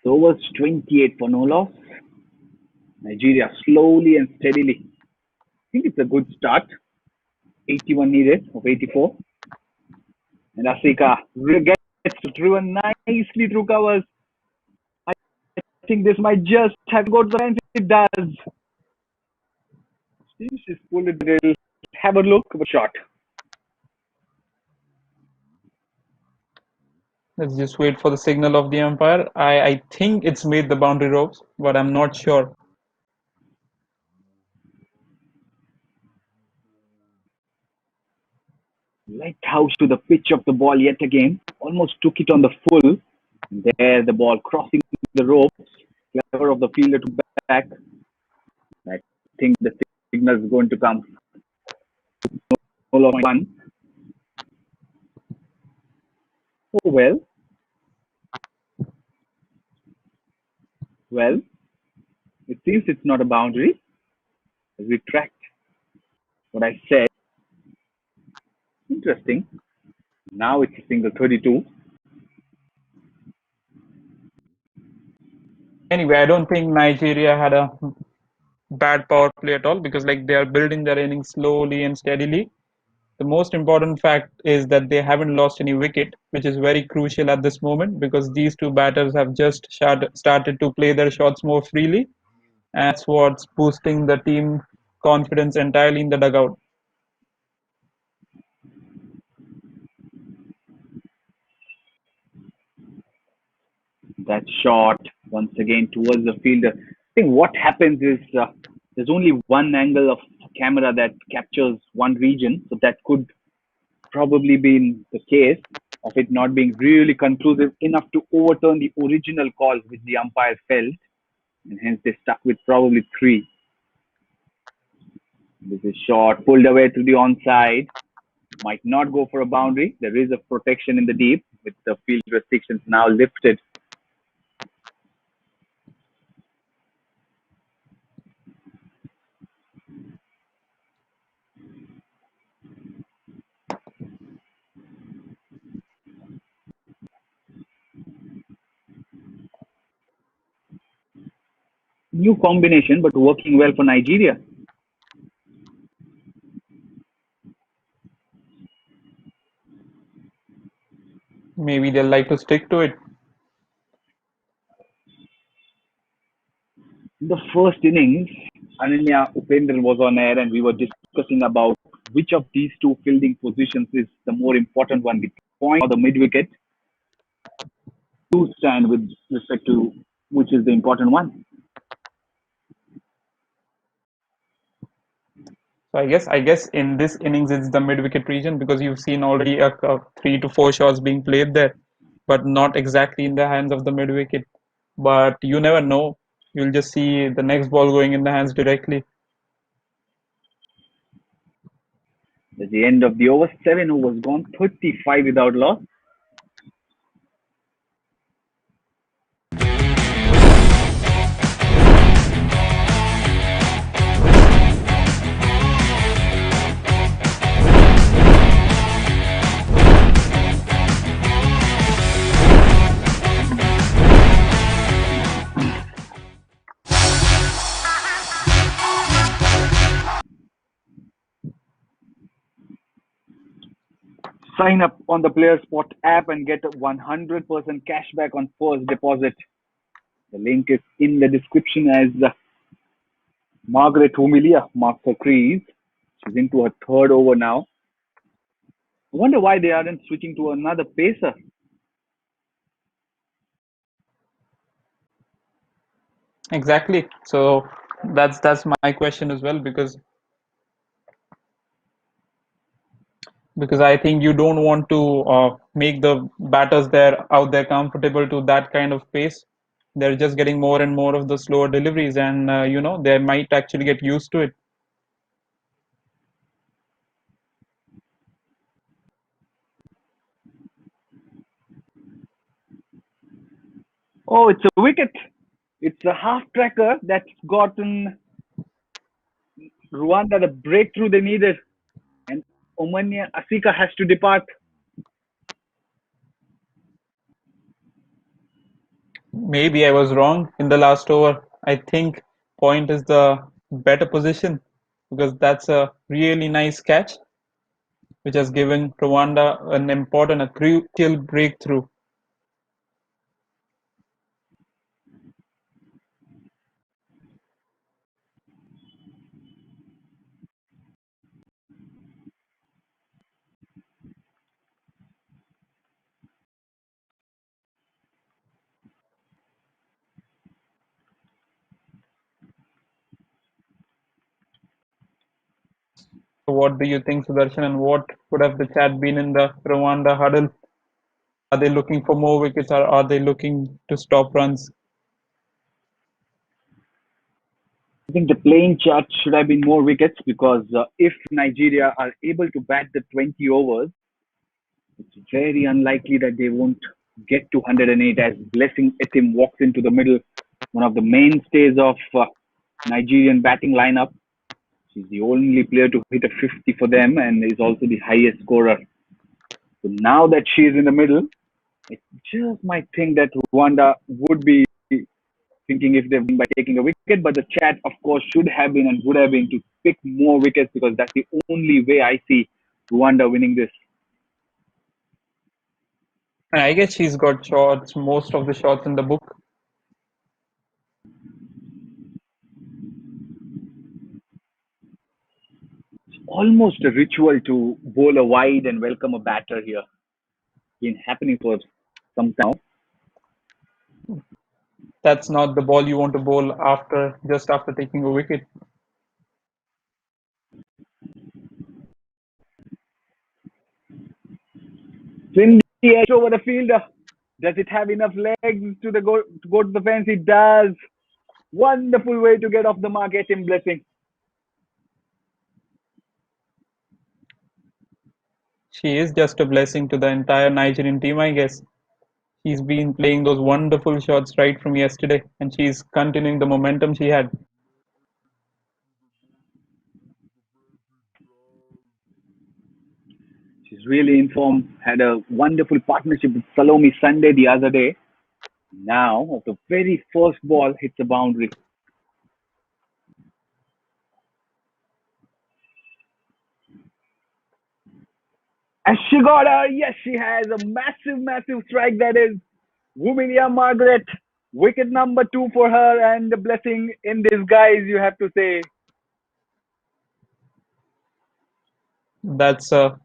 So overs 28 for no loss. Nigeria slowly and steadily. I think it's a good start. 81 needed of 84. And Asika gets driven nicely through covers. I think this might just have got the fence. It does. She's pulled it. They'll have a look. But shot. Let's just wait for the signal of the umpire. I think it's made the boundary ropes, but I'm not sure. Lighthouse to the pitch of the ball yet again. Almost took it on the full. There, the ball crossing the ropes. Clever of the fielder to back. I think the signal is going to come. No one. Oh well. Well, it seems it's not a boundary. I retract what I said. Interesting. Now it's a single 32. Anyway, I don't think Nigeria had a bad power play at all because like they are building their innings slowly and steadily. The most important fact is that they haven't lost any wicket, which is very crucial at this moment because these two batters have just started to play their shots more freely. And that's what's boosting the team confidence entirely in the dugout. That shot once again towards the fielder. I think what happens is there's only one angle of camera that captures one region, so that could probably be the case of it not being really conclusive enough to overturn the original call which the umpire felt, and hence they stuck with probably three. This is shot pulled away to the onside. Might not go for a boundary. There is a protection in the deep with the field restrictions now lifted. New combination, but working well for Nigeria. Maybe they'll like to stick to it. In the first innings, Ananya Upendra was on air and we were discussing about which of these two fielding positions is the more important one, the point or the mid wicket. To stand with respect to which is the important one. So I guess in this innings it's the mid wicket region because you've seen already a 3 to 4 shots being played there, but not exactly in the hands of the mid wicket. But you never know. You'll just see the next ball going in the hands directly. At the end of the over, 7 overs gone, 35 without loss. Sign up on the Player Spot app and get a 100% cashback on first deposit. The link is in the description as Margaret Humilia marks her crease. She's into her third over now. I wonder why they aren't switching to another pacer. Exactly. So that's my question as well because I think you don't want to make the batters out there comfortable to that kind of pace. They're just getting more and more of the slower deliveries, and they might actually get used to it. Oh, it's a wicket. It's a half tracker that's gotten Rwanda the breakthrough they needed. And Omania Asika has to depart. Maybe I was wrong in the last over. I think point is the better position because that's a really nice catch which has given Rwanda an important, a crucial breakthrough. So what do you think, Sudarshan, and what would have the chat been in the Rwanda huddle? Are they looking for more wickets or are they looking to stop runs? I think the playing chart should have been more wickets because if Nigeria are able to bat the 20 overs, it's very unlikely that they won't get to 108 as Blessing Etim walks into the middle, one of the mainstays of Nigerian batting lineup. She's the only player to hit a 50 for them and is also the highest scorer. So now that she is in the middle, I just might think that Rwanda would be thinking if they win by taking a wicket, but the chat, of course, should have been and would have been to pick more wickets because that's the only way I see Rwanda winning this. And I guess she's got shots, most of the shots in the book. It's almost a ritual to bowl a wide and welcome a batter here. Been happening for some time. That's not the ball you want to bowl just after taking a wicket. Swing the edge over the fielder. Does it have enough legs to go to the fence? It does. Wonderful way to get off the mark. Etim Blessing. She is just a blessing to the entire Nigerian team, I guess. She's been playing those wonderful shots right from yesterday, and she's continuing the momentum she had. She's really in form. Had a wonderful partnership with Salome Sunday the other day. Now, of the very first ball, hits a boundary. And she got her. Yes, she has a massive, massive strike. That is Wumilia Margaret. Wicket number 2 for her, and the blessing in disguise, you have to say. That's a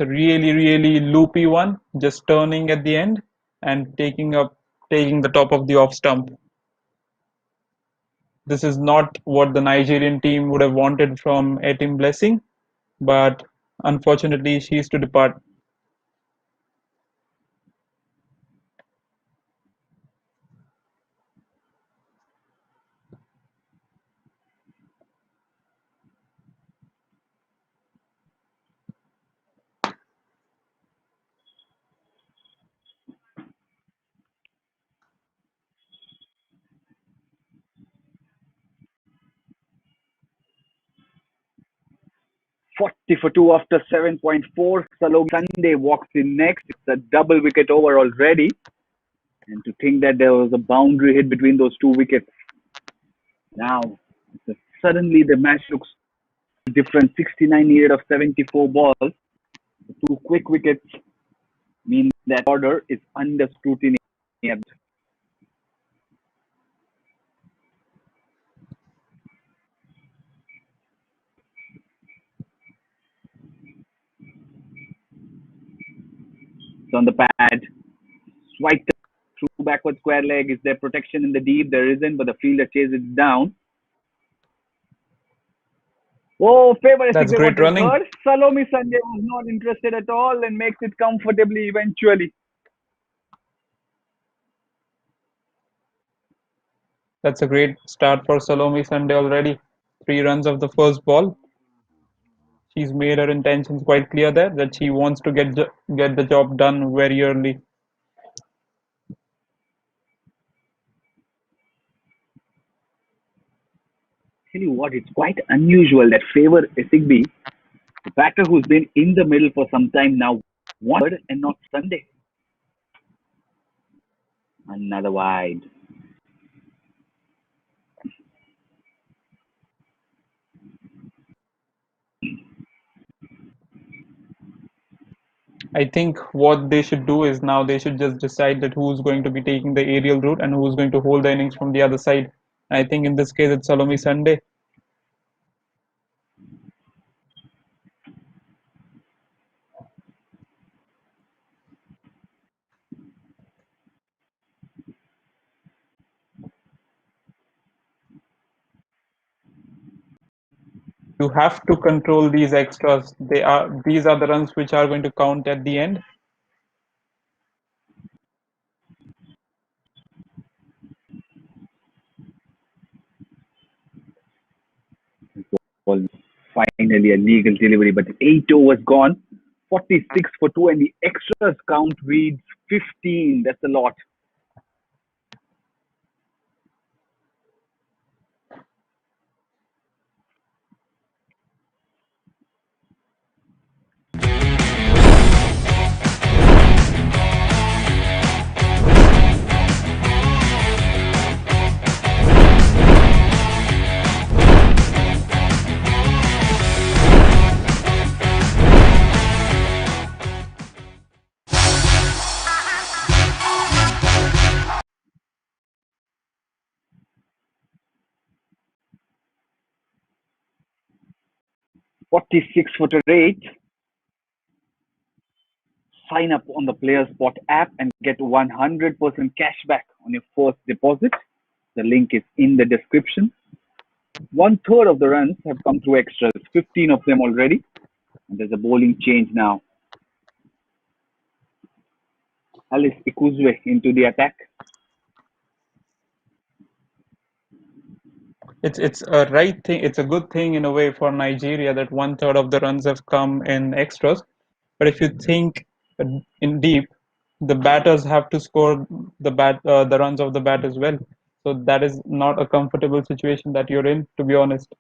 really really loopy one, just turning at the end and taking the top of the off stump. This is not what the Nigerian team would have wanted from Etim Blessing, but unfortunately she is to depart. Forty for 2 after 7.4. Salome Sunday walks in next. It's a double wicket over already. And to think that there was a boundary hit between those 2 wickets. Now, suddenly the match looks different. 69 needed of 74 balls. The 2 quick wickets mean that order is under scrutiny. It's on the pad. Swipe through backward square leg. Is there protection in the deep? There isn't, but the fielder chases it down. Oh, favor That's great running. Third. Salome Sunday was not interested at all and makes it comfortably eventually. That's a great start for Salome Sunday already. 3 runs of the first ball. She's made her intentions quite clear there that she wants to get the job done very early. Tell you what, it's quite unusual that Favor Esigby, the batter who's been in the middle for some time now, won and not Sunday. Another wide. I think what they should do is now they should just decide that who's going to be taking the aerial route and who's going to hold the innings from the other side. I think in this case it's Salome Sunday. You have to control these extras. These are the runs which are going to count at the end. Well, finally a legal delivery, but 8 overs gone. 46 for 2, and the extras count reads 15. That's a lot. $46 for 8. Sign up on the Player Spot app and get 100% cash back on your first deposit. The link is in the description. 1/3 of the runs have come through extras, 15 of them already. And there's a bowling change now. Alice Ikuzwe into the attack. It's a right thing. It's a good thing in a way for Nigeria that 1/3 of the runs have come in extras. But if you think in deep, the batters have to score the runs of the bat as well. So that is not a comfortable situation that you're in, to be honest.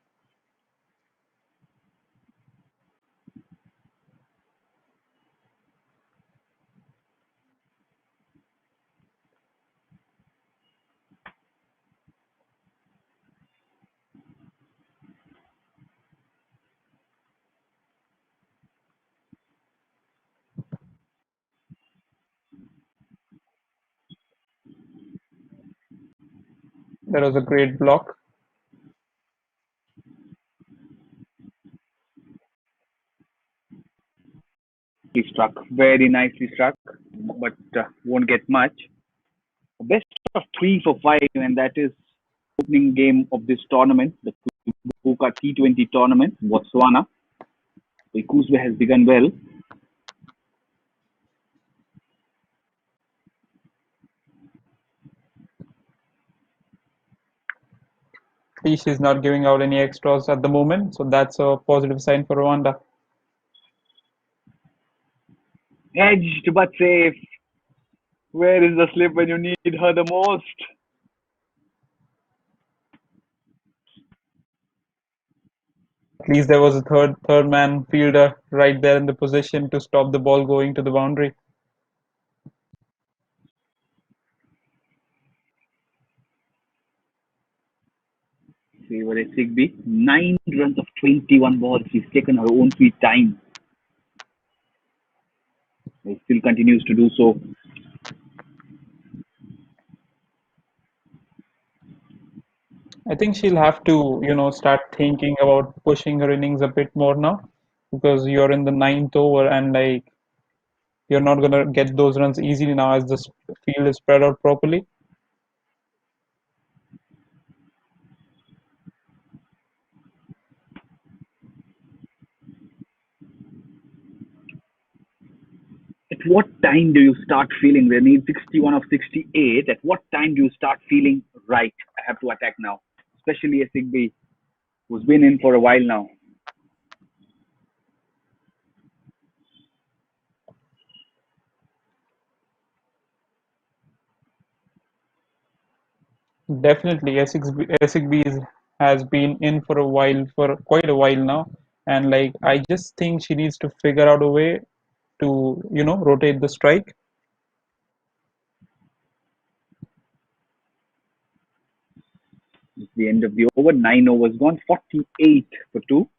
That was a great block. He struck, very nicely struck, but won't get much. Best of 3 for 5, and that is opening game of this tournament, the Kwibuka T20 Tournament, Botswana. Ikuzwe has begun well. Leash is not giving out any extras at the moment, so that's a positive sign for Rwanda. Edged but safe. Where is the slip when you need her the most? At least there was a third man fielder right there in the position to stop the ball going to the boundary. Favor Sigby. 9 runs of 21 balls. She's taken her own sweet time. She still continues to do so. I think she'll have to, start thinking about pushing her innings a bit more now, because you're in the 9th over and like you're not gonna get those runs easily now as the field is spread out properly. At what time do you start feeling they need 61 of 68? At what time do you start feeling right? I have to attack now, especially a Sigby who's been in for a while now. Definitely, Essigby has been in for a while, for quite a while now, and like I just think she needs to figure out a way to, rotate the strike. It's the end of the over. 9 overs gone. 48 for 2.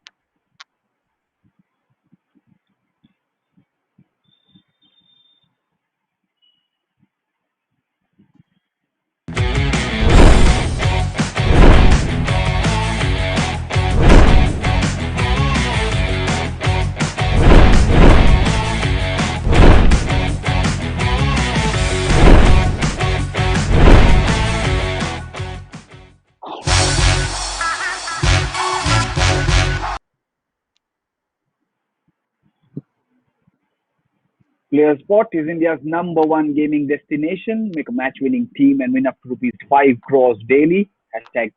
Player Spot is India's #1 gaming destination. Make a match-winning team and win up to ₹5 crores daily. Hashtag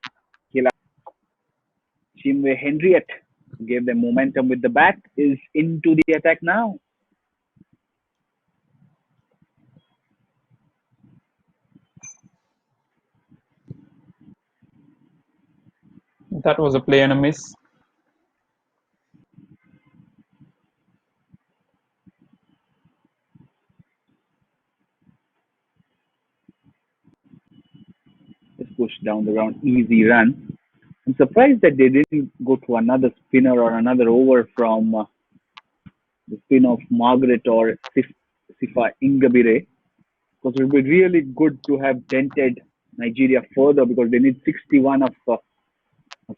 Chimwe Henriette gave them momentum with the bat, is into the attack now. That was a play and a miss. Just pushed down the ground, easy run. I'm surprised that they didn't go to another spinner or another over from the spin of Margaret or Sifa Ingabire, because it would be really good to have dented Nigeria further, because they need 61 of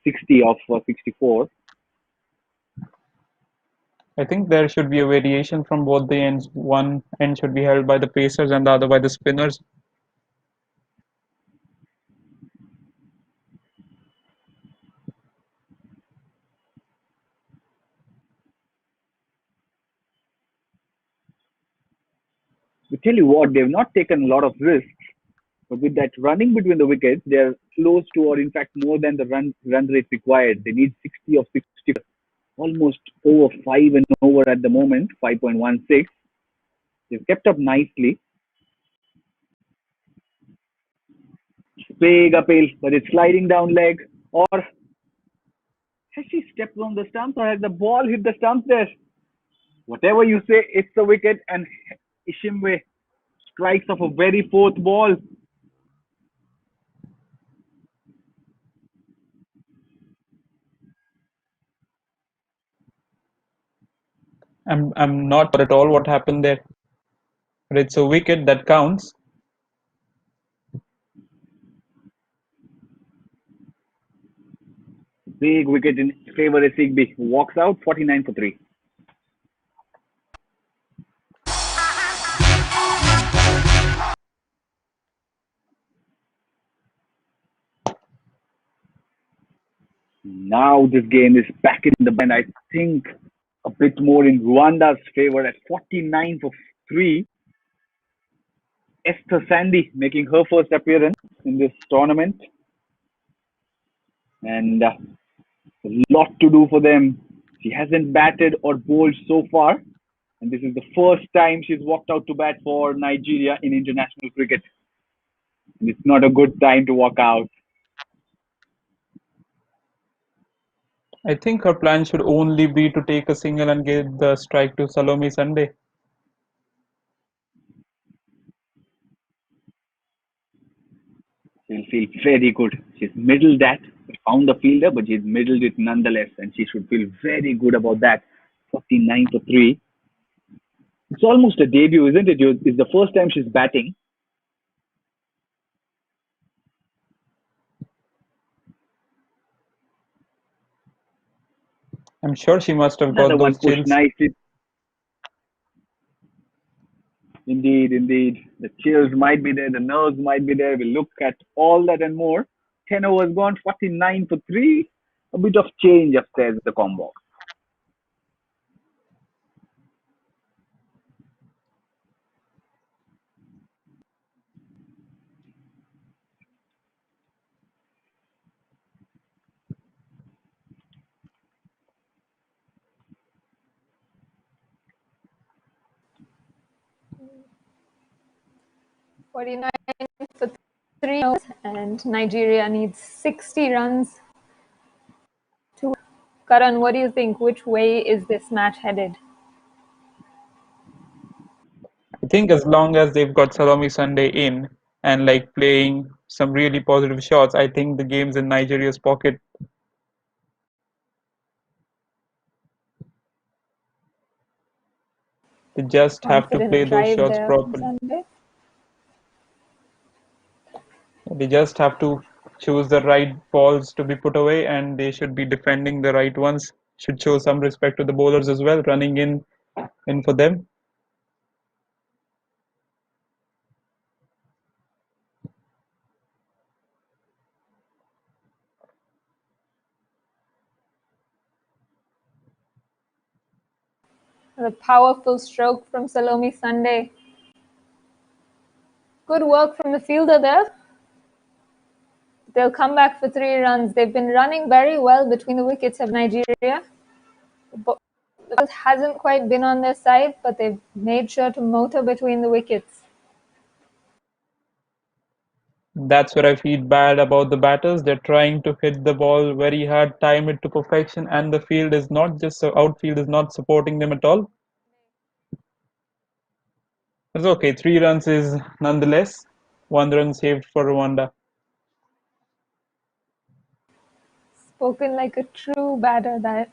60 of 64. I think there should be a variation from both the ends. One end should be held by the pacers and the other by the spinners. We tell you what, they've not taken a lot of risks, but with that running between the wickets, they're close to, or in fact more than the run rate required. They need 60 of 60, almost over 5 and over at the moment, 5.16. They've kept up nicely. Big appeal, but it's sliding down leg. Or has she stepped on the stumps, or has the ball hit the stumps there? Whatever you say, it's a wicket, and Ishimwe strikes off a very fourth ball. I'm not sure at all what happened there. But it's a wicket that counts. Big wicket in favor of Sigby, who walks out 49 for 3. Now this game is back in the band. I think a bit more in Rwanda's favor at 49 for 3. Esther Sandy making her first appearance in this tournament. And a lot to do for them. She hasn't batted or bowled so far. And this is the first time she's walked out to bat for Nigeria in international cricket. And it's not a good time to walk out. I think her plan should only be to take a single and give the strike to Salome Sunday. She'll feel very good. She's middled that, found the fielder, but she's middled it nonetheless, and she should feel very good about that. 49 for 3. It's almost a debut, isn't it? It's the first time she's batting. I'm sure she must have Another got one those pushed chills. nicely. Indeed, indeed. The chills might be there, the nerves might be there. We'll look at all that and more. 10 overs gone, 49 for 3. A bit of change upstairs with the combo. $49 for 3 overs, and Nigeria needs 60 runs. Karan, what do you think? Which way is this match headed? I think as long as they've got Salome Sunday in and like playing some really positive shots. I think the game's in Nigeria's pocket. They just have to play Confident those drive shots there from properly. Sunday. They just have to choose the right balls to be put away, and they should be defending the right ones. Should show some respect to the bowlers as well, running in for them. A powerful stroke from Salome Sunday. Good work from the fielder there. They'll come back for 3 runs. They've been running very well between the wickets of Nigeria. The ball hasn't quite been on their side, but they've made sure to motor between the wickets. That's where I feel bad about the batters. They're trying to hit the ball very hard, time it to perfection, and the field is not just outfield is not supporting them at all. It's okay. 3 runs is nonetheless 1 run saved for Rwanda. Spoken like a true batter, that.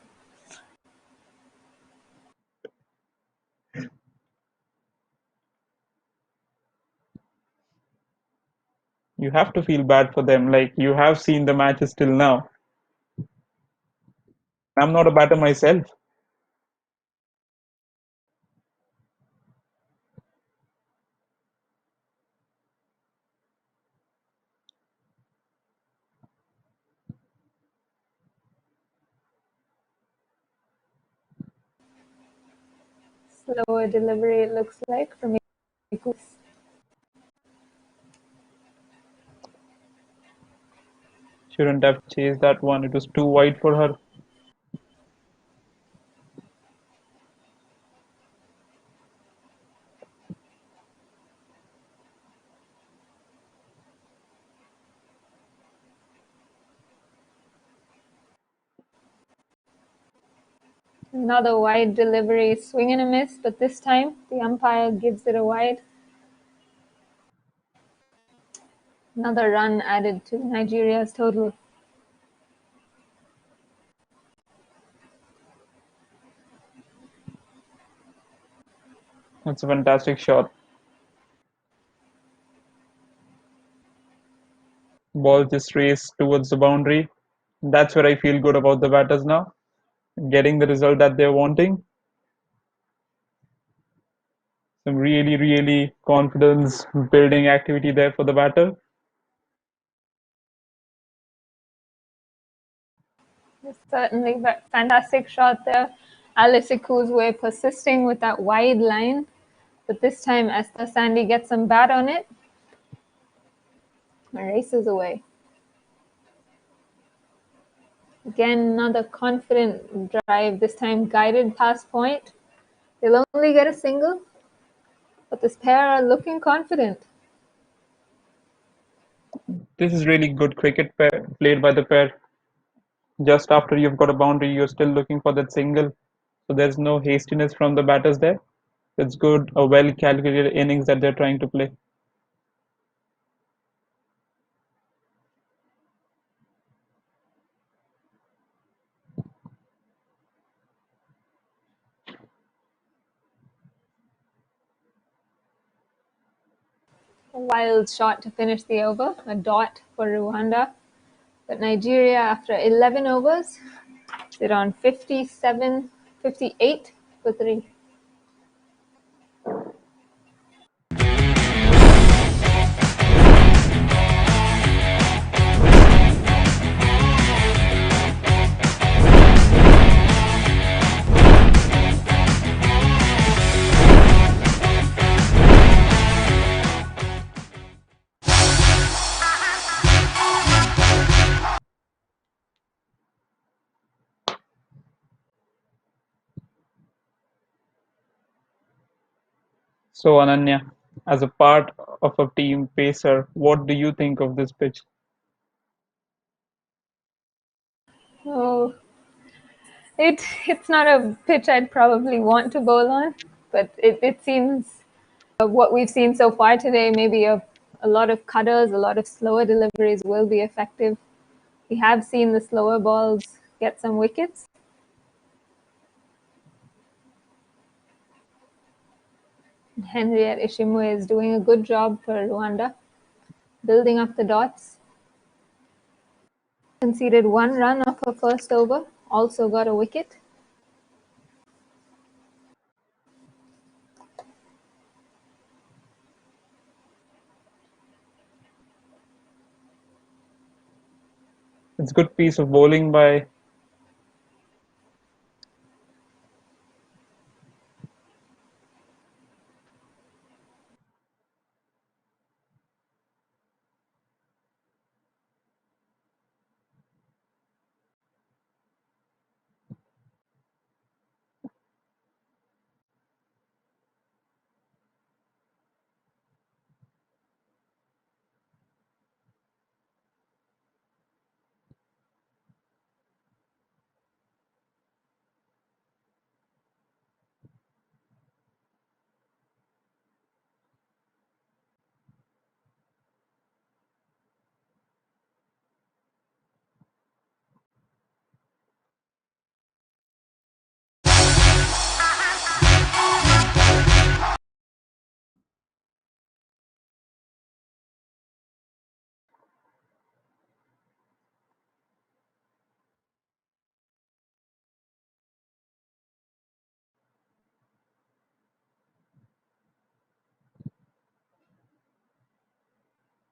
You have to feel bad for them. Like, you have seen the matches till now. I'm not a batter myself. Slower delivery, it looks like, from Ikus. Shouldn't have chased that one. It was too wide for her. Another wide delivery, swing and a miss, but this time the umpire gives it a wide. Another run added to Nigeria's total. That's a fantastic shot. Ball just raced towards the boundary. That's where I feel good about the batters now. Getting the result that they're wanting. Some really, really confidence building activity there for the batter. Certainly, fantastic shot there. Alice Ikuzwe persisting with that wide line, but this time Esther Sandy gets some bat on it and races away. Again, another confident drive, this time guided past point. They'll only get a single, but this pair are looking confident. This is really good cricket played by the pair. Just after you've got a boundary, you're still looking for that single. So there's no hastiness from the batters there. It's good, a well calculated innings that they're trying to play. A wild shot to finish the over, a dot for Rwanda. But Nigeria, after 11 overs, sit on 58 for 3. So Ananya, as a part of a team pacer, what do you think of this pitch? Oh, it's not a pitch I'd probably want to bowl on, but it seems what we've seen so far today, maybe a a lot of cutters, a lot of slower deliveries will be effective. We have seen the slower balls get some wickets. Henriette Ishimwe is doing a good job for Rwanda, building up the dots. Conceded 1 run off her first over, also got a wicket. It's a good piece of bowling by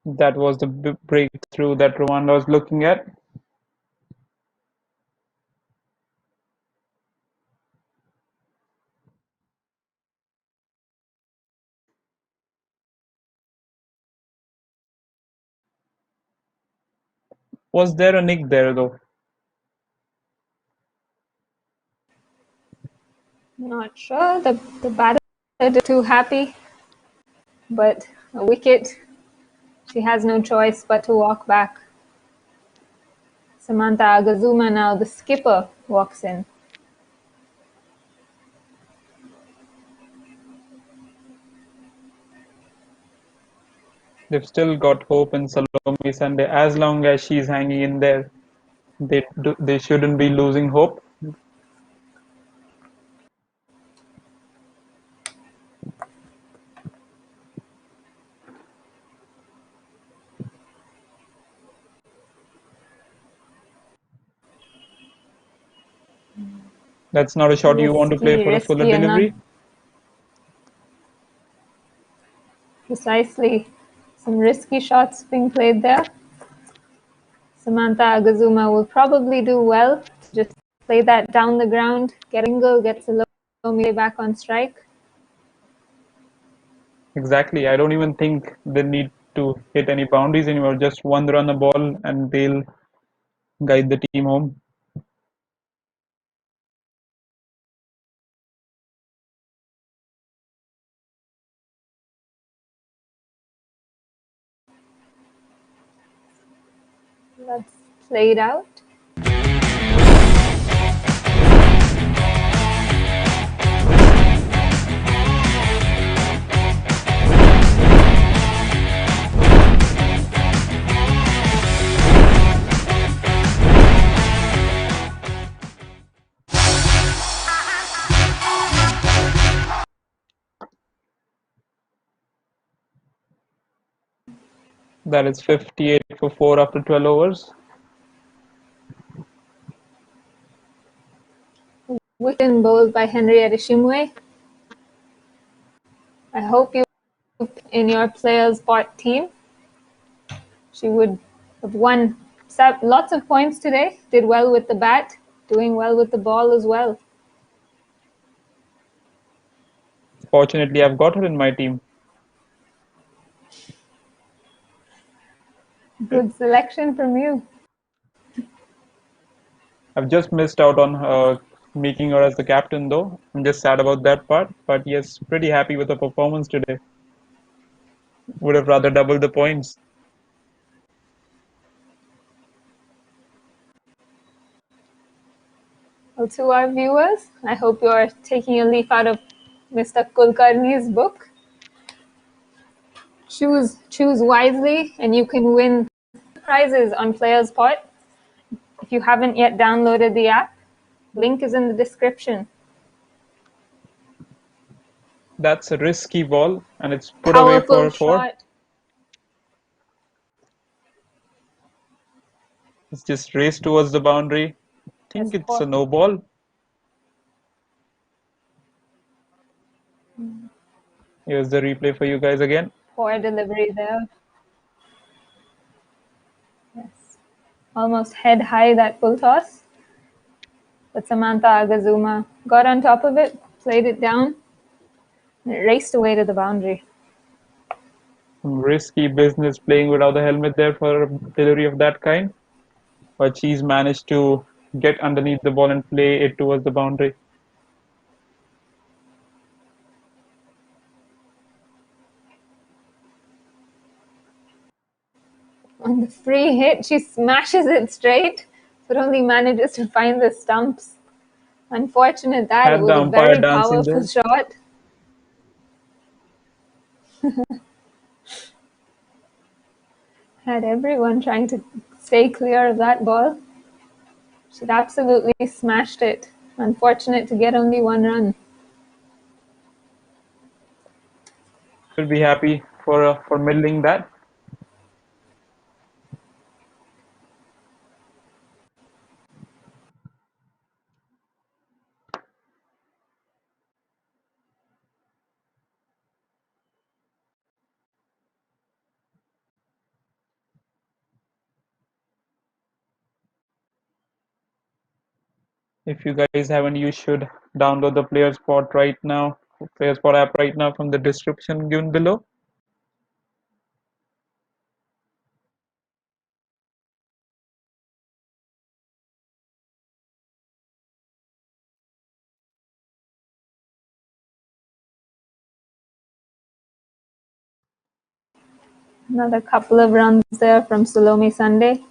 that was the breakthrough that Rwanda was looking at. Was there a nick there though? Not sure. The batter is too happy, but a wicket. She has no choice but to walk back. Samantha Agazuma now, the skipper, walks in. They've still got hope in Salome Sunday. As long as she's hanging in there, they shouldn't be losing hope. That's not a shot you want to play for a fuller delivery. Precisely. Some risky shots being played there. Samantha Agazuma will probably do well to just play that down the ground. Gets Salome back on strike. Exactly. I don't even think they need to hit any boundaries anymore. Just one run a ball and they'll guide the team home. Let's play it out. That is 58 for 4 after 12 overs. Wicket bowled by Henriette Ishimwe. I hope you in your players' part team. She would have won lots of points today. Did well with the bat, doing well with the ball as well. Fortunately, I've got her in my team. Good selection from you. I've just missed out on making her as the captain though. I'm just sad about that part. But yes, pretty happy with the performance today. Would have rather doubled the points. Well, to our viewers, I hope you are taking a leaf out of Mr. Kulkarni's book. choose wisely, and you can win prizes on Players Pot. If you haven't yet downloaded the app, link is in the description. That's a risky ball, and it's put away Powerful for 4. shot. It's just raced towards the boundary. I think Yes, it's a no ball. Here's the replay for you guys again. Poor delivery there. Yes. Almost head high, that full toss. But Samantha Agazuma got on top of it, played it down, and it raced away to the boundary. Some risky business playing without the helmet there for a delivery of that kind. But she's managed to get underneath the ball and play it towards the boundary. On the free hit, she smashes it straight, but only manages to find the stumps. Unfortunate that Had it was the a umpire very dancing powerful there. shot. Had everyone trying to stay clear of that ball. She'd absolutely smashed it. Unfortunate to get only 1 run. Should be happy for middling that. If you guys haven't, you should download the Players Spot right now, Players Spot app right now from the description given below. Another couple of runs there from Salome Sunday.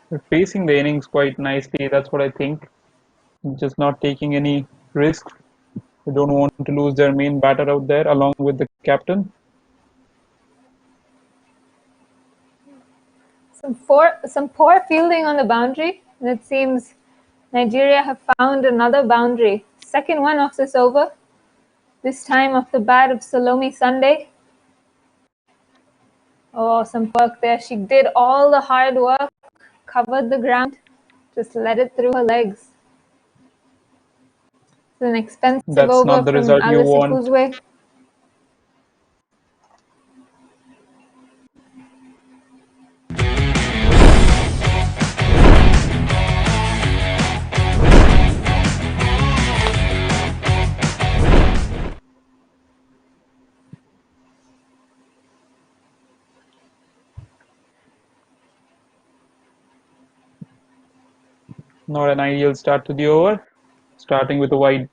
They're pacing the innings quite nicely, that's what I think. Just not taking any risks. They don't want to lose their main batter out there along with the captain. Some poor fielding on the boundary, and it seems Nigeria have found another boundary. Second one off this over, this time off the bat of Salome Sunday. Oh, some work there. She did all the hard work, covered the ground, just let it through her legs. It's an expensive That's over not the from result you Alice want. Ikuzwe. Not an ideal start to the over, starting with a wide.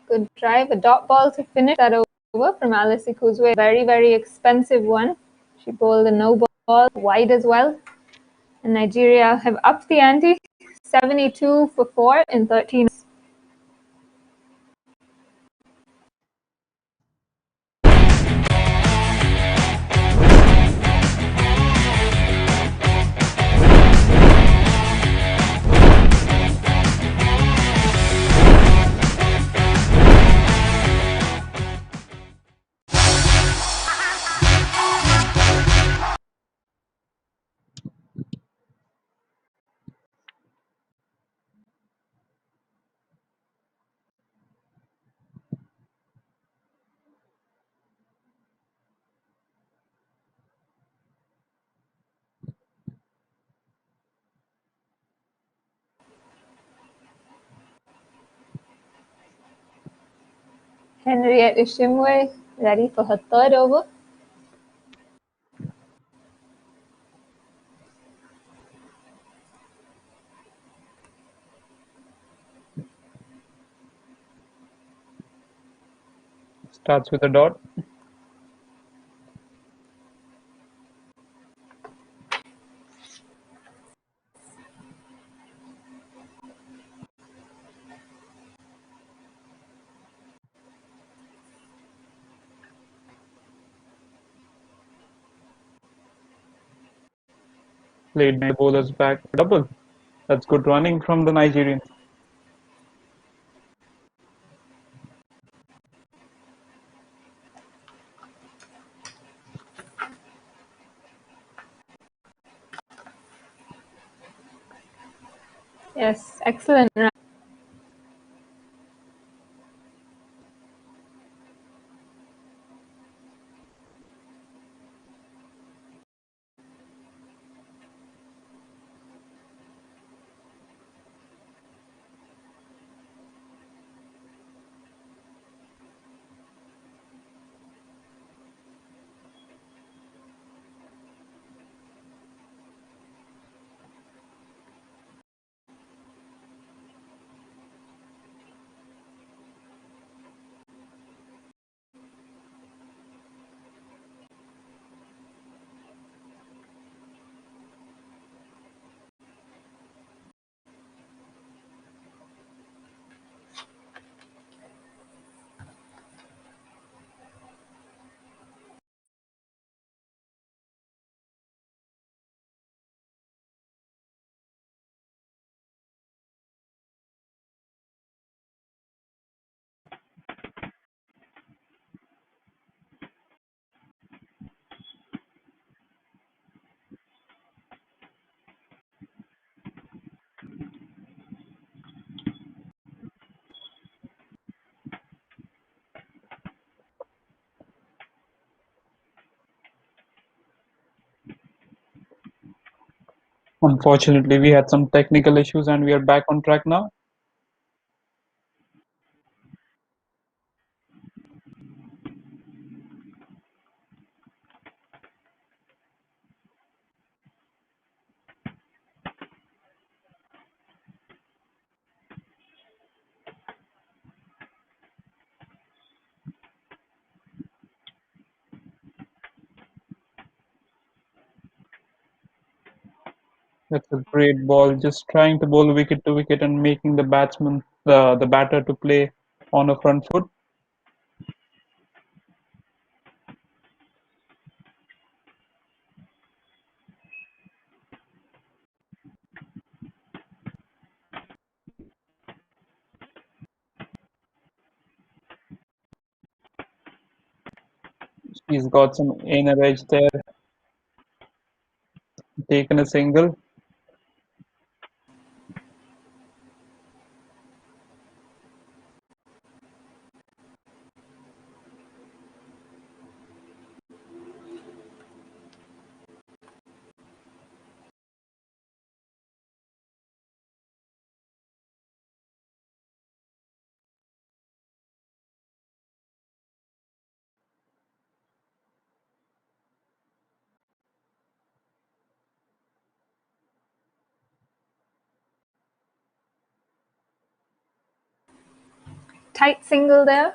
Good drive, a dot ball to finish that over from Alice Ikuzwe. Very, very expensive one. She bowled a no ball, wide as well. And Nigeria have upped the ante, 72 for 4 in 13. Henriette Ishimwe, ready for her third over. Starts with a dot. Played by bowlers back for double. That's good running from the Nigerians. Yes, excellent run. Unfortunately, we had some technical issues and we are back on track now. That's a great ball. Just trying to bowl wicket to wicket and making the batsman, the batter to play on a front foot. He's got some inner edge there. Taken a single. Tight single there.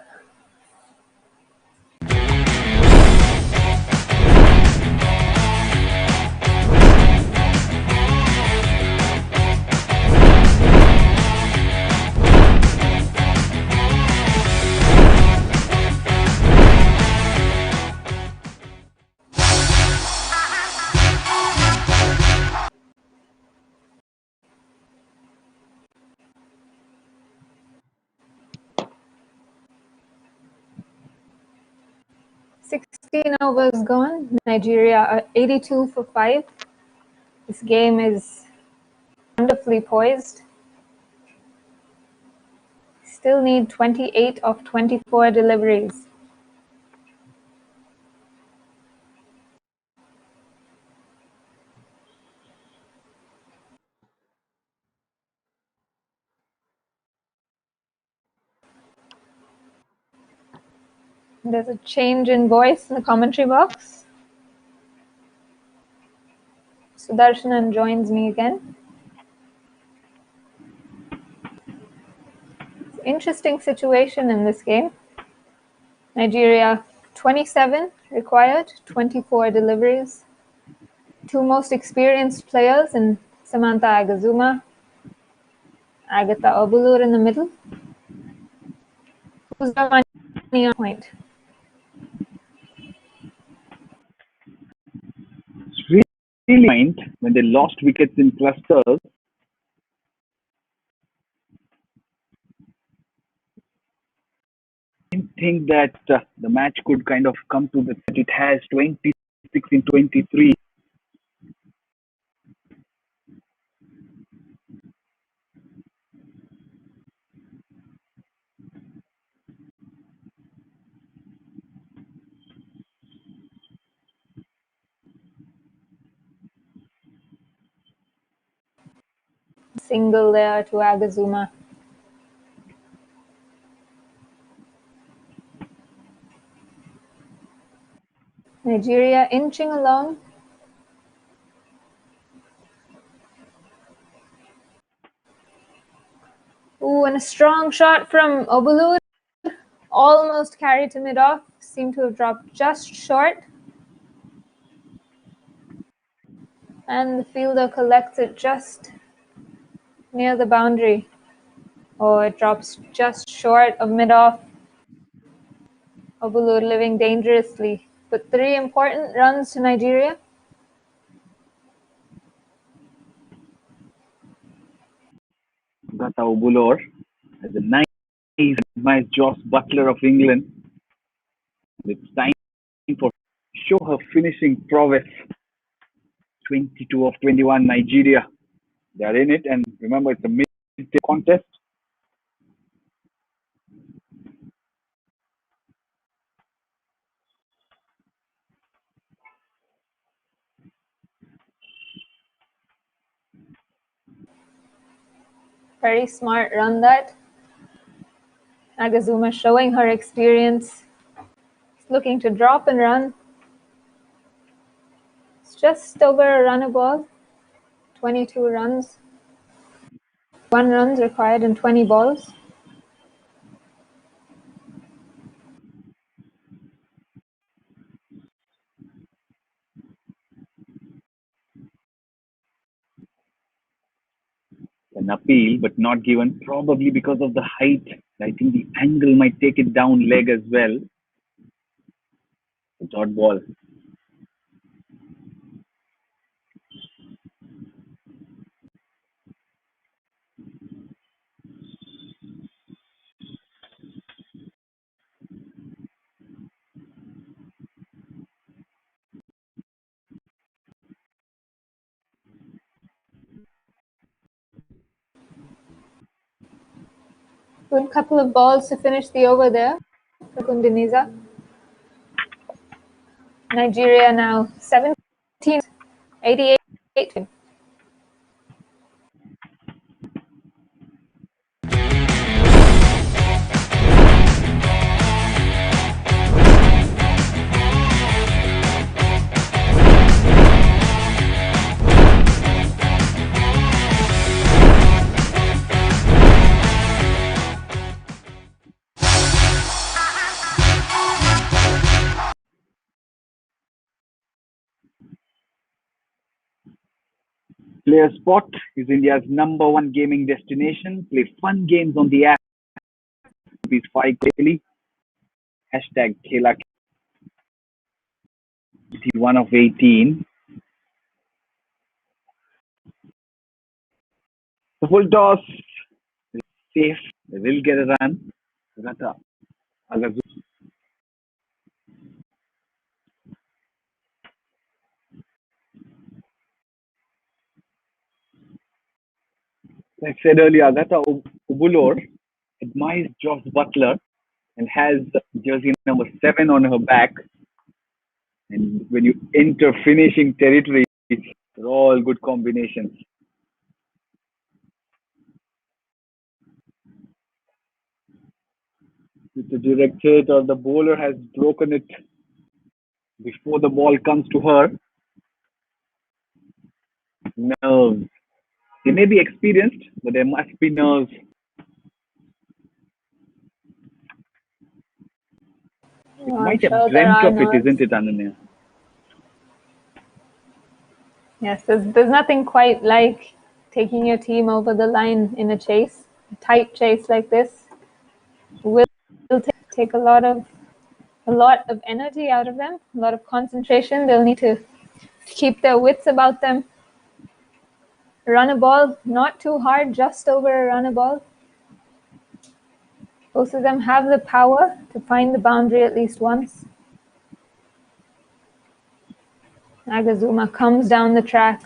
Overs gone. Nigeria are 82 for 5. This game is wonderfully poised. Still need 28 of 24 deliveries. There's a change in voice in the commentary box. Sudarshanan joins me again. It's an interesting situation in this game. Nigeria 27 required, 24 deliveries. Two most experienced players in Samantha Agazuma, Agatha Obulur in the middle. Who's the money on point? It's really mind when they lost wickets in clusters. I didn't think that the match could kind of come to the set. It has 26 in 23. Single there to Agazuma. Nigeria inching along. Ooh, and a strong shot from Obulur. Almost carried to mid-off. Seemed to have dropped just short. And the fielder collects it just near the boundary. Oh, it drops just short of mid-off. Obulur living dangerously. But 3 important runs to Nigeria. Gata Obulor has a nice Joss Butler of England. It's time for show her finishing prowess. 22 of 21 Nigeria. They are in it, and remember it's a mid-day contest. Very smart run that. Agazuma showing her experience. Looking to drop and run. It's just over a run a ball. 22 runs. 1 runs required in 20 balls. An appeal, but not given, probably because of the height. I think the angle might take it down leg as well. The dot ball. Good couple of balls to finish the over there for Kundiniza. Nigeria now 17, 88. Player Spot is India's #1 gaming destination. Play fun games on the app. Please 5 quickly. Hashtag Khela 1 of 18. The full toss is safe. They will get a run. Gata Agazuma. Like I said earlier, Agatha Obulor admires Joss Butler and has jersey number 7 on her back. And when you enter finishing territory, they're all good combinations. It's a direct hit, or the bowler has broken it before the ball comes to her. Nerves. They may be experienced, but there must be nerves. It I'm might have sure there dreamt are of it, nerves. isn't it, Ananya? Yes, there's nothing quite like taking your team over the line in a chase, a tight chase like this. Will take a lot of energy out of them, a lot of concentration. They'll need to keep their wits about them. Run a ball, not too hard, just over a run a ball. Both of them have the power to find the boundary at least once. Nagazuma comes down the track,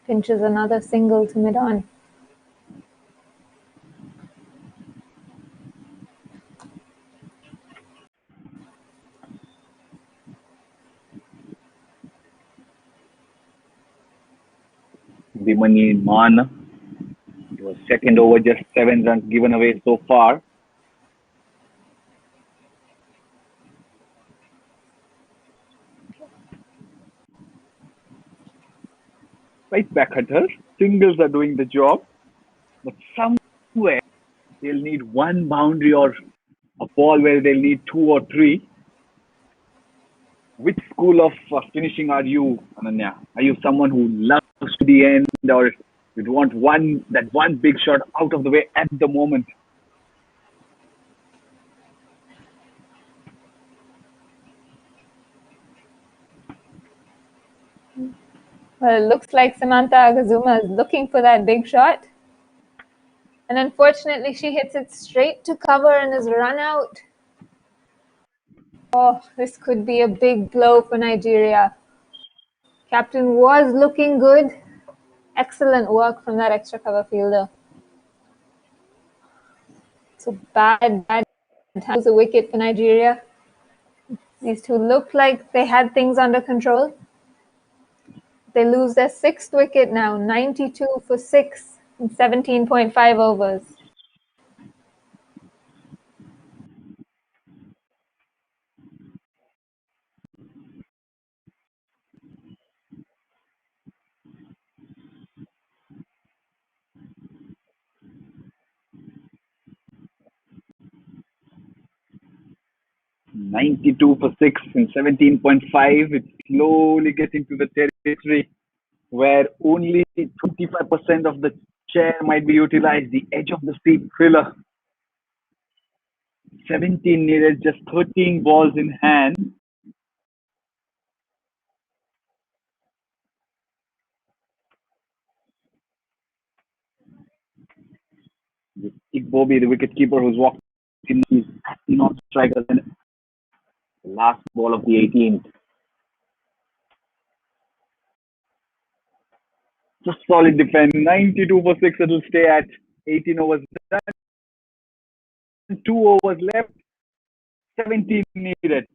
pinches another single to mid-on. Bimani Man. It was second over, just 7 runs given away so far. Right back at her. Singles are doing the job. But somewhere they'll need one boundary or a ball where they'll need 2 or 3. Which school of finishing are you, Ananya? Are you someone who loves to the end, or you'd want that one big shot out of the way at the moment? Well, it looks like Samantha Agazuma is looking for that big shot. And unfortunately, she hits it straight to cover and is run out. Oh, this could be a big blow for Nigeria. Captain was looking good. Excellent work from that extra cover fielder. So bad was a wicket for Nigeria. These two looked like they had things under control. They lose their 6th wicket now, 92 for 6 in 17.5 overs. .92 for 6 in 17.5. It's slowly getting to the territory where only 25% of the chair might be utilized. The edge of the seat thriller. 17 needed, just 13 balls in hand. Igbobi, the wicketkeeper who's walked in, is not striker than the last ball of the 18th. Just solid defense. 92 for 6. It'll stay at 18 overs done. 2 overs left. 17 needed.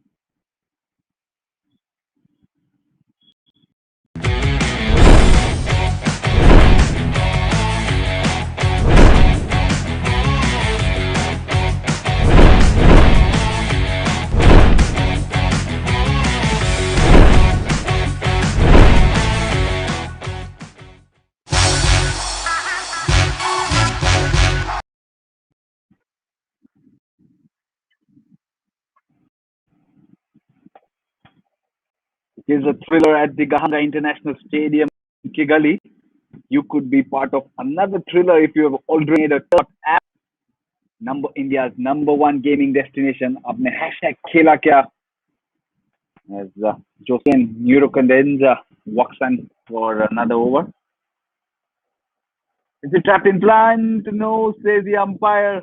It is a thriller at the Gahanga International Stadium in Kigali. You could be part of another thriller if you have already made a top app. India's #1 gaming destination. Apne hashtag Khela Kya as Josian Neurocondenza walks on for another over. Is it trapped in plant? No, says the umpire.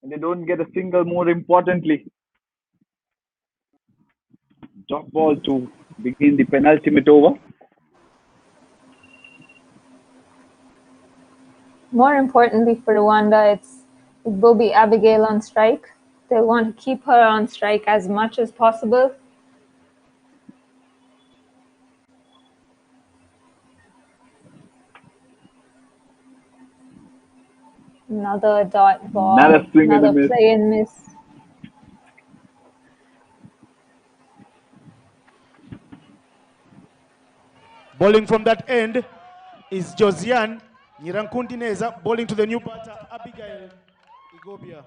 And they don't get a single, more importantly. Dot ball to begin the penultimate over. More importantly for Rwanda, it's Bobi Abigail on strike. They want to keep her on strike as much as possible. Another dot ball, Another swing and a another miss. play and miss. Bowling from that end is Josiane Nyirankundineza, bowling to the new batter, Abigail Igobia.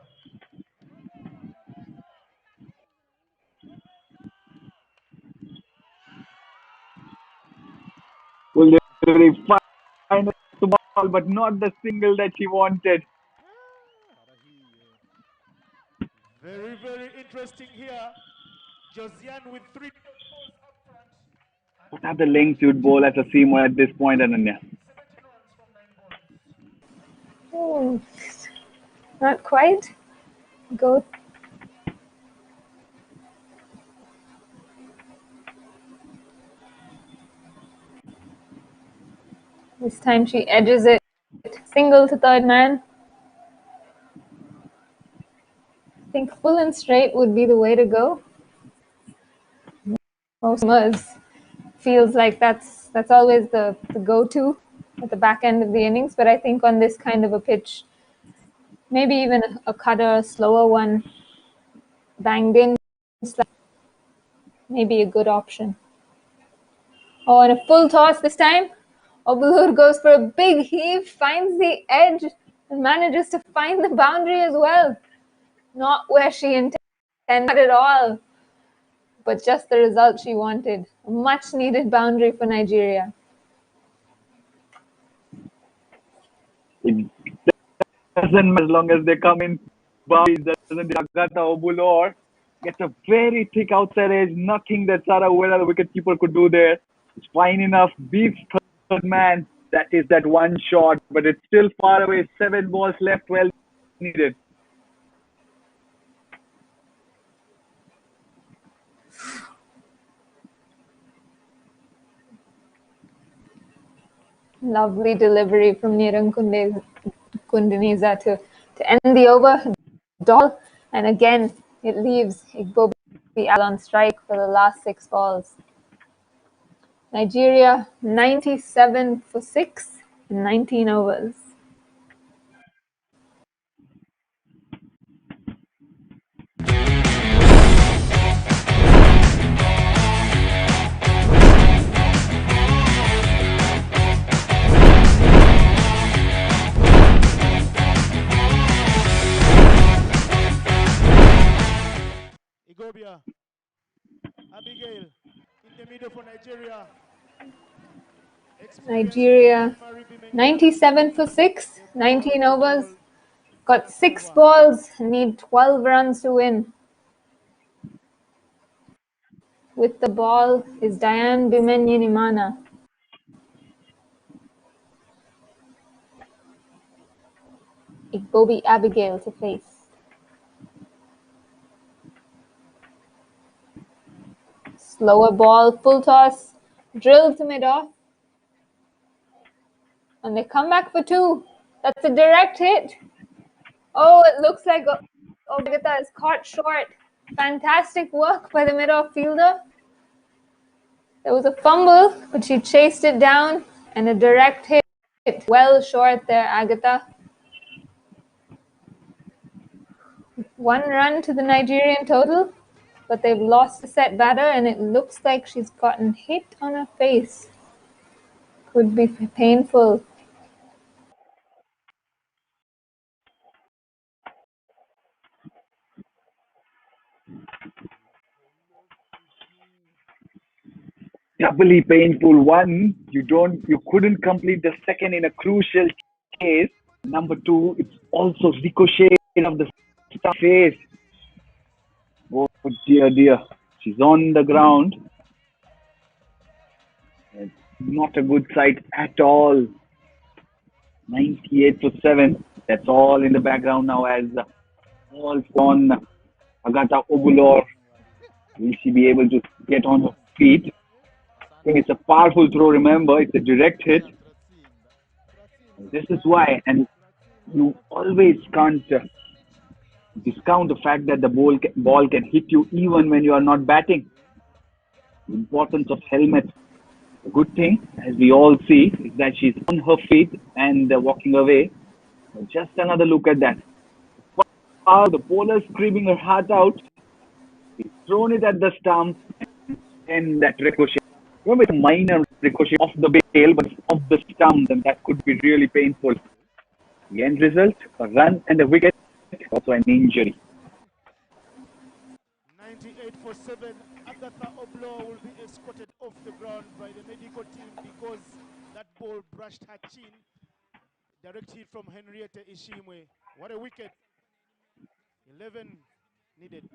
Well, they find the ball, but not the single that she wanted. Very, very interesting here. Josiane with 3 balls up front. What are the lengths you'd bowl as a seamer at this point, Ananya? 17 runs from 9 balls. Oh, not quite. Go. This time she edges it. Single to third man. I think full and straight would be the way to go. Most Muzz feels like that's always the go-to at the back end of the innings, but I think on this kind of a pitch, maybe even a cutter, a slower one, banged in, maybe a good option. Oh, and a full toss this time. Obulur goes for a big heave, finds the edge, and manages to find the boundary as well. Not where she intended at all, but just the result she wanted. A much needed boundary for Nigeria. It doesn't matter as long as they come in boundaries. Doesn't Agata Obulor gets a very thick outside edge, nothing that Sarah Ueda, the wicketkeeper, could do there. It's fine enough, beats third man. That is that one shot, but it's still far away. 7 balls left, well needed. Lovely delivery from Nyirankundineza to end the over. Doll, and again it leaves Igbobi on strike for the last 6 balls. Nigeria 97 for 6 in 19 overs. Igobia, Abigail, in the middle for Nigeria. Nigeria 97 for 6, 19 overs. Got 6 balls, need 12 runs to win. With the ball is Diane Bimenyinimana. Igbobi Abigail to face. Slower ball, full toss, drilled to mid-off. And they come back for 2. That's a direct hit. Oh, it looks like Ogata is caught short. Fantastic work by the mid-off fielder. There was a fumble, but she chased it down and a direct hit. Well short there, Agatha. 1 run to the Nigerian total, but they've lost the set batter and it looks like she's gotten hit on her face. Could be painful. Doubly painful. One, you couldn't complete the second in a crucial case. Number 2, it's also ricocheted of the face. Oh dear, she's on the ground. It's not a good sight at all. 98 for 7. That's all in the background now as all on Agata Obulor. Will she be able to get on her feet? I think it's a powerful throw, remember, it's a direct hit. This is why, and you always can't discount the fact that the ball can hit you even when you are not batting. The importance of helmets. The good thing, as we all see, is that she's on her feet and walking away. Just another look at that. Wow, the bowler screaming her heart out. He's thrown it at the stump and that ricochet. Remember, it's a minor ricochet off the bail, but off the stump, and that could be really painful. The end result, a run and a wicket, also an injury. 98 for 7. Agatha Oblo will be escorted off the ground by the medical team because that ball brushed her chin. Direct hit from Henrietta Ishimwe. What a wicket. 11 needed.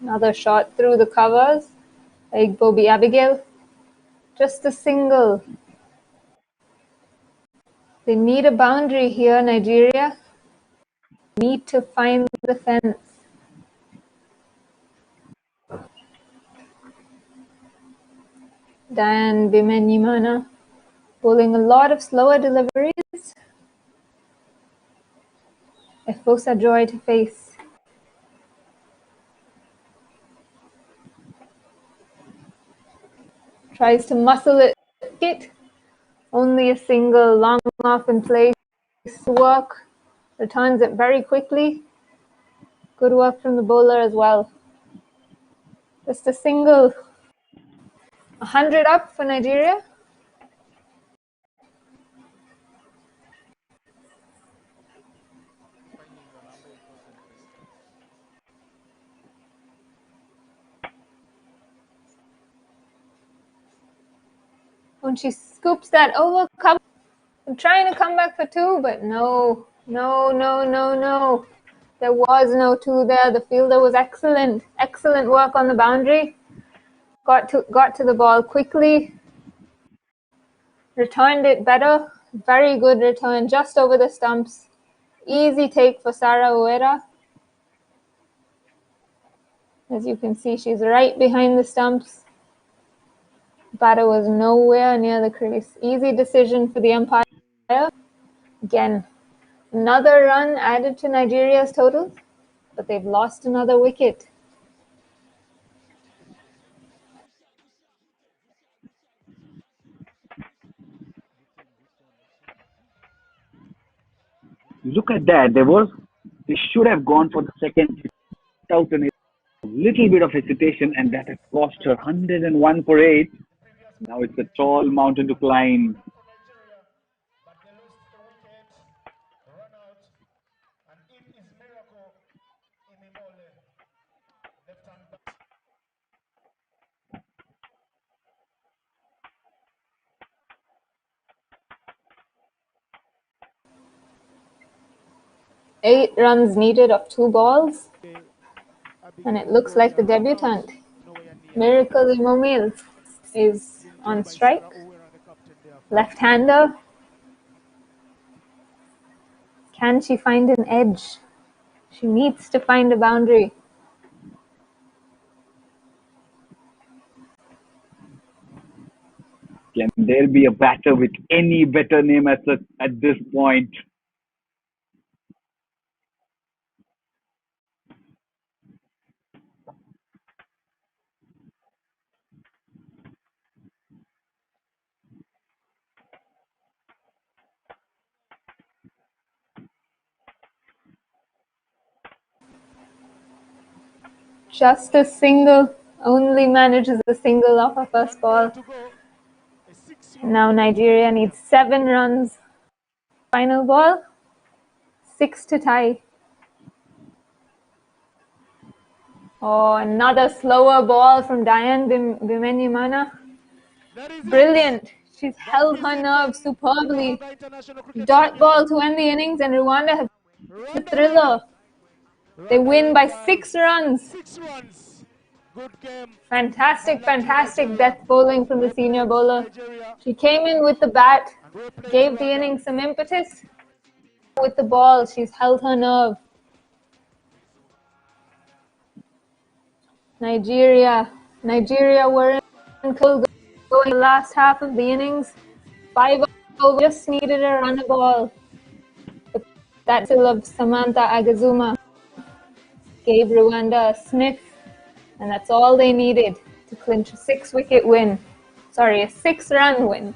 Another shot through the covers. Like Bobby Abigail. Just a single. They need a boundary here, Nigeria. Need to find the fence. Diane Bimenyimana bowling a lot of slower deliveries. Efosa Joy to face. Tries to muscle it. Only a single, long off in place. Work. Returns it very quickly. Good work from the bowler as well. Just a single. 100 up for Nigeria. When she scoops that over, I'm trying to come back for 2, but no. There was no 2 there. The fielder was excellent. Excellent work on the boundary. Got to the ball quickly. Returned it better. Very good return, just over the stumps. Easy take for Sarah Uera. As you can see, she's right behind the stumps. Batter was nowhere near the crease. Easy decision for the umpire. Again, another run added to Nigeria's total, but they've lost another wicket. Look at that. They should have gone for the second without a little bit of hesitation, and that has cost her 101 for 8. Now it's a tall mountain to climb. But they lost the wicket. Run out. And in is Miracle Imimole. Left hand back. Eight runs needed of 2 balls. And it looks like the debutant, Miracle Imomil, is on strike. Left-hander. Can she find an edge? She needs to find a boundary. Can there be a batter with any better name at this point? Just a single, only manages a single off her first ball. Now Nigeria needs 7 runs. Final ball, 6 to tie. Oh, another slower ball from Diane Bimenyimana. Brilliant. She's held her nerve superbly. Dot ball to end the innings, and Rwanda have the thriller. They win by 6 runs. 6 runs. Good game. Fantastic death bowling from the senior bowler. She came in with the bat, gave the innings some impetus. With the ball, she's held her nerve. Nigeria were in full going the last half of the innings. 5 overs, just needed a run a ball. But that still of Samantha Agazuma gave Rwanda a sniff, and that's all they needed to clinch a 6-wicket win. Sorry, a 6-run win.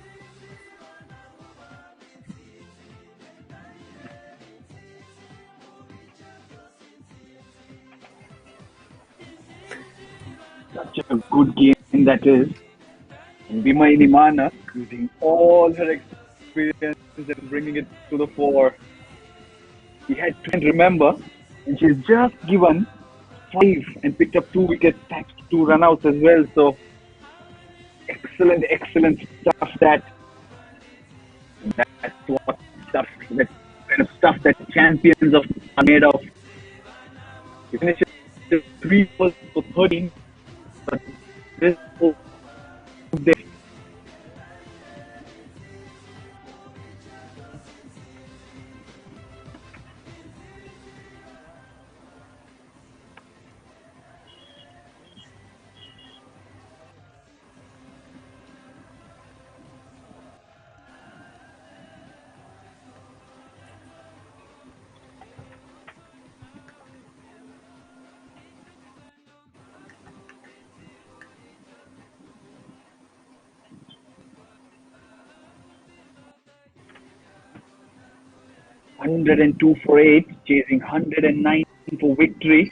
Such a good game that is. And Bimaini Mana using all her experience and bringing it to the fore. She had to remember, and she's just given 5 and picked up 2 wickets thanks to 2 run-outs as well. So excellent, excellent stuff. That's what stuff that kind of stuff that champions are made of. He finished 3 balls for 13, but this was 102 for 8, chasing 109 for victory.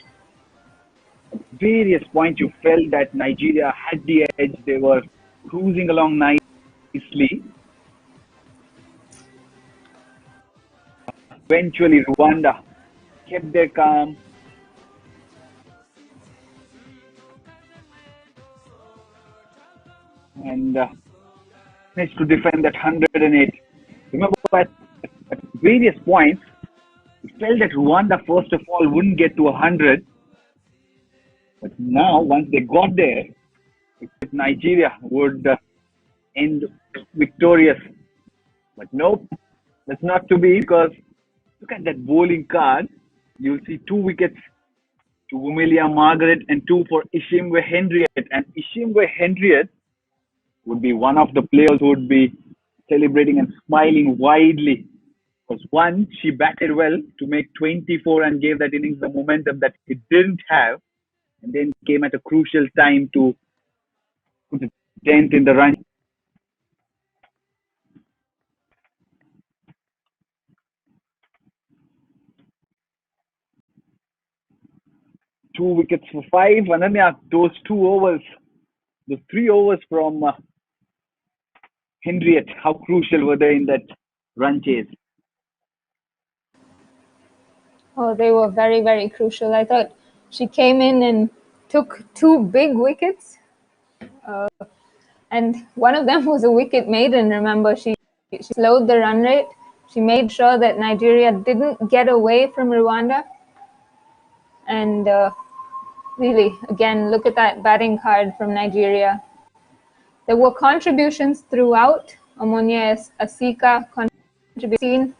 At various points, you felt that Nigeria had the edge. They were cruising along nicely. Eventually, Rwanda kept their calm. And managed to defend that 108. Remember, at various points, it felt that Rwanda, first of all, wouldn't get to 100. But now, once they got there, Nigeria would end victorious. But nope, that's not to be, because look at that bowling card. You'll see 2 wickets to Wumilia Margaret and 2 for Ishimwe Henriette. And Ishimwe Henriette would be one of the players who would be celebrating and smiling widely. Because one, she batted well to make 24 and gave that innings the momentum that it didn't have, and then came at a crucial time to put a dent in the run. Two wickets for 5. Ananya, those 2 overs, the 3 overs from Henriette, how crucial were they in that run chase? Oh, they were very, very crucial. I thought she came in and took 2 big wickets. And one of them was a wicket maiden. Remember, she slowed the run rate. She made sure that Nigeria didn't get away from Rwanda. And really, again, look at that batting card from Nigeria. There were contributions throughout. Omonia Asika contributed.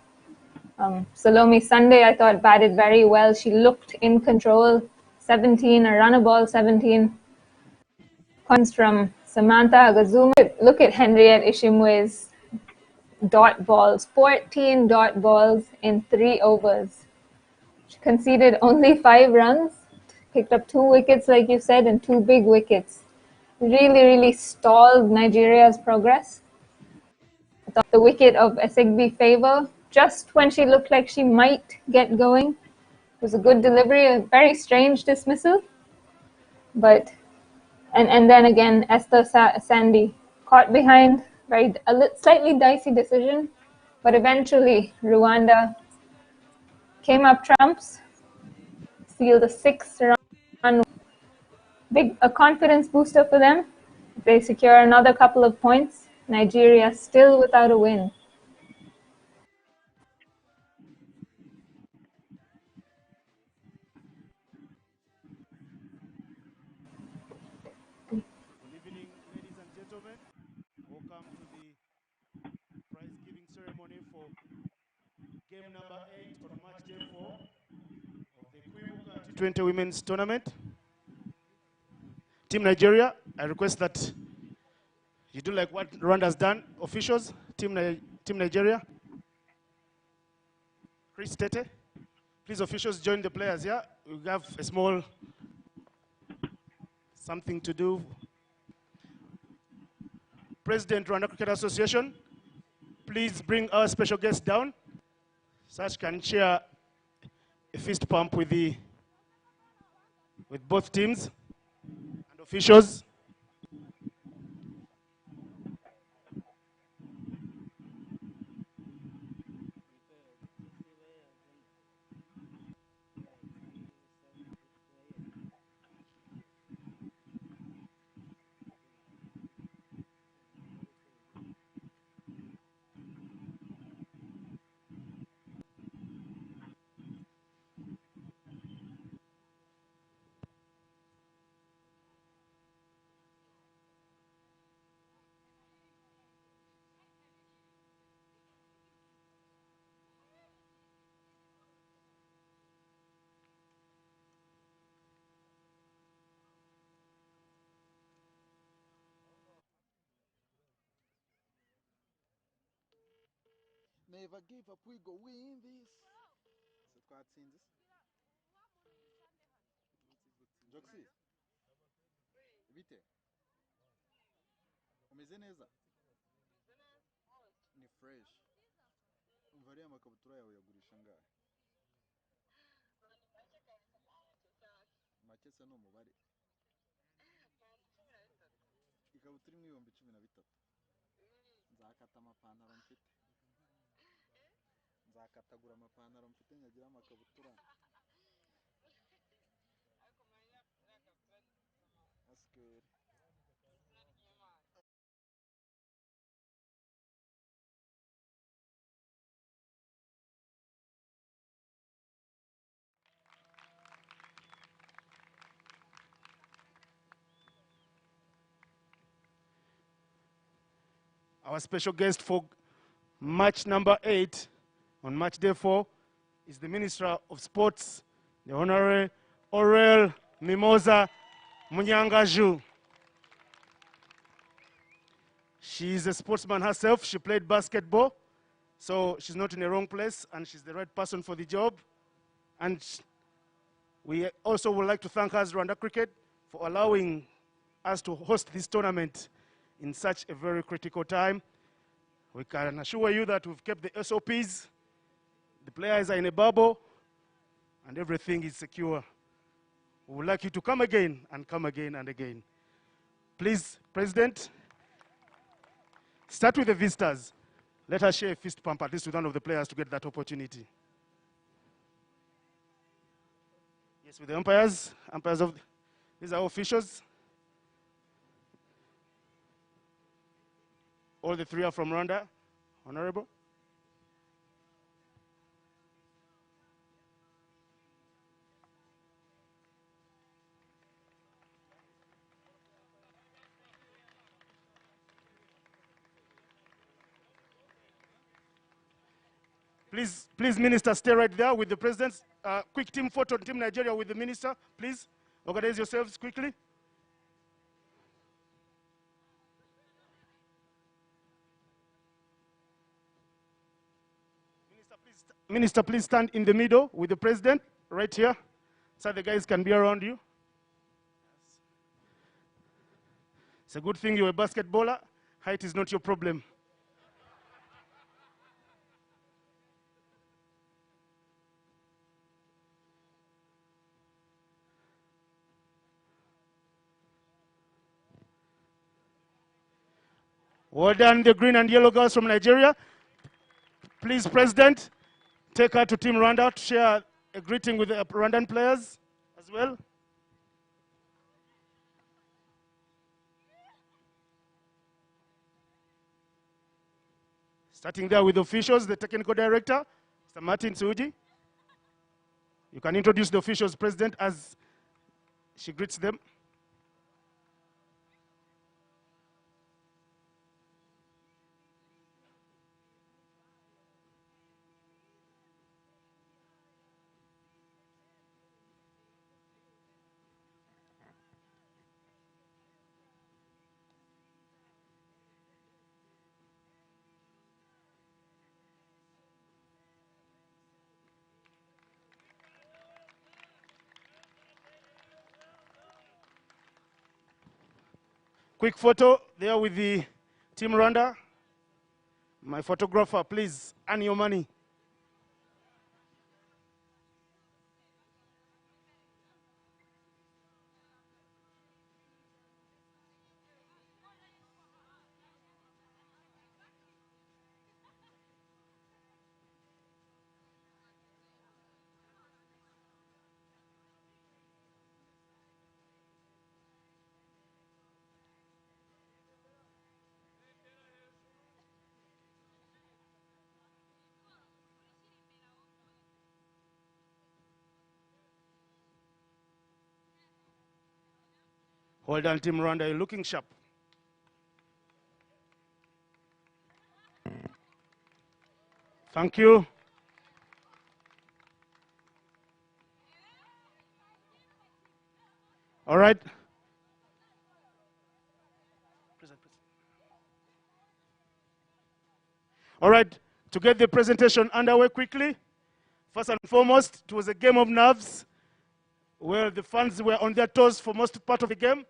Salome Sunday, I thought, batted very well. She looked in control. 17, a runner ball 17. Comes from Samantha Agazuma. Look at Henriette Ishimwe's dot balls. 14 dot balls in 3 overs. She conceded only 5 runs. Picked up 2 wickets, like you said, and 2 big wickets. Really, really stalled Nigeria's progress. I thought the wicket of Esegbi Favor, just when she looked like she might get going, was a good delivery, a very strange dismissal. But, and then again, Esther Sandy caught behind, slightly dicey decision, but eventually Rwanda came up trumps, sealed a 6-run. A confidence booster for them. If they secure another couple of points, Nigeria still without a win. Good evening, ladies and gentlemen. Welcome to the prize giving ceremony for game number 8 on match day 4 of the Kwibuka T20 Women's Tournament. Team Nigeria, I request that you do like what Rwanda has done. Officials, Team Nigeria. Chris Tete. Please, officials, join the players here. We have a small something to do. President Rwanda Cricket Association, please bring our special guest down. Such can share a fist pump with both teams. And Officials. Never give up, we go win this. Se twatsinze Joxy, bite umeze neza? Ni fresh. Umva ariya makabutura yawe yagurisha ngahe? Make se n'umubare. Ikabutura imwe ibihumbi 13. Nzakata amapantaro mfite. Nzakatagura amapantaro mfite nyagira amakabutura. That's good. Our special guest for match number 8 on match day 4 is the Minister of Sports, the Honorable Aurel Mimosa Munyangaju. She is a sportsman herself. She played basketball, so she's not in the wrong place, and she's the right person for the job. And we also would like to thank us, Rwanda Cricket, for allowing us to host this tournament in such a very critical time. We can assure you that we've kept the SOPs, the players are in a bubble, and everything is secure. We would like you to come again and come again and again. Please, President, start with the visitors. Let us share a fist pump at least with one of the players to get that opportunity. Yes, with the umpires. These are officials. All the three are from Rwanda. Honorable. Please, Minister, stay right there with the presidents. Quick team photo, Team Nigeria with the minister. Please, organize yourselves quickly. Minister, please stand in the middle with the president, right here, so the guys can be around you. It's a good thing you're a basketballer. Height is not your problem. Well done, the green and yellow girls from Nigeria. Please, President, take her to Team Rwanda to share a greeting with the Rwandan players as well. Starting there with the officials, the technical director, Mr. Martin Suji. You can introduce the officials, President, as she greets them. Quick photo there with the Team Rwanda. My photographer, please, earn your money. Well done, Team Rwanda. You're looking sharp. Thank you. All right. All right, to get the presentation underway quickly, first and foremost, it was a game of nerves where the fans were on their toes for most part of the game.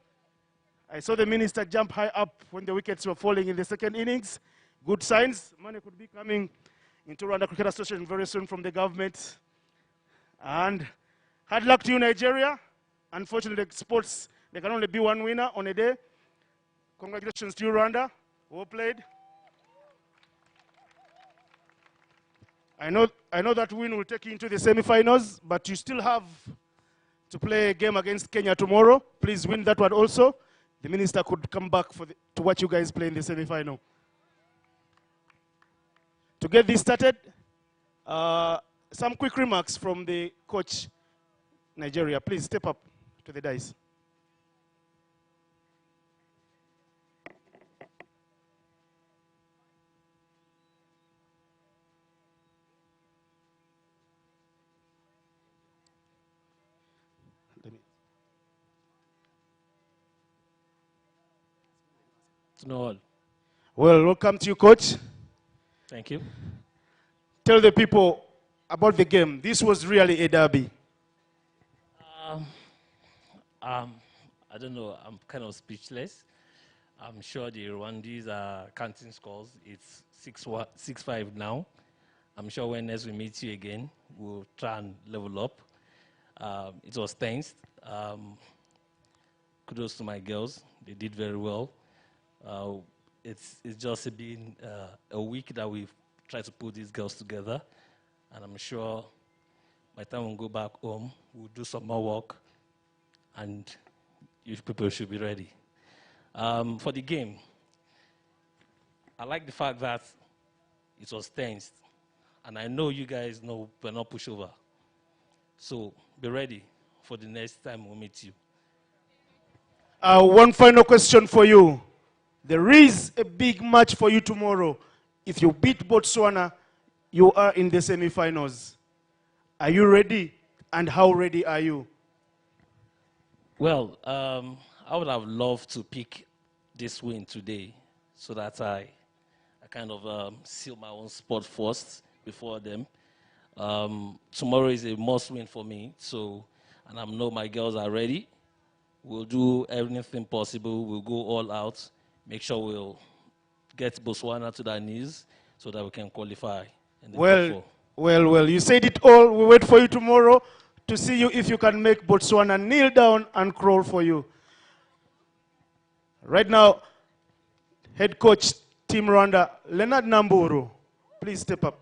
I saw the minister jump high up when the wickets were falling in the second innings. Good signs. Money could be coming into Rwanda Cricket Association very soon from the government. And hard luck to you, Nigeria. Unfortunately, sports, there can only be one winner on a day. Congratulations to you, Rwanda. Well played. I know that win will take you into the semi-finals, but you still have to play a game against Kenya tomorrow. Please win that one also. The minister could come back to watch you guys play in the semi-final. To get this started, some quick remarks from the coach, Nigeria. Please step up to the dais. No. Well, welcome to you, coach. Thank you. Tell the people about the game. This was really a derby. I don't know. I'm kind of speechless. I'm sure the Rwandese are counting scores. It's 6-5 now. I'm sure when next we meet you again, we'll try and level up. It was tense. Kudos to my girls. They did very well. It's just been a week that we've tried to put these girls together, and I'm sure by the time we go back home, we'll do some more work, and you people should be ready. For the game, I like the fact that it was tense, and I know you guys know we're not pushover. So be ready for the next time we meet you. One final question for you. There is a big match for you tomorrow. If you beat Botswana, you are in the semi-finals. Are you ready? And how ready are you? Well, I would have loved to pick this win today so that I kind of seal my own spot first before them. Tomorrow is a must win for me, and I know my girls are ready. We'll do everything possible. We'll go all out. Make sure we'll get Botswana to their knees so that we can qualify. Well, you said it all. We wait for you tomorrow to see you if you can make Botswana kneel down and crawl for you. Right now, head coach, Team Rwanda, Leonard Namburu, please step up.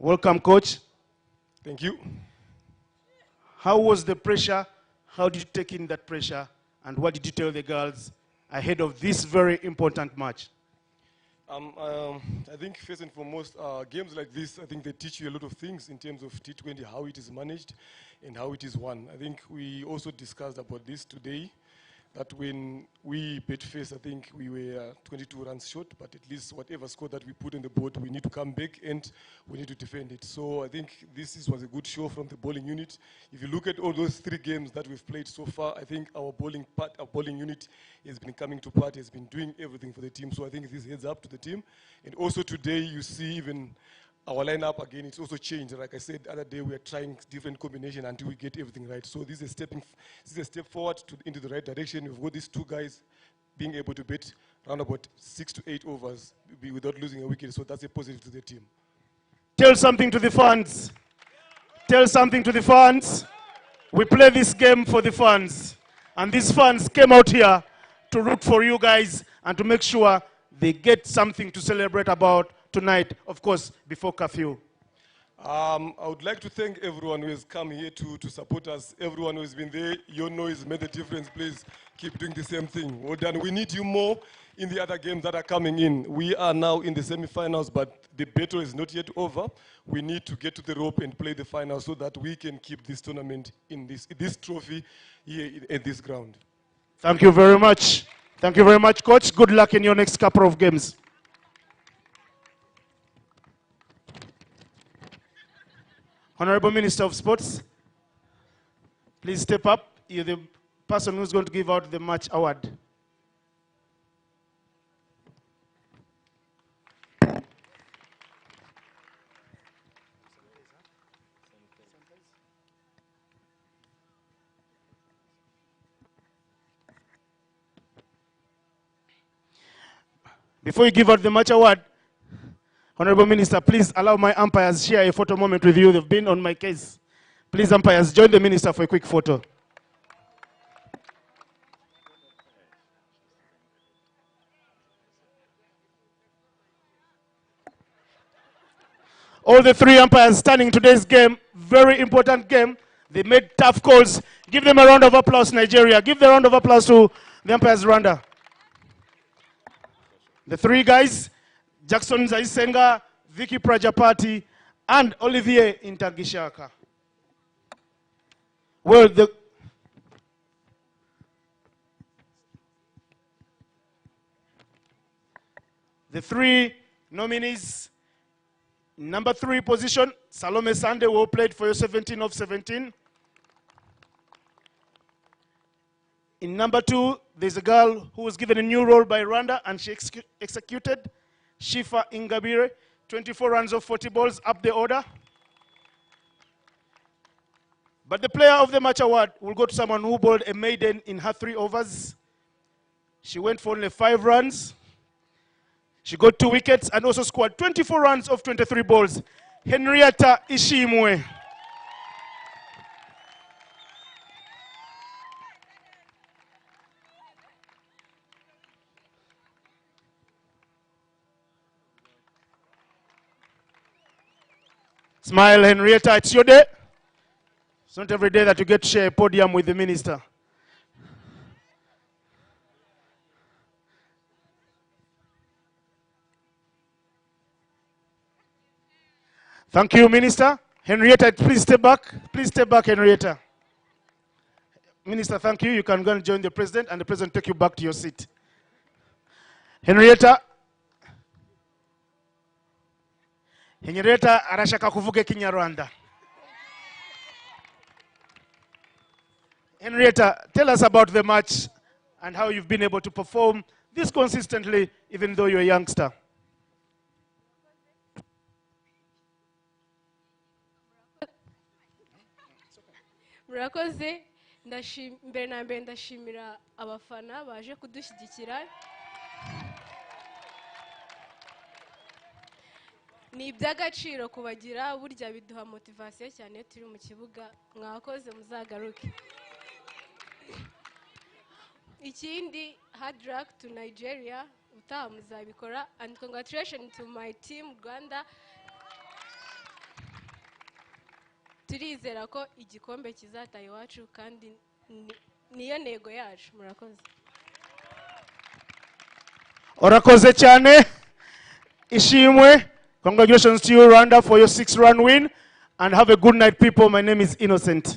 Welcome, coach. Thank you. How was the pressure? How did you take in that pressure? And what did you tell the girls ahead of this very important match? I think first and foremost, games like this, I think they teach you a lot of things in terms of T20, how it is managed and how it is won. I think we also discussed about this today, that when we bet first, I think we were 22 runs short, but at least whatever score that we put on the board, we need to come back and we need to defend it. So I think this was a good show from the bowling unit. If you look at all those 3 games that we've played so far, I think our bowling unit has been coming to party, has been doing everything for the team. So I think this heads up to the team. And also today, you see even our lineup again, it's also changed. Like I said the other day, we are trying different combination until we get everything right. So this is a step forward into the right direction. We've got these 2 guys being able to bet around about 6 to 8 overs without losing a wicket. So that's a positive to the team. Tell something to the fans. Tell something to the fans. We play this game for the fans. And these fans came out here to root for you guys and to make sure they get something to celebrate about tonight, of course, before curfew. I would like to thank everyone who has come here to support us. Everyone who has been there, your noise made the difference. Please keep doing the same thing. Well done. We need you more in the other games that are coming in. We are now in the semi-finals, but the battle is not yet over. We need to get to the rope and play the final so that we can keep this tournament in this trophy here at this ground. Thank you very much. Thank you very much, Coach. Good luck in your next couple of games. Honorable Minister of Sports, please step up. You're the person who's going to give out the match award. Before you give out the match award, Honorable Minister, please allow my umpires share a photo moment with you. They've been on my case. Please, umpires, join the minister for a quick photo. All the three umpires standing in today's game, very important game. They made tough calls. Give them a round of applause, Nigeria. Give the round of applause to the umpires, Rwanda. The three guys, Jackson Zaisenga, Vicky Prajapati, and Olivier Intagishaka. Well, the three nominees, number 3 position, Salome Sande, who played for you 17 of 17. In number 2, there's a girl who was given a new role by Rwanda and she executed, Shifa Ingabire, 24 runs of 40 balls, up the order. But the player of the match award will go to someone who bowled a maiden in her 3 overs. She went for only 5 runs. She got 2 wickets and also scored 24 runs of 23 balls. Henrietta Ishimwe. Smile, Henrietta, it's your day. It's not every day that you get to share a podium with the minister. Thank you, Minister. Henrietta, please step back. Please step back, Henrietta. Minister, thank you. You can go and join the president, and the president take you back to your seat. Henrietta arashaka kuvuga Kinyarwanda. Henrietta, tell us about the match and how you've been able to perform this consistently, even though you're a youngster. Murakoze, mbere na mbere ndashimira abafana baje kudushyigikira. Ni iby'agaciro kubagira, burya biduha motivasiyo cyane turi mu kibuga. Mwakoze, muzagaruke. Ikindi, hard luck to Nigeria, utaha muzabikora, and congratulations to my team Rwanda. Turizera ko igikombe kizataha iwacu kandi niyo ntego yacu. Murakoze. Orakoze cyane. Ishimwe. Congratulations to you, Rwanda, for your 6-run win. And have a good night, people. My name is Innocent.